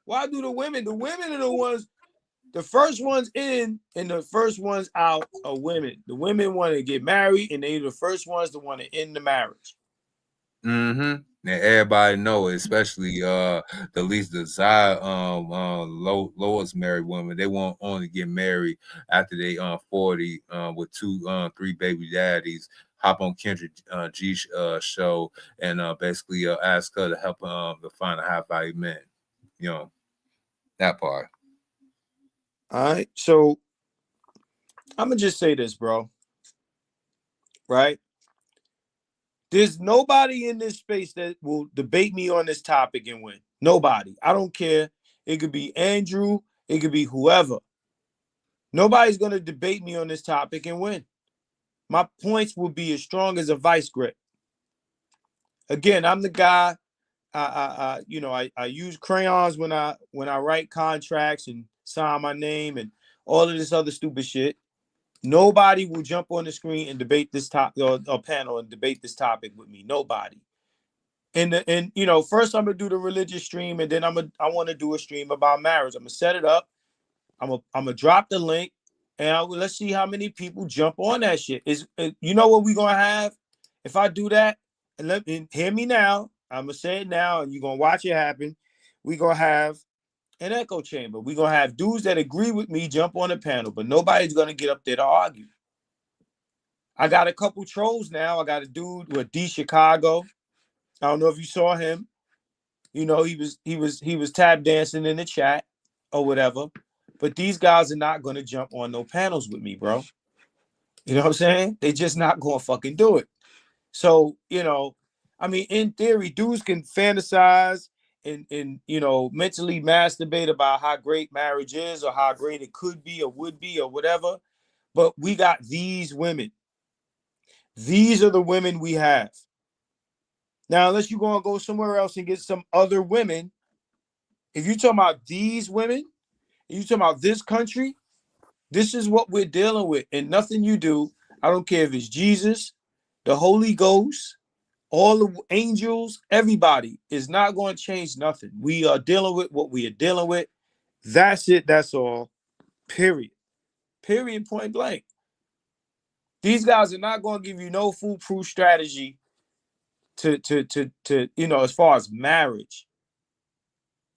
Speaker 9: Why do the women are the ones, the first ones in and the first ones out are women. The women want to get married and they're the first ones that want to end the marriage.
Speaker 5: Mm-hmm. And everybody know it, especially the least desired lowest married women. They want only get married after they 40 with 2-3 baby daddies. Hop on Kendrick G's show and basically ask her to help to find a high value man. That part.
Speaker 9: All right. So I'm gonna just say this, bro. Right? There's nobody in this space that will debate me on this topic and win. Nobody. I don't care. It could be Andrew. It could be whoever. Nobody's gonna debate me on this topic and win. My points will be as strong as a vice grip. Again, I'm the guy I use crayons when I write contracts and sign my name and all of this other stupid shit. Nobody will jump on the screen and debate this panel and debate this topic with me. Nobody. And first I'm gonna do the religious stream, and then I want to do a stream about marriage. I'm gonna set it up. I'm gonna drop the link, and let's see how many people jump on that shit. You know what we're gonna have if I do that? And hear me now. I'm gonna say it now, and you're gonna watch it happen. We're gonna have an echo chamber. We're gonna have dudes that agree with me jump on the panel, but nobody's gonna get up there to argue. I got a couple trolls now. I got a dude with D Chicago. I don't know if you saw him. He was tap dancing in the chat or whatever. But these guys are not gonna jump on no panels with me, bro. You know what I'm saying? They just not gonna fucking do it. So, in theory, dudes can fantasize and mentally masturbate about how great marriage is or how great it could be or would be or whatever. But we got these women. These are the women we have. Now, unless you're going to go somewhere else and get some other women, if you're talking about these women, you're talking about this country, this is what we're dealing with. And nothing you do, I don't care if it's Jesus, the Holy Ghost, all the angels, everybody is not going to change nothing. We are dealing with what we are dealing with. That's it. That's all. Period. Period. Point blank. These guys are not going to give you no foolproof strategy to as far as marriage.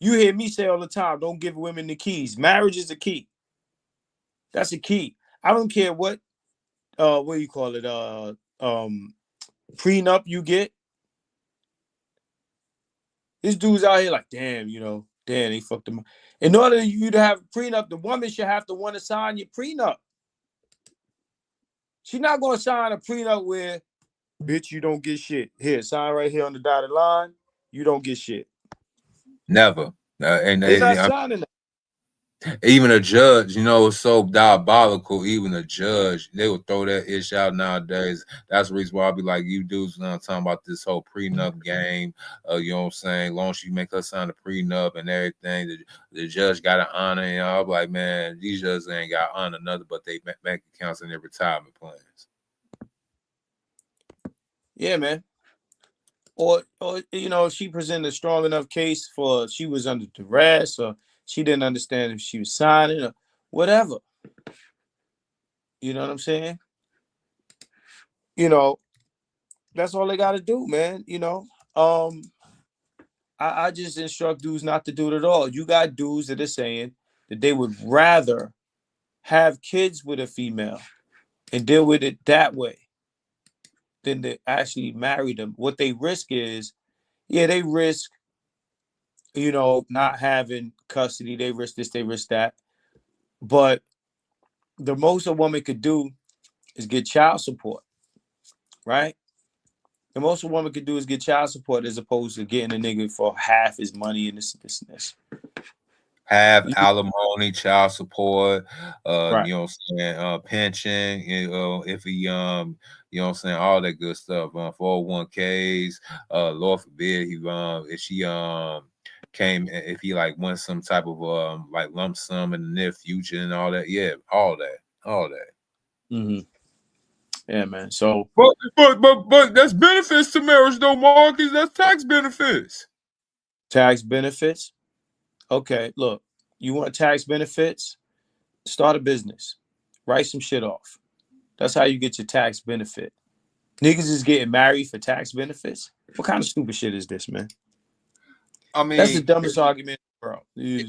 Speaker 9: You hear me say all the time, don't give women the keys. Marriage is the key. That's a key. I don't care what do you call it? Prenup you get. This dude's out here like, damn, they fucked them. In order for you to have a prenup, the woman should have to want to sign your prenup. She's not going to sign a prenup where, bitch, you don't get shit. Here, sign right here on the dotted line. You don't get shit.
Speaker 5: Never.
Speaker 9: They're not signing that.
Speaker 5: Even a judge, it's so diabolical. Even a judge, they will throw that ish out nowadays. That's the reason why I'll be like, you dudes talking about this whole prenup game. You know what I'm saying? As long as you make her sign a prenup and everything, the judge got to honor. And I'll be like, man, these judges ain't got to honor nothing but they bank accounts and their retirement plans.
Speaker 9: Yeah, man. Or if she presented a strong enough case for she was under duress or she didn't understand if she was signing or whatever. You know what I'm saying? That's all they got to do, man. I just instruct dudes not to do it at all. You got dudes that are saying that they would rather have kids with a female and deal with it that way than to actually marry them. What they risk is, they risk, not having custody. They risk this, they risk that. But the most a woman could do is get child support, right? The most a woman could do is get child support as opposed to getting a nigga for half his money and this.
Speaker 5: Have alimony, child support,
Speaker 9: right.
Speaker 5: You know what I'm saying, pension, if he you know what I'm saying, all that good stuff, 401ks, Lord forbid he if she came, if he like won some type of like lump sum in the near future and all that, all that.
Speaker 9: Mm-hmm. Yeah, man. So
Speaker 5: but that's benefits to marriage though, Marcus. That's tax benefits.
Speaker 9: Tax benefits. Okay, look, you want tax benefits? Start a business. Write some shit off. That's how you get your tax benefit. Niggas is getting married for tax benefits. What kind of stupid shit is this, man?
Speaker 5: I mean,
Speaker 9: that's the dumbest argument, bro.
Speaker 5: They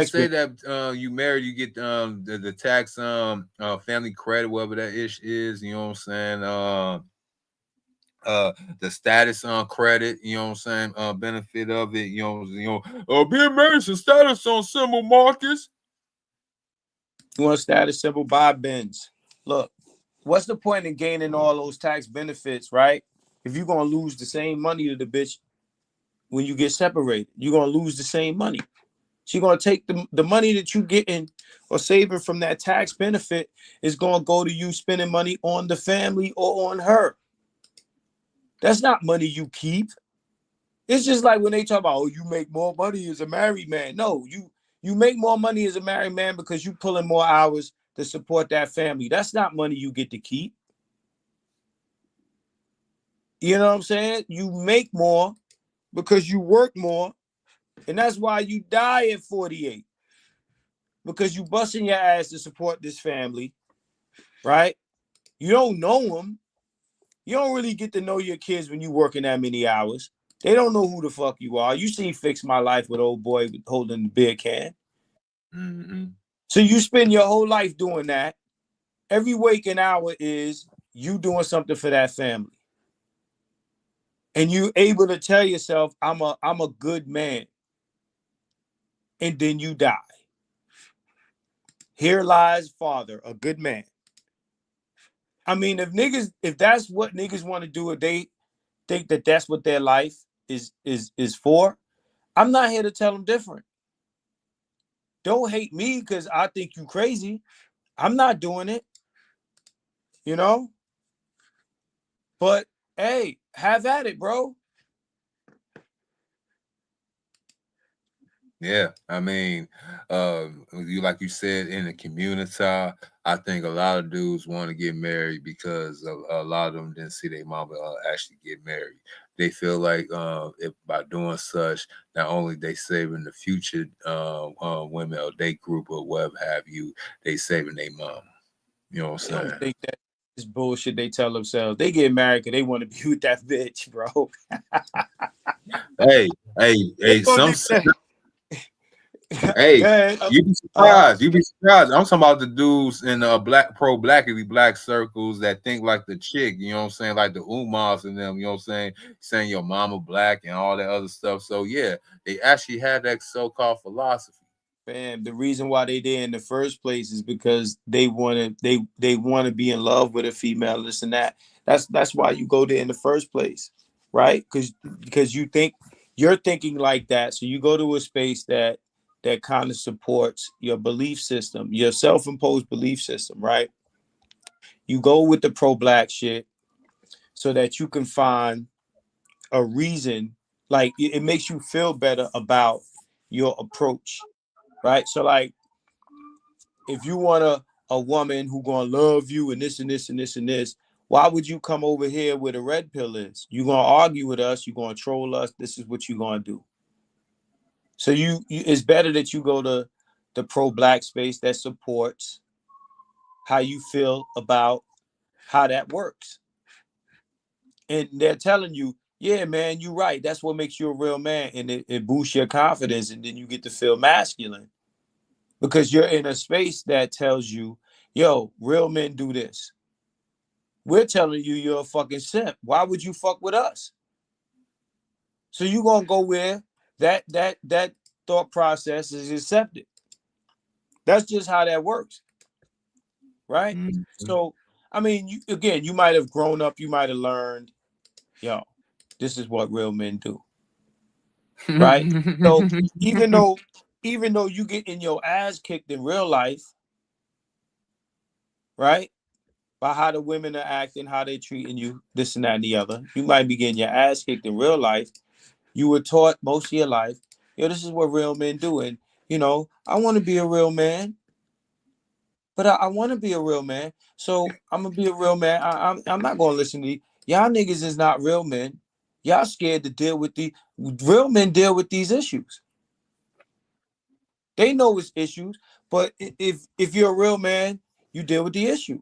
Speaker 5: say that you married, you get the tax family credit, whatever that ish is. You know what I'm saying? The status on credit, you know what I'm saying, benefit of it, being married is a status on symbol, Marcus.
Speaker 9: You want a status symbol, buy Benz. Look, what's the point in gaining all those tax benefits, right? If you're gonna lose the same money to the bitch when you get separated, you're gonna lose the same money. She's gonna take the money that you getting or saving from that tax benefit is gonna go to you spending money on the family or on her. That's not money you keep. It's just like when they talk about, oh, you make more money as a married man. No, you make more money as a married man because you pulling more hours to support that family. That's not money you get to keep. You know what I'm saying? You make more because you work more, and that's why you die at 48. Because you busting your ass to support this family, right? You don't know them. You don't really get to know your kids when you working that many hours. They don't know who the fuck you are. You see Fix My Life with old boy holding the beer can.
Speaker 5: Mm-hmm.
Speaker 9: So you spend your whole life doing that. Every waking hour is you doing something for that family. And you able to tell yourself, I'm a good man. And then you die. Here lies father, a good man. I mean, if that's what niggas want to do, if they think that that's what their life is for, I'm not here to tell them different. Don't hate me because I think you crazy. I'm not doing it, you know? But hey, have at it, bro.
Speaker 5: Yeah, I mean, like you said, in the community, I think a lot of dudes want to get married because a lot of them didn't see their mama actually get married. They feel like if by doing such, not only they saving the future women or they group or whatever have you, they saving their mom. You know what I'm
Speaker 9: I
Speaker 5: saying?
Speaker 9: don't think that is bullshit they tell themselves. They get married because they want to be with that bitch, bro.
Speaker 5: Hey, some. Hey,
Speaker 9: ahead.
Speaker 5: you be surprised. You be surprised. I'm talking about the dudes in black circles that think like the chick, you know what I'm saying? Like the Umars and them, you know what I'm saying your mama black and all that other stuff. So yeah, they actually have that so-called philosophy.
Speaker 9: Fam, the reason why they there in the first place is because they want to be in love with a female, this and that. That's why you go there in the first place, right? Because you're thinking like that. So you go to a space that kind of supports your belief system, your self-imposed belief system, right? You go with the pro-black shit so that you can find a reason, like it makes you feel better about your approach, right? So like if you want a woman who gonna love you and this and this and this and this, why would you come over here where the red pill is? You gonna argue with us, you gonna troll us, this is what you gonna do. So you it's better that you go to the pro-black space that supports how you feel about how that works. And they're telling you, yeah, man, you're right. That's what makes you a real man. And it boosts your confidence. And then you get to feel masculine because you're in a space that tells you, yo, real men do this. We're telling you you're a fucking simp. Why would you fuck with us? So you're going to go where that thought process is accepted. That's just how that works. Right? Mm-hmm. So, I mean, you might have grown up, you might have learned, yo, this is what real men do. Right? So even though you get in your ass kicked in real life, right? By how the women are acting, how they treating you, this and that and the other. You might be getting your ass kicked in real life. You were taught most of your life, yo, this is what real men do. And, you know, I want to be a real man. But I want to be a real man. So I'm going to be a real man. I'm not going to listen to you. Y'all niggas is not real men. Y'all scared to deal with real men deal with these issues. They know it's issues, but if you're a real man, you deal with the issue.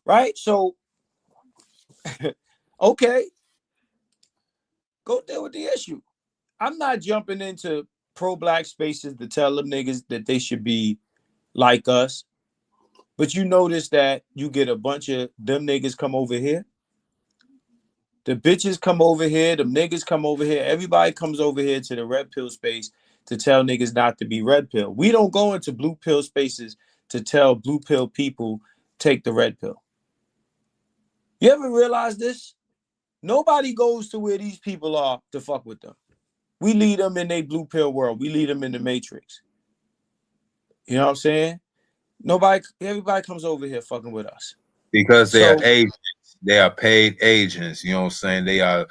Speaker 9: Right? So, okay, go deal with the issue. I'm not jumping into pro-black spaces to tell them niggas that they should be like us. But you notice that you get a bunch of them niggas come over here. The bitches come over here. The niggas come over here. Everybody comes over here to the red pill space to tell niggas not to be red pill. We don't go into blue pill spaces to tell blue pill people take the red pill. You ever realize this? Nobody goes to where these people are to fuck with them. We lead them in their blue pill world. We lead them in the matrix. You know what I'm saying? Everybody comes over here fucking with us.
Speaker 5: Because they are agents. They are paid agents, you know what I'm saying? They are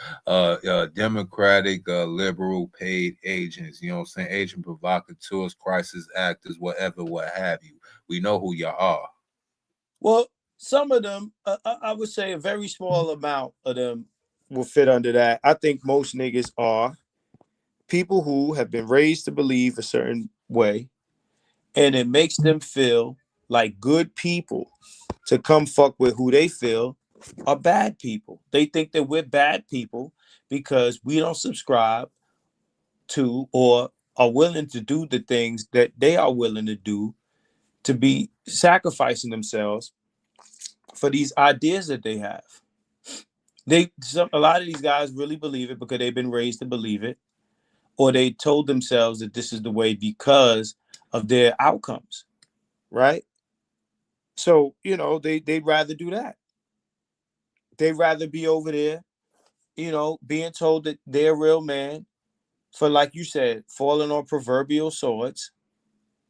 Speaker 5: democratic, liberal paid agents, you know what I'm saying? Agent provocateurs, crisis actors, whatever, what have you. We know who you are.
Speaker 9: Well, some of them, I would say a very small amount of them will fit under that. I think most niggas are people who have been raised to believe a certain way, and it makes them feel like good people to come fuck with who they feel are bad people. They think that we're bad people because we don't subscribe to or are willing to do the things that they are willing to do, to be sacrificing themselves for these ideas that they have. A lot of these guys really believe it because they've been raised to believe it, or they told themselves that this is the way because of their outcomes, right? So, they'd rather do that. They'd rather be over there, being told that they're a real man for, like you said, falling on proverbial swords.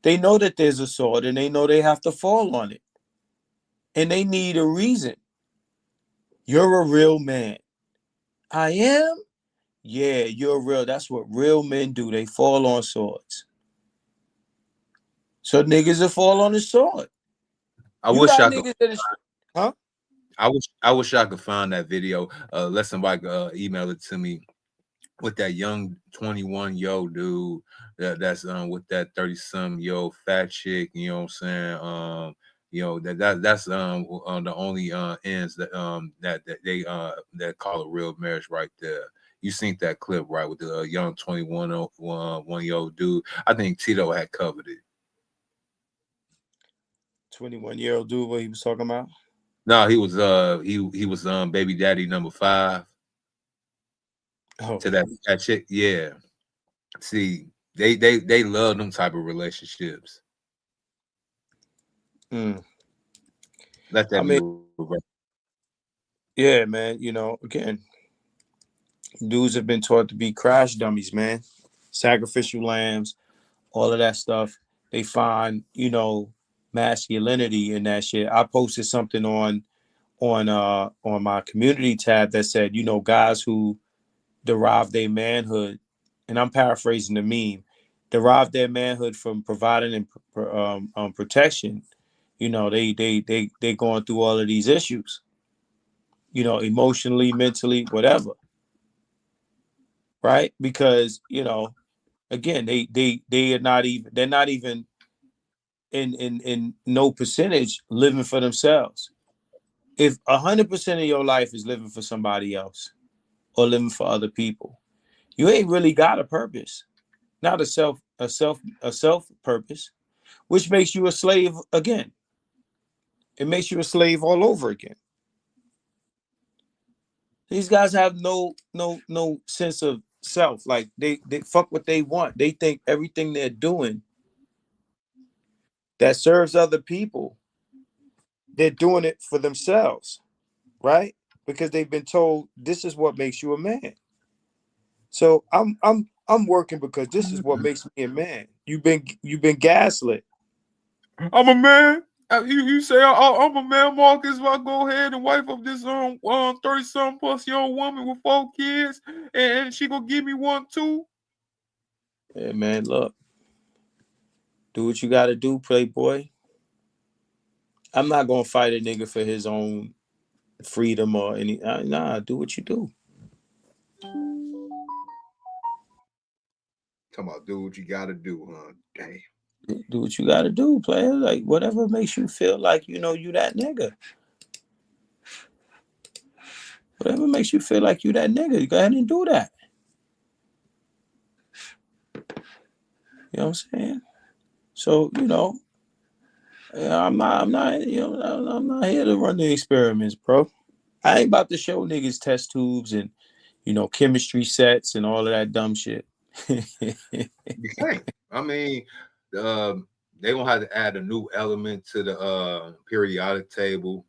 Speaker 9: They know that there's a sword and they know they have to fall on it. And they need a reason. You're a real man. I am? Yeah, you're real. That's what real men do. They fall on swords. So niggas will fall on the sword.
Speaker 5: I
Speaker 9: You
Speaker 5: wish
Speaker 9: got
Speaker 5: I could.
Speaker 9: niggas that is, huh?
Speaker 5: I wish I could find that video. Let somebody email it to me with that young 21-year-old dude that's with that 30-some-year-old fat chick. You know what I'm saying? That's the only ends that they that call a real marriage right there. You seen that clip, right, with the young 21-year-old dude? I think Tito had covered it.
Speaker 9: 21-year-old dude, what he was talking about?
Speaker 5: No, he was baby daddy number 5 to that chick. Yeah. See, they love them type of relationships. Let that be.
Speaker 9: Yeah, man. Again, dudes have been taught to be crash dummies, man. Sacrificial lambs, all of that stuff. They find, masculinity in that shit. I posted something on my community tab that said, guys who derive their manhood, and I'm paraphrasing the meme, derive their manhood from providing and protection. They going through all of these issues, emotionally, mentally, whatever. Right? Because, again, they're not even in no percentage living for themselves. If 100% of your life is living for somebody else or living for other people, you ain't really got a purpose. Not a self purpose, which makes you a slave again. It makes you a slave all over again. These guys have no sense of self. Like they fuck what they want. They think everything they're doing that serves other people, they're doing it for themselves, right? Because they've been told this is what makes you a man. So I'm working because this is what makes me a man. You've been gaslit.
Speaker 5: I'm a man. You say I'm a man, Marcus. If I go ahead and wife up this 30-something plus year old woman with 4 kids, and she gonna give me one too.
Speaker 9: Yeah, man. Look, do what you got to do, playboy. I'm not gonna fight a nigga for his own freedom or any. Nah, do what you do.
Speaker 5: Talking about do what you got to do, huh? Damn.
Speaker 9: Do what you got to do, player. Like whatever makes you feel like you that nigga. Whatever makes you feel like you that nigga, you go ahead and do that. You know what I'm saying? So I'm not here to run the experiments, bro. I ain't about to show niggas test tubes and chemistry sets and all of that dumb shit.
Speaker 5: You think? I mean, they gonna have to add a new element to the periodic table.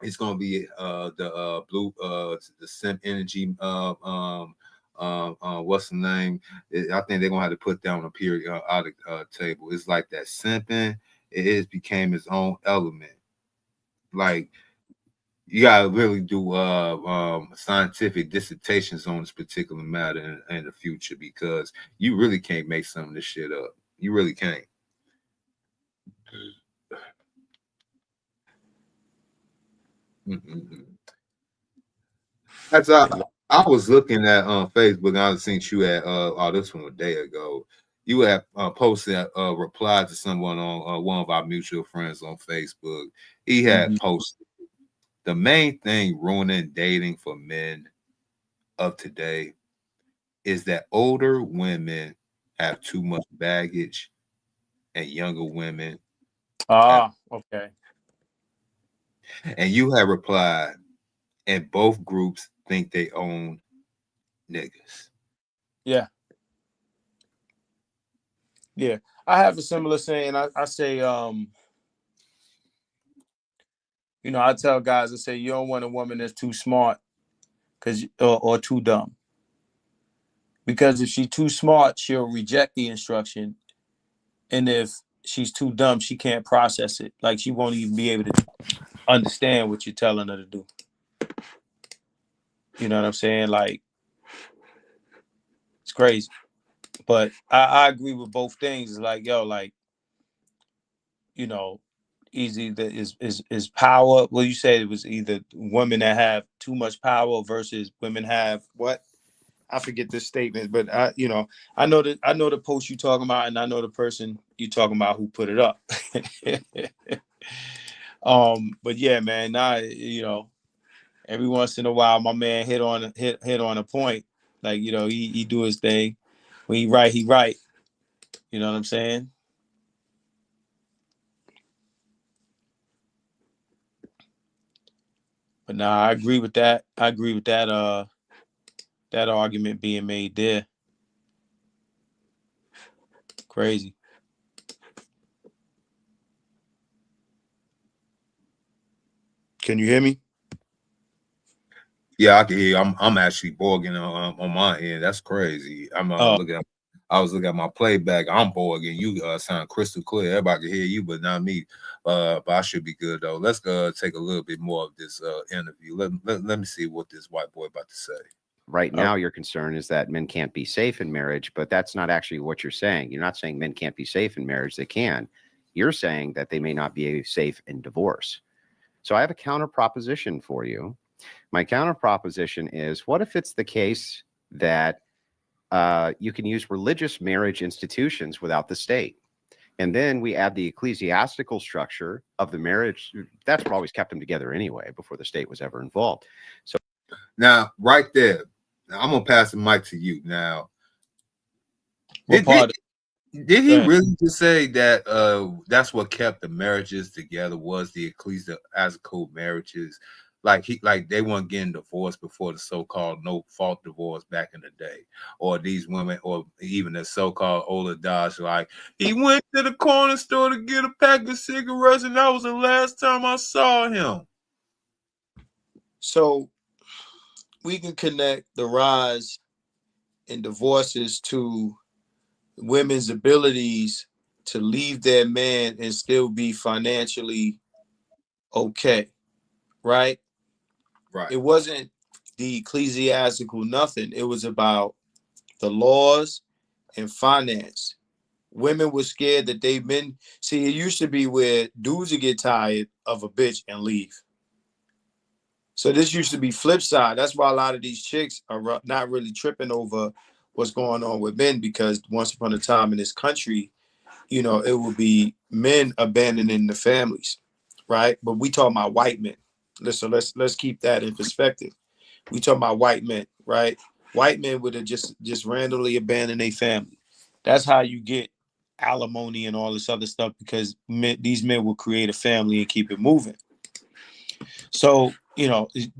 Speaker 5: It's gonna be the blue the sim energy what's the name? I think they're gonna have to put that on a periodic table. It's like that simping. It became its own element. Like You gotta really do scientific dissertations on this particular matter in the future, because you really can't make some of this shit up. You really can't. As I was looking at Facebook, I seen you at this one a day ago. You had posted a reply to someone on one of our mutual friends on Facebook. He had posted, the main thing ruining dating for men of today is that older women have too much baggage and younger women have.
Speaker 9: Okay.
Speaker 5: And you have replied, and both groups think they own niggas.
Speaker 9: Yeah. Yeah. I have a similar saying. I say, you know, I tell guys, I say, you don't want a woman that's too smart or too dumb. Because if she's too smart, she'll reject the instruction. And if she's too dumb, she can't process it. Like, she won't even be able to understand what you're telling her to do. You know what I'm saying? Like, it's crazy. But I agree with both things. It's like, yo, like, you know, is power. Well, you said it was either women that have too much power versus women have what? I forget this statement, but I know the post you talking about, and I know the person you talking about who put it up. But yeah, man, every once in a while, my man hit on a point. Like, he do his thing. When he right, he right. You know what I'm saying? But nah, I agree with that. I agree with that. That argument being made there. Crazy. Can you hear me?
Speaker 5: Yeah, I can hear you. I'm actually bogging on my end. That's crazy. I was looking at my playback. I'm bogging. You sound crystal clear. Everybody can hear you, but not me. But I should be good though. Let's take a little bit more of this interview. Let me see what this white boy about to say.
Speaker 16: Right now, your concern is that men can't be safe in marriage, but that's not actually what you're saying. You're not saying men can't be safe in marriage. They can. You're saying that they may not be safe in divorce. So I have a counter proposition for you. My counter proposition is, what if it's the case that you can use religious marriage institutions without the state? And then we add the ecclesiastical structure of the marriage. That's what always kept them together anyway, before the state was ever involved. So
Speaker 5: now, right there, now, I'm gonna pass the mic to you. Now, did he really just say that that's what kept the marriages together, was the ecclesiastical marriages? Like they weren't getting divorced before the so-called no-fault divorce back in the day, or these women, or even the so-called older Dodge, like, he went to the corner store to get a pack of cigarettes, and that was the last time I saw him.
Speaker 9: So we can connect the rise in divorces to women's abilities to leave their man and still be financially okay, right?
Speaker 5: Right.
Speaker 9: It wasn't the ecclesiastical nothing. It was about the laws and finance. Women were scared that they've been. See, it used to be where dudes would get tired of a bitch and leave. So this used to be flip side. That's why a lot of these chicks are not really tripping over what's going on with men, because once upon a time in this country, it would be men abandoning the families, right? But we talking about white men. Listen, let's keep that in perspective. We talking about white men, right? White men would have just randomly abandoned their family. That's how you get alimony and all this other stuff, because these men will create a family and keep it moving. So,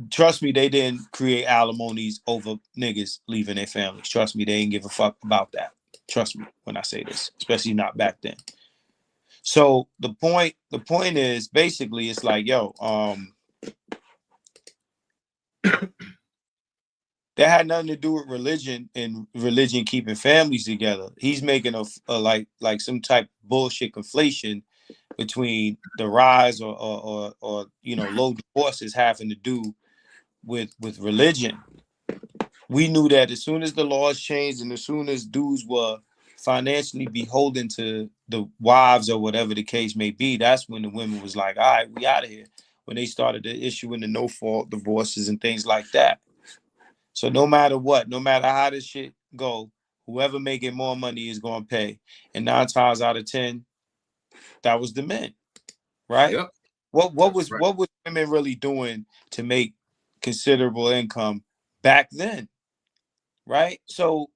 Speaker 9: trust me, they didn't create alimonies over niggas leaving their families. Trust me, they didn't give a fuck about that. Trust me when I say this, especially not back then. So the point is, basically, it's like, that had nothing to do with religion and religion keeping families together. He's making a like some type of bullshit conflation between the rise or you know, low divorces having to do with religion. We knew that as soon as the laws changed and as soon as dudes were financially beholden to the wives or whatever the case may be, that's when the women was like, all right, we out of here. When they started issuing the no-fault divorces and things like that. So no matter what, no matter how this shit go, whoever making more money is going to pay. And 9 times out of 10, that was the men, right?
Speaker 5: Yep.
Speaker 9: What was women really doing to make considerable income back then, right? So,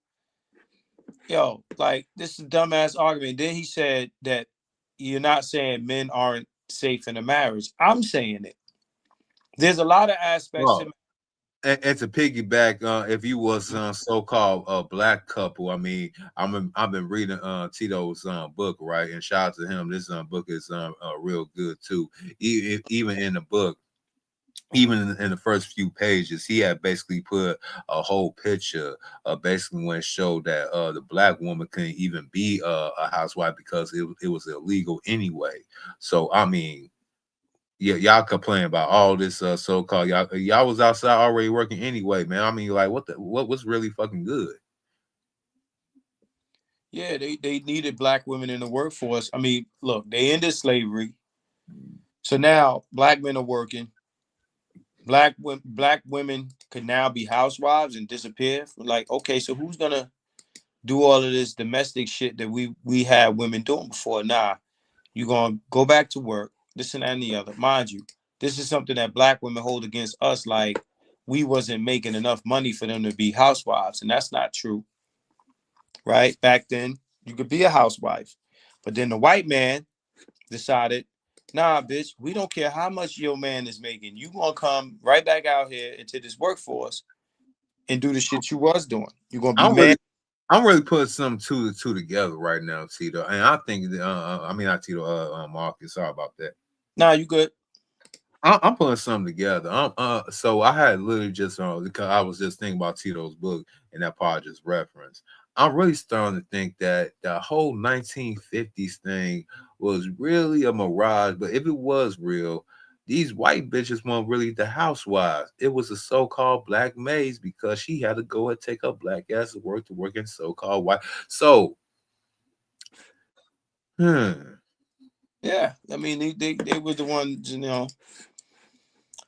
Speaker 9: yo, like, this is a dumbass argument. Then he said that you're not saying men aren't safe in a marriage. I'm saying it. There's a lot of aspects to
Speaker 5: And to piggyback, if you was so-called a black couple, I mean, I've been reading Tito's book, right? And shout out to him. This book is real good too. Even in the book, even in the first few pages, he had basically put a whole picture of basically when it showed that the black woman couldn't even be a housewife because it was illegal anyway. So I mean, yeah, y'all complain about all this so-called y'all was outside already working anyway, man. I mean, like, what's really fucking good?
Speaker 9: Yeah, they needed black women in the workforce. I mean, look, they ended slavery. So now black men are working. Black women could now be housewives and disappear. Like, okay, so who's gonna do all of this domestic shit that we had women doing before? Nah, you're gonna go back to work, this and that and the other. Mind you, this is something that black women hold against us, like we wasn't making enough money for them to be housewives, and that's not true, right? Back then, you could be a housewife, but then the white man decided, nah, bitch, we don't care how much your man is making. You gonna come right back out here into this workforce and do the shit you was doing. You're gonna be man.
Speaker 5: I'm really putting some two together right now, Tito. And I think I mean not Tito, Marcus. Sorry about that.
Speaker 9: Nah, you good.
Speaker 5: I'm putting something together. So I had literally just because I was just thinking about Tito's book and that part I just referenced. I'm really starting to think that the whole 1950s thing was really a mirage. But if it was real, these white bitches weren't really the housewives. It was a so-called black maids because she had to go and take her black ass to work in so-called white. So,
Speaker 9: yeah, I mean they were the ones, you know,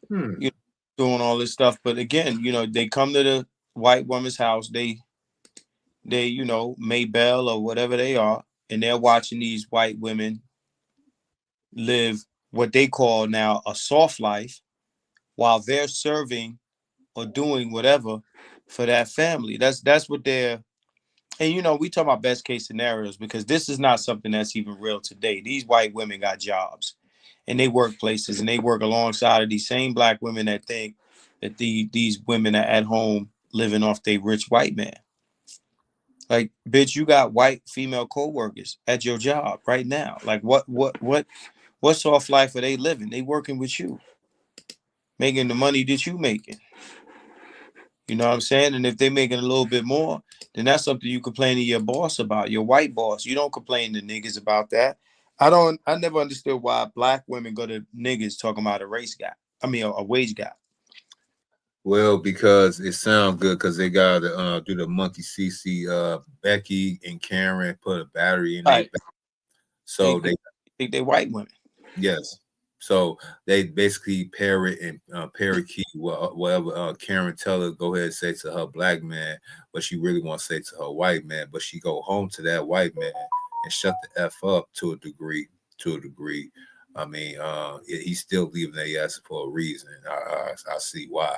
Speaker 9: doing all this stuff. But again, you know, they come to the white woman's house. They you know, Maybell or whatever they are, and they're watching these white women live what they call now a soft life while they're serving or doing whatever for that family. That's what they're. And you know, we talk about best case scenarios because this is not something that's even real today. These white women got jobs and they work places and they work alongside of these same black women that think that these women are at home living off their rich white man. Like, bitch, you got white female co-workers at your job right now. Like, what soft life are they living? They working with you, making the money that you making. You know what I'm saying? And if they're making a little bit more, then that's something you complain to your boss about, your white boss. You don't complain to niggas about that. I never understood why black women go to niggas talking about a race gap. I mean, a wage gap.
Speaker 5: Well, because it sounds good because they got to do the monkey CC. Becky and Karen put a battery in their back. So they
Speaker 9: think they white women.
Speaker 5: Yes. So they basically parrot and parakeet whatever Karen tell her go ahead and say to her black man, but she really want to say to her white man, but she go home to that white man and shut the F up to a degree. I mean, he's still leaving their ass for a reason. I see why.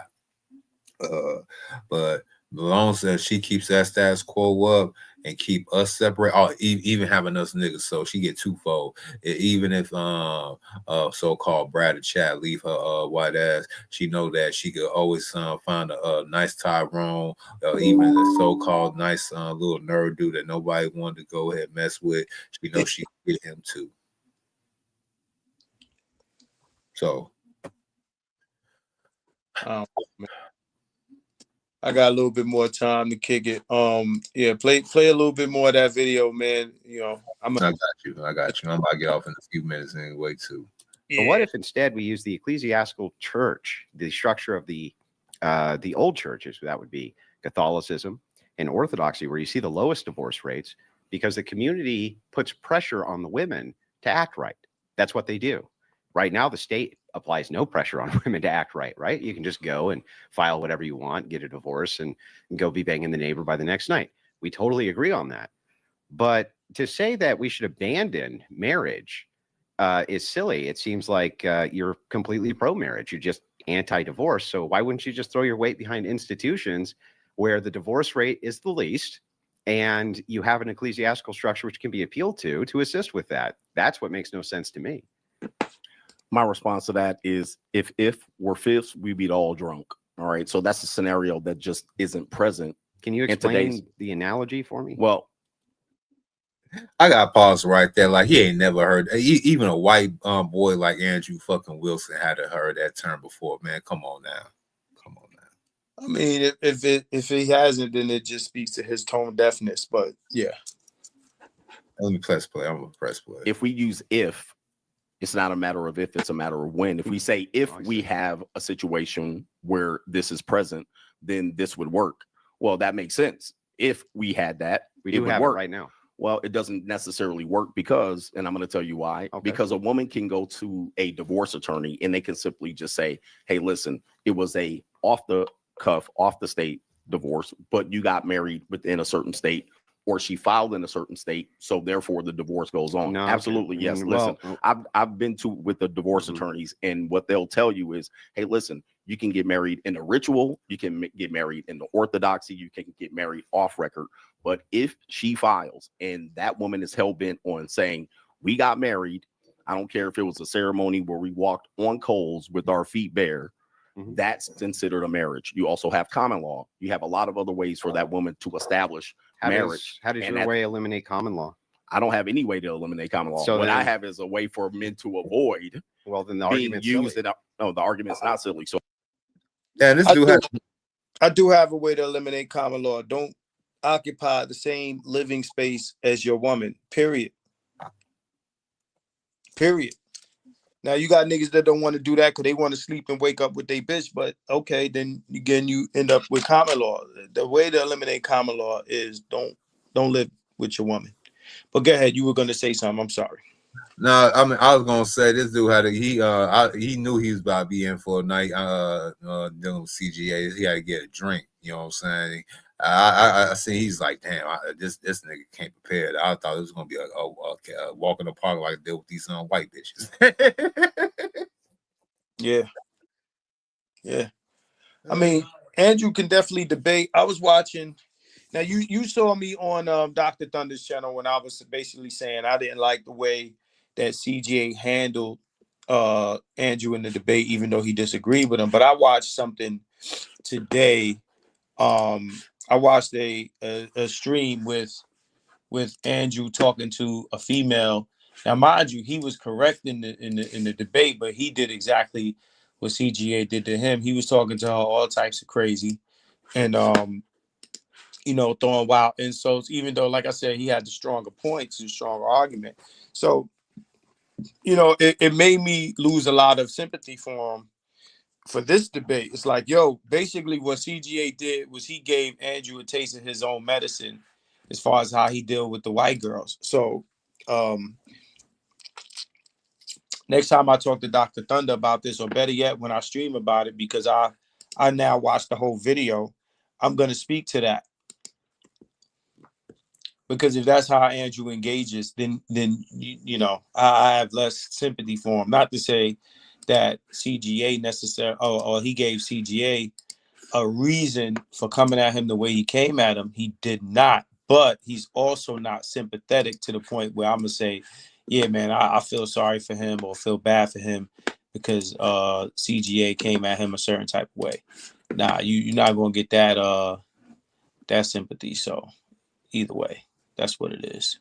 Speaker 5: But as long as she keeps that status quo up and keep us separate, or even having us niggas, so she get twofold. Even if so-called Brad or Chad leave her white ass, she know that she could always find a nice Tyrone, even a so-called nice little nerd dude that nobody wanted to go ahead and mess with. She knows she can get him too. So
Speaker 9: I got a little bit more time to kick it. Yeah, play a little bit more of that video, man. You know,
Speaker 5: I got you. I'm about to get off in a few minutes anyway, too.
Speaker 16: But what if instead we use the ecclesiastical church, the structure of the old churches, that would be Catholicism and Orthodoxy, where you see the lowest divorce rates because the community puts pressure on the women to act right. That's what they do. Right now, the state applies no pressure on women to act right, right? You can just go and file whatever you want, get a divorce, and go be banging the neighbor by the next night. We totally agree on that. But to say that we should abandon marriage is silly. It seems like you're completely pro-marriage. You're just anti-divorce. So why wouldn't you just throw your weight behind institutions where the divorce rate is the least and you have an ecclesiastical structure which can be appealed to assist with that? That's what makes no sense to me.
Speaker 8: My response to that is if we're fifths, we beat all drunk. All right. So that's a scenario that just isn't present.
Speaker 16: Can you explain the analogy for me?
Speaker 8: Well,
Speaker 5: I got pause right there. Like he ain't never heard, even a white boy like Andrew fucking Wilson had to heard that term before. Man, come on now.
Speaker 9: I mean, if he hasn't, then it just speaks to his tone deafness. But yeah.
Speaker 5: Let me press play. I'm gonna press play.
Speaker 8: If we use if, it's not a matter of if, it's a matter of when. If we say if we have a situation where this is present, then this would work. Well, that makes sense. If we had that,
Speaker 16: we do have it right now.
Speaker 8: Well, it doesn't necessarily work because, and I'm going to tell you why, because a woman can go to a divorce attorney and they can simply just say, hey, listen, it was a off the cuff, off the state divorce, but you got married within a certain state, or she filed in a certain state, so therefore the divorce goes on.
Speaker 16: No,
Speaker 8: absolutely,
Speaker 16: okay.
Speaker 8: yes.
Speaker 16: Well,
Speaker 8: listen, I've been to with the divorce attorneys, and what they'll tell you is, hey, listen, you can get married in the ritual, you can get married in the orthodoxy, you can get married off record. But if she files and that woman is hell bent on saying, we got married, I don't care if it was a ceremony where we walked on coals with our feet bare, that's considered a marriage. You also have common law. You have a lot of other ways for that woman to establish marriage.
Speaker 16: How does your way eliminate common law?
Speaker 8: I don't have any way to eliminate common law.
Speaker 16: So
Speaker 8: what
Speaker 16: then,
Speaker 8: I have is a way for men to avoid.
Speaker 16: Well, then the
Speaker 8: being
Speaker 16: argument's
Speaker 8: used.
Speaker 16: silly.
Speaker 8: No, the argument's not silly. So,
Speaker 5: yeah,
Speaker 9: I do have a way to eliminate common law. Don't occupy the same living space as your woman. Period. Now you got niggas that don't want to do that because they want to sleep and wake up with their bitch. But okay, then again you end up with common law. The way to eliminate common law is don't live with your woman. But go ahead, you were gonna say something. I'm sorry.
Speaker 5: No, I mean I was gonna say this dude had he knew he was about to be in for a night dealing with CGA. He had to get a drink. You know what I'm saying? I see he's like, damn, this nigga came prepared. I thought it was gonna be a walk in the park like I deal with these white bitches.
Speaker 9: Yeah. I mean, Andrew can definitely debate. I was watching. Now you saw me on Dr. Thunder's channel when I was basically saying I didn't like the way that CGA handled Andrew in the debate, even though he disagreed with him. But I watched something today. I watched a stream with Andrew talking to a female. Now, mind you, he was correct in the debate, but he did exactly what CGA did to him. He was talking to her all types of crazy, and throwing wild insults. Even though, like I said, he had the stronger points and stronger argument. So, it made me lose a lot of sympathy for him. For this debate, it's like, basically what CGA did was he gave Andrew a taste of his own medicine as far as how he deal with the white girls. So next time I talk to Dr. Thunder about this, or better yet, when I stream about it, because I now watch the whole video, I'm going to speak to that. Because if that's how Andrew engages, then I have less sympathy for him. Not to say that CGA necessarily, or he gave CGA a reason for coming at him the way he came at him. He did not, but he's also not sympathetic to the point where I'm gonna say, yeah, man, I feel sorry for him or feel bad for him because CGA came at him a certain type of way. Nah, you're not gonna get that sympathy. So either way, that's what it is.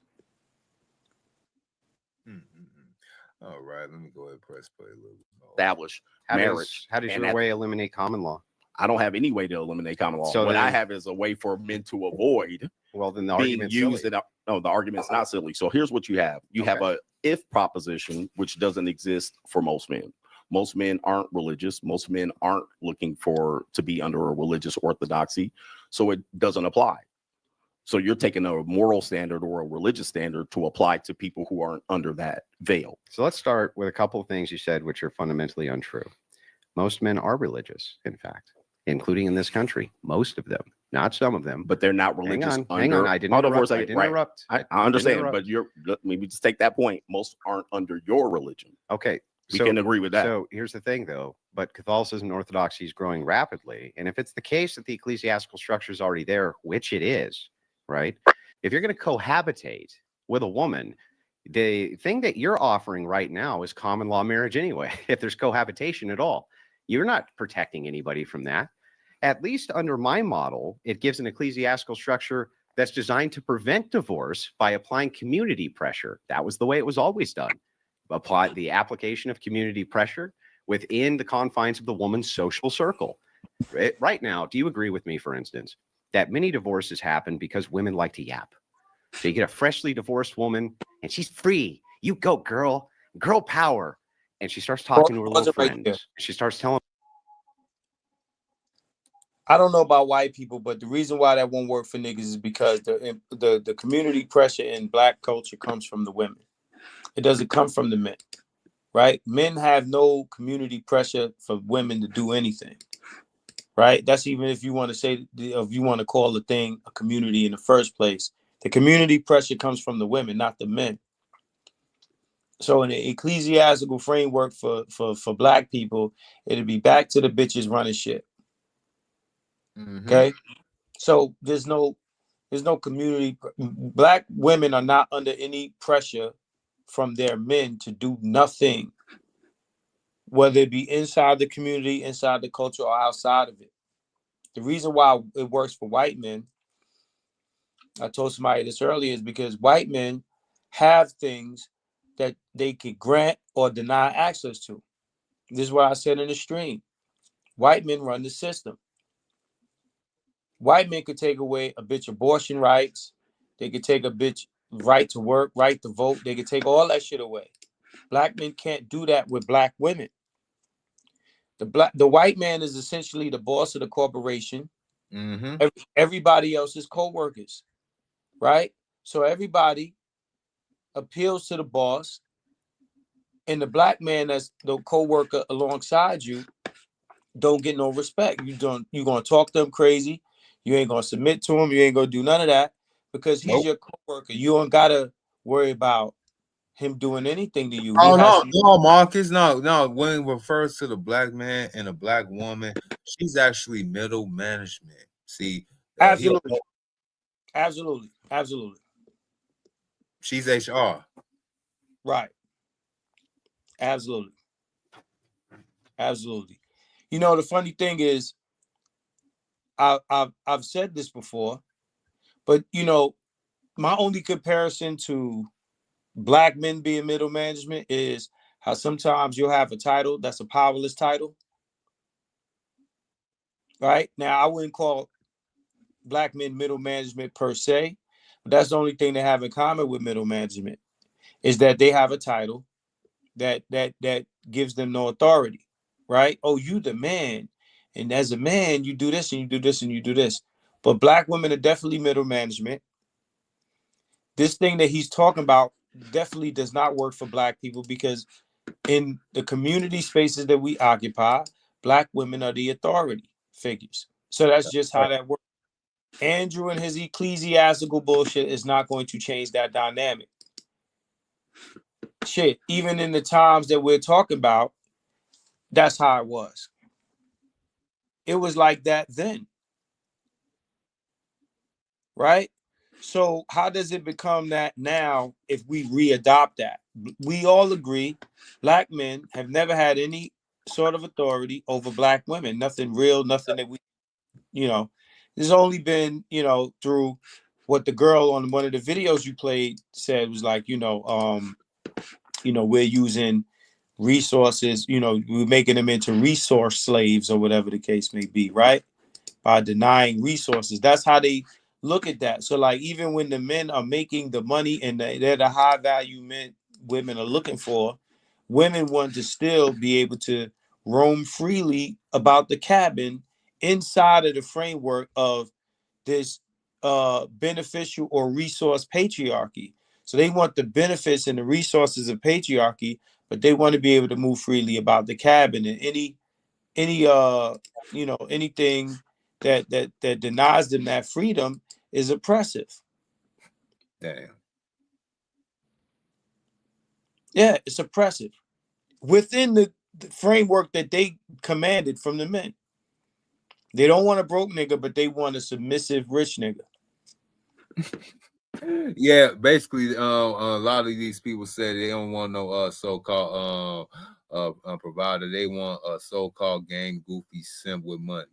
Speaker 5: All right, let me go ahead and press play a little bit.
Speaker 8: Establish marriage.
Speaker 16: How does your way eliminate common law?
Speaker 8: I don't have any way to eliminate common law.
Speaker 16: So
Speaker 8: what I have is a way for men to avoid.
Speaker 16: Well, then the
Speaker 8: being
Speaker 16: argument's
Speaker 8: used.
Speaker 16: silly.
Speaker 8: No, the argument's not silly. So here's what you have. You have a if proposition, which doesn't exist for most men. Most men aren't religious. Most men aren't looking to be under a religious orthodoxy. So it doesn't apply. So you're taking a moral standard or a religious standard to apply to people who aren't under that veil.
Speaker 16: So let's start with a couple of things you said, which are fundamentally untrue. Most men are religious, in fact, including in this country. Most of them, not some of them.
Speaker 8: But they're not religious.
Speaker 16: Hang on. I didn't interrupt.
Speaker 8: I understand, but maybe just take that point. Most aren't under your religion.
Speaker 16: Okay.
Speaker 8: We can agree with that.
Speaker 16: So here's the thing, though. But Catholicism and Orthodoxy is growing rapidly. And if it's the case that the ecclesiastical structure is already there, which it is, right? If you're going to cohabitate with a woman, the thing that you're offering right now is common law marriage anyway, if there's cohabitation at all. You're not protecting anybody from that. At least under my model, it gives an ecclesiastical structure that's designed to prevent divorce by applying community pressure. That was the way it was always done. Apply the application of community pressure within the confines of the woman's social circle. Right now, do you agree with me, for instance, that many divorces happen because women like to yap? So you get a freshly divorced woman and she's free. You go, girl power. And she starts talking to her little friends. She starts telling.
Speaker 9: I don't know about white people, but the reason why that won't work for niggas is because the community pressure in Black culture comes from the women. It doesn't come from the men, right? Men have no community pressure for women to do anything, right? That's even if you want to say, if you want to call a thing a community in the first place. The community pressure comes from the women, not the men. So in the ecclesiastical framework for Black people, it'll be back to the bitches running shit. Okay, so there's no community. Black women are not under any pressure from their men to do nothing, whether it be inside the community, inside the culture, or outside of it. The reason why it works for white men, I told somebody this earlier, is because white men have things that they can grant or deny access to. This is what I said in the stream. White men run the system. White men could take away a bitch abortion rights. They could take a bitch right to work, right to vote. They could take all that shit away. Black men can't do that with Black women. The white man is essentially the boss of the corporation. Everybody else is co-workers, right? So everybody appeals to the boss, and the Black man that's the co-worker alongside you don't get no respect. You're gonna talk to him crazy. You ain't gonna submit to him. You ain't gonna do none of that because he's your co-worker. You don't gotta worry about him doing anything to you.
Speaker 5: No, Marcus. No. When it refers to the Black man and a Black woman, she's actually middle management. See,
Speaker 9: absolutely.
Speaker 5: She's HR.
Speaker 9: Right. Absolutely. You know, the funny thing is, I've said this before, but you know, my only comparison to Black men being middle management is how sometimes you'll have a title that's a powerless title. Right? Now, I wouldn't call Black men middle management per se, but that's the only thing they have in common with middle management is that they have a title that gives them no authority. Right? Oh, you the man. And as a man, you do this and you do this and you do this. But Black women are definitely middle management. This thing that he's talking about definitely does not work for Black people because in the community spaces that we occupy, Black women are the authority figures. So that's just how that works. Andrew and his ecclesiastical bullshit is not going to change that dynamic. Shit, even in the times that we're talking about, that's how it was. It was like that then. Right? So how does it become that now if we readopt that? We all agree Black men have never had any sort of authority over Black women. Nothing real, nothing that we, you know, there's only been, you know, through what the girl on one of the videos you played said was like, we're using resources, we're making them into resource slaves or whatever the case may be, right? By denying resources. That's how they look at that. So like even when the men are making the money and they're the high value men women are looking for, women want to still be able to roam freely about the cabin inside of the framework of this beneficial or resource patriarchy. So they want the benefits and the resources of patriarchy, but they want to be able to move freely about the cabin, and any anything that denies them that freedom is oppressive.
Speaker 5: Damn.
Speaker 9: Yeah, it's oppressive within the framework that they commanded from the men. They don't want a broke nigga, but they want a submissive rich nigga.
Speaker 5: Yeah, basically, a lot of these people say they don't want no so-called provider. They want a so-called gang goofy simp with money.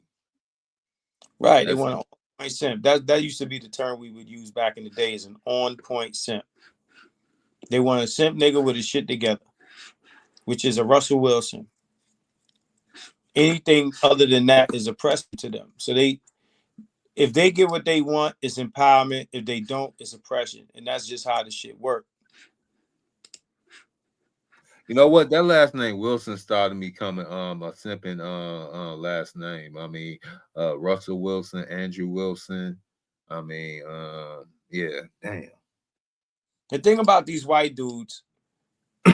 Speaker 9: Right. They want an on-point simp. That used to be the term we would use back in the day, is an on-point simp. They want a simp nigga with his shit together, which is a Russell Wilson. Anything other than that is oppressive to them. So if they get what they want, it's empowerment. If they don't, it's oppression. And that's just how the shit works.
Speaker 5: You know what? That last name Wilson started becoming a simping last name. I mean, Russell Wilson, Andrew Wilson. I mean, yeah, damn.
Speaker 9: The thing about these white dudes,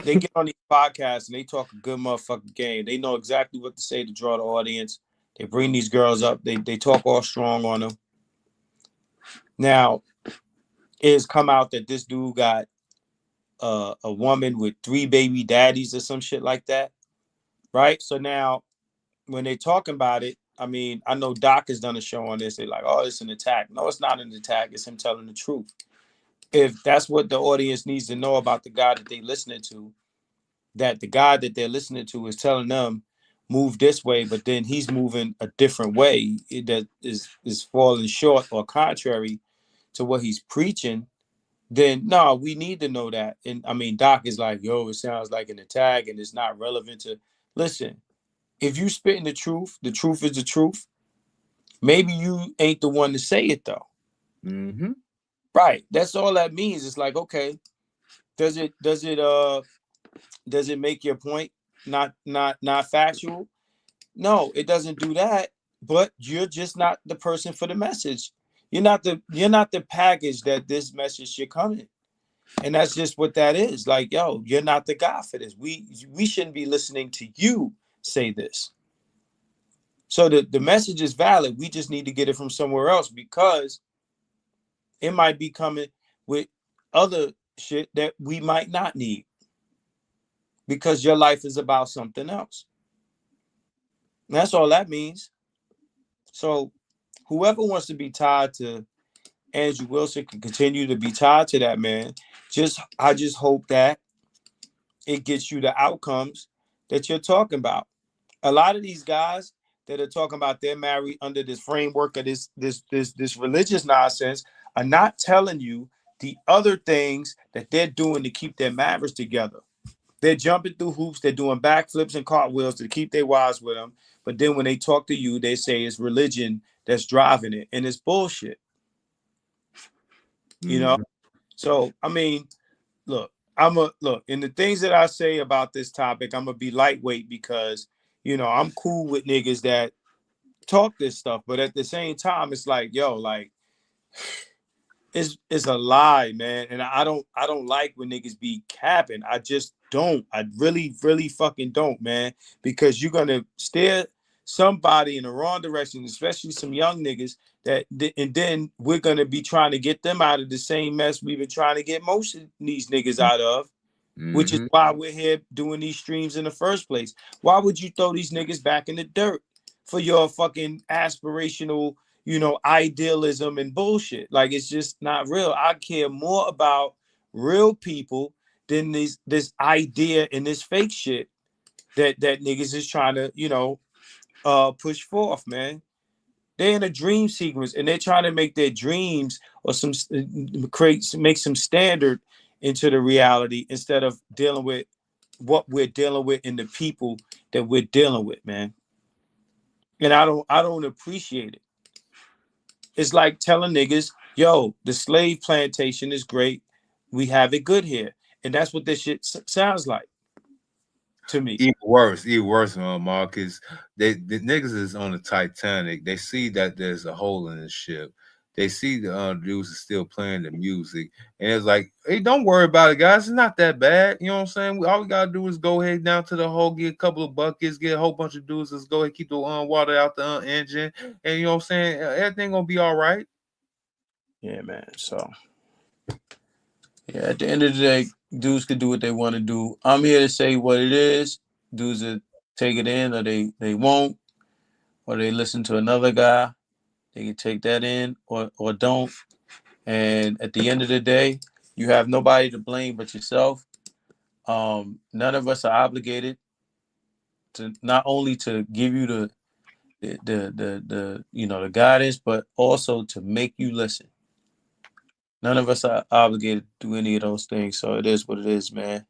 Speaker 9: they get on these podcasts and they talk a good motherfucking game. They know exactly what to say to draw the audience. They bring these girls up. They talk all strong on them. Now, it has come out that this dude got a woman with 3 baby daddies or some shit like that, right? So now, when they talking about it, I mean, I know Doc has done a show on this. They're like, oh, it's an attack. No, it's not an attack. It's him telling the truth. If that's what the audience needs to know about the guy that they listening to, that the guy that they're listening to is telling them move this way, but then he's moving a different way that is falling short or contrary to what he's preaching, then no, we need to know that. And I mean, Doc is like, yo, it sounds like an attack and it's not relevant to listen. If you spitting the truth is the truth. Maybe you ain't the one to say it though.
Speaker 5: Mm-hmm.
Speaker 9: Right. That's all that means. It's like, okay, does it make your point not factual? No, it doesn't do that. But you're just not the person for the message. You're not the package that this message should come in. And that's just what that is. Like, yo, you're not the guy for this. We shouldn't be listening to you say this. So the message is valid. We just need to get it from somewhere else, because it might be coming with other shit that we might not need, because your life is about something else. And that's all that means. So whoever wants to be tied to Andrew Wilson can continue to be tied to that man. I just hope that it gets you the outcomes that you're talking about. A lot of these guys that are talking about they're married under this framework of this religious nonsense are not telling you the other things that they're doing to keep their marriage together. They're jumping through hoops, they're doing backflips and cartwheels to keep their wives with them. But then when they talk to you, they say it's religion that's driving it, and it's bullshit. You know? So, I mean, look, and the things that I say about this topic, I'm gonna be lightweight because, I'm cool with niggas that talk this stuff, but at the same time, it's like, yo, like, it's a lie, man. And I don't like when niggas be capping. I just don't. I really, really fucking don't, man. Because you're gonna steer somebody in the wrong direction, especially some young niggas and then we're gonna be trying to get them out of the same mess we've been trying to get most of these niggas out of. Which is why we're here doing these streams in the first place. Why would you throw these niggas back in the dirt for your fucking aspirational, idealism and bullshit? Like, it's just not real. I care more about real people than this idea and this fake shit that niggas is trying to, push forth, man. They're in a dream sequence and they're trying to make their dreams or make some standard into the reality instead of dealing with what we're dealing with and the people that we're dealing with, man. And I don't appreciate it. It's like telling niggas yo, the slave plantation is great. We have it good here. And that's what this shit sounds like to me.
Speaker 5: Even worse, Marcus. The niggas is on the Titanic. They see that there's a hole in the ship. They see the dudes is still playing the music, and it's like, hey, don't worry about it, guys. It's not that bad. You know what I'm saying? All we gotta do is go ahead down to the hole, get a couple of buckets, get a whole bunch of dudes. Let's go ahead, keep the water out the engine, and you know what I'm saying? Everything gonna be all right.
Speaker 9: Yeah, man. So, yeah, at the end of the day, dudes could do what they want to do. I'm here to say what it is. Dudes that take it in, or they won't, or they listen to another guy. They can take that in or don't. And at the end of the day, you have nobody to blame but yourself. None of us are obligated to not only to give you the the guidance, but also to make you listen. None of us are obligated to do any of those things. So it is what it is, man.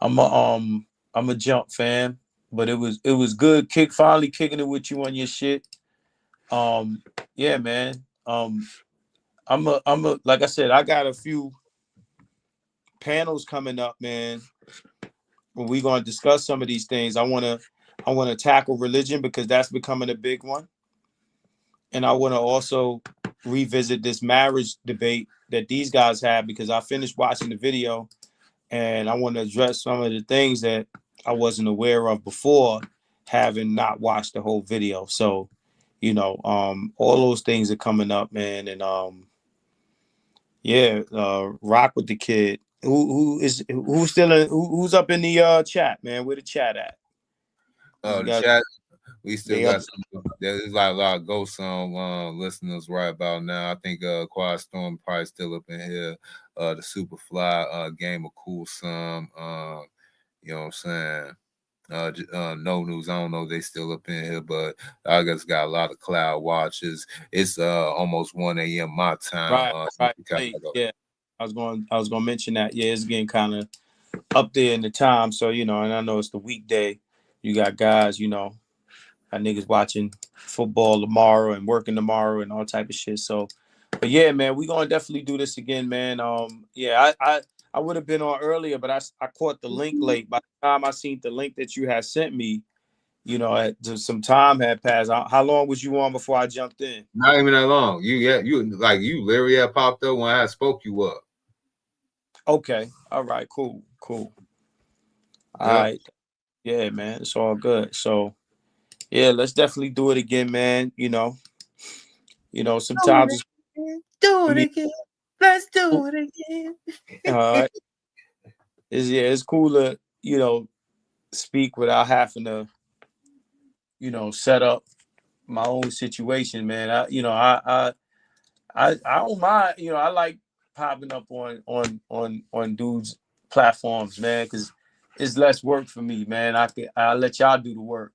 Speaker 9: I'm a jump fan, but it was good finally kicking it with you on your shit. Yeah, man. I'm a like I said, I got a few panels coming up, man. When we're gonna discuss some of these things, I wanna tackle religion because that's becoming a big one. And I wanna also revisit this marriage debate that these guys have because I finished watching the video and I want to address some of the things that I wasn't aware of before having not watched the whole video. So, all those things are coming up, man. And yeah, rock with the kid. Who's still who's up in the chat, man? Where the chat at?
Speaker 5: The chat, we still got some. There's like a lot of Ghost Song listeners right about now. I think Quiet Storm probably still up in here. The Superfly Game of Cool Some. You know what I'm saying? No News. I don't know if they still up in here, but I guess got a lot of cloud watches. It's almost 1 a.m. my time.
Speaker 9: Right. Yeah, I was going to mention that. Yeah, it's getting kind of up there in the time. So and I know it's the weekday. You got guys, got niggas watching football tomorrow and working tomorrow and all type of shit. So, but yeah, man, we gonna definitely do this again, man. Yeah, I would have been on earlier, but I caught the link late. By the time I seen the link that you had sent me, some time had passed. How long was you on before I jumped in?
Speaker 5: Not even that long. You literally had popped up when I spoke you up.
Speaker 9: Okay. All right. Cool. All right. Yeah, man. It's all good. So, yeah, let's definitely do it again, man. Sometimes
Speaker 15: do it again. Let's do it again.
Speaker 9: All right. It's cool to, speak without having to, set up my own situation, man. I don't mind, I like popping up on dudes' platforms, man, because it's less work for me, man. I'll let y'all do the work.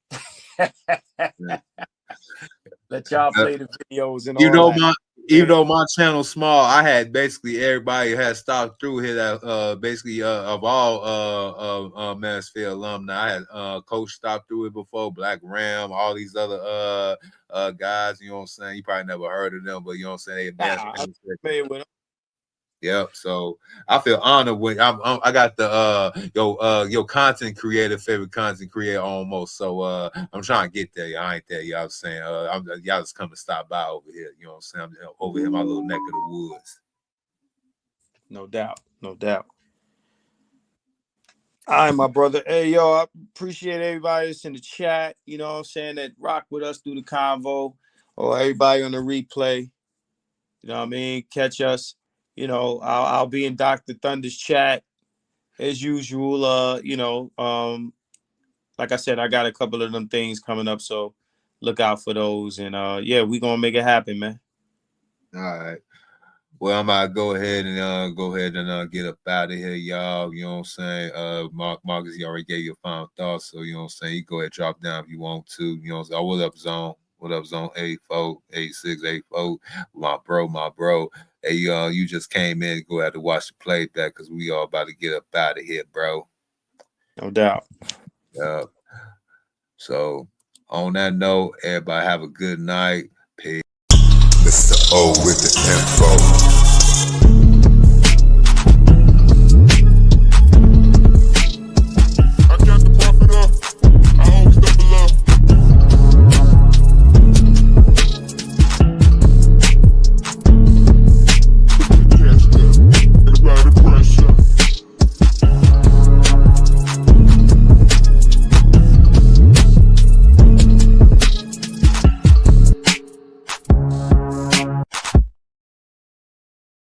Speaker 9: Let y'all play the videos and all that.
Speaker 5: Even though my channel's small, I had basically everybody had stopped through here that basically of all Manosphere alumni. I had Coach stopped through it before, Black Ram, all these other guys, you know what I'm saying? You probably never heard of them, but you know what I'm saying? Yep. So I feel honored when I got the your content creator, favorite content creator almost. So I'm trying to get there. I ain't there. You know what I'm saying? Y'all just come to stop by over here. You know what I'm saying? I'm over here in my little neck of the woods.
Speaker 9: No doubt. All right, my brother. Hey, yo, I appreciate everybody that's in the chat. You know what I'm saying? That rock with us through the convo, or everybody on the replay. You know what I mean? Catch us. I'll be in Dr. Thunder's chat as usual. Like I said, I got a couple of them things coming up, so look out for those. And yeah, we gonna make it happen, man.
Speaker 5: All right. Well, I'm about to go ahead and get up out of here, y'all. You know what I'm saying? Marcus, you already gave your final thoughts, so you know what I'm saying. You go ahead, drop down if you want to. You know what I'm saying? What up, Zone? What up, Zone 84, 86, 84? My bro. Hey, you just came in. Go ahead to watch the playback because we all about to get up out of here, bro.
Speaker 9: No doubt.
Speaker 5: Yeah. So on that note, everybody have a good night. Peace.
Speaker 17: Oh, with the info.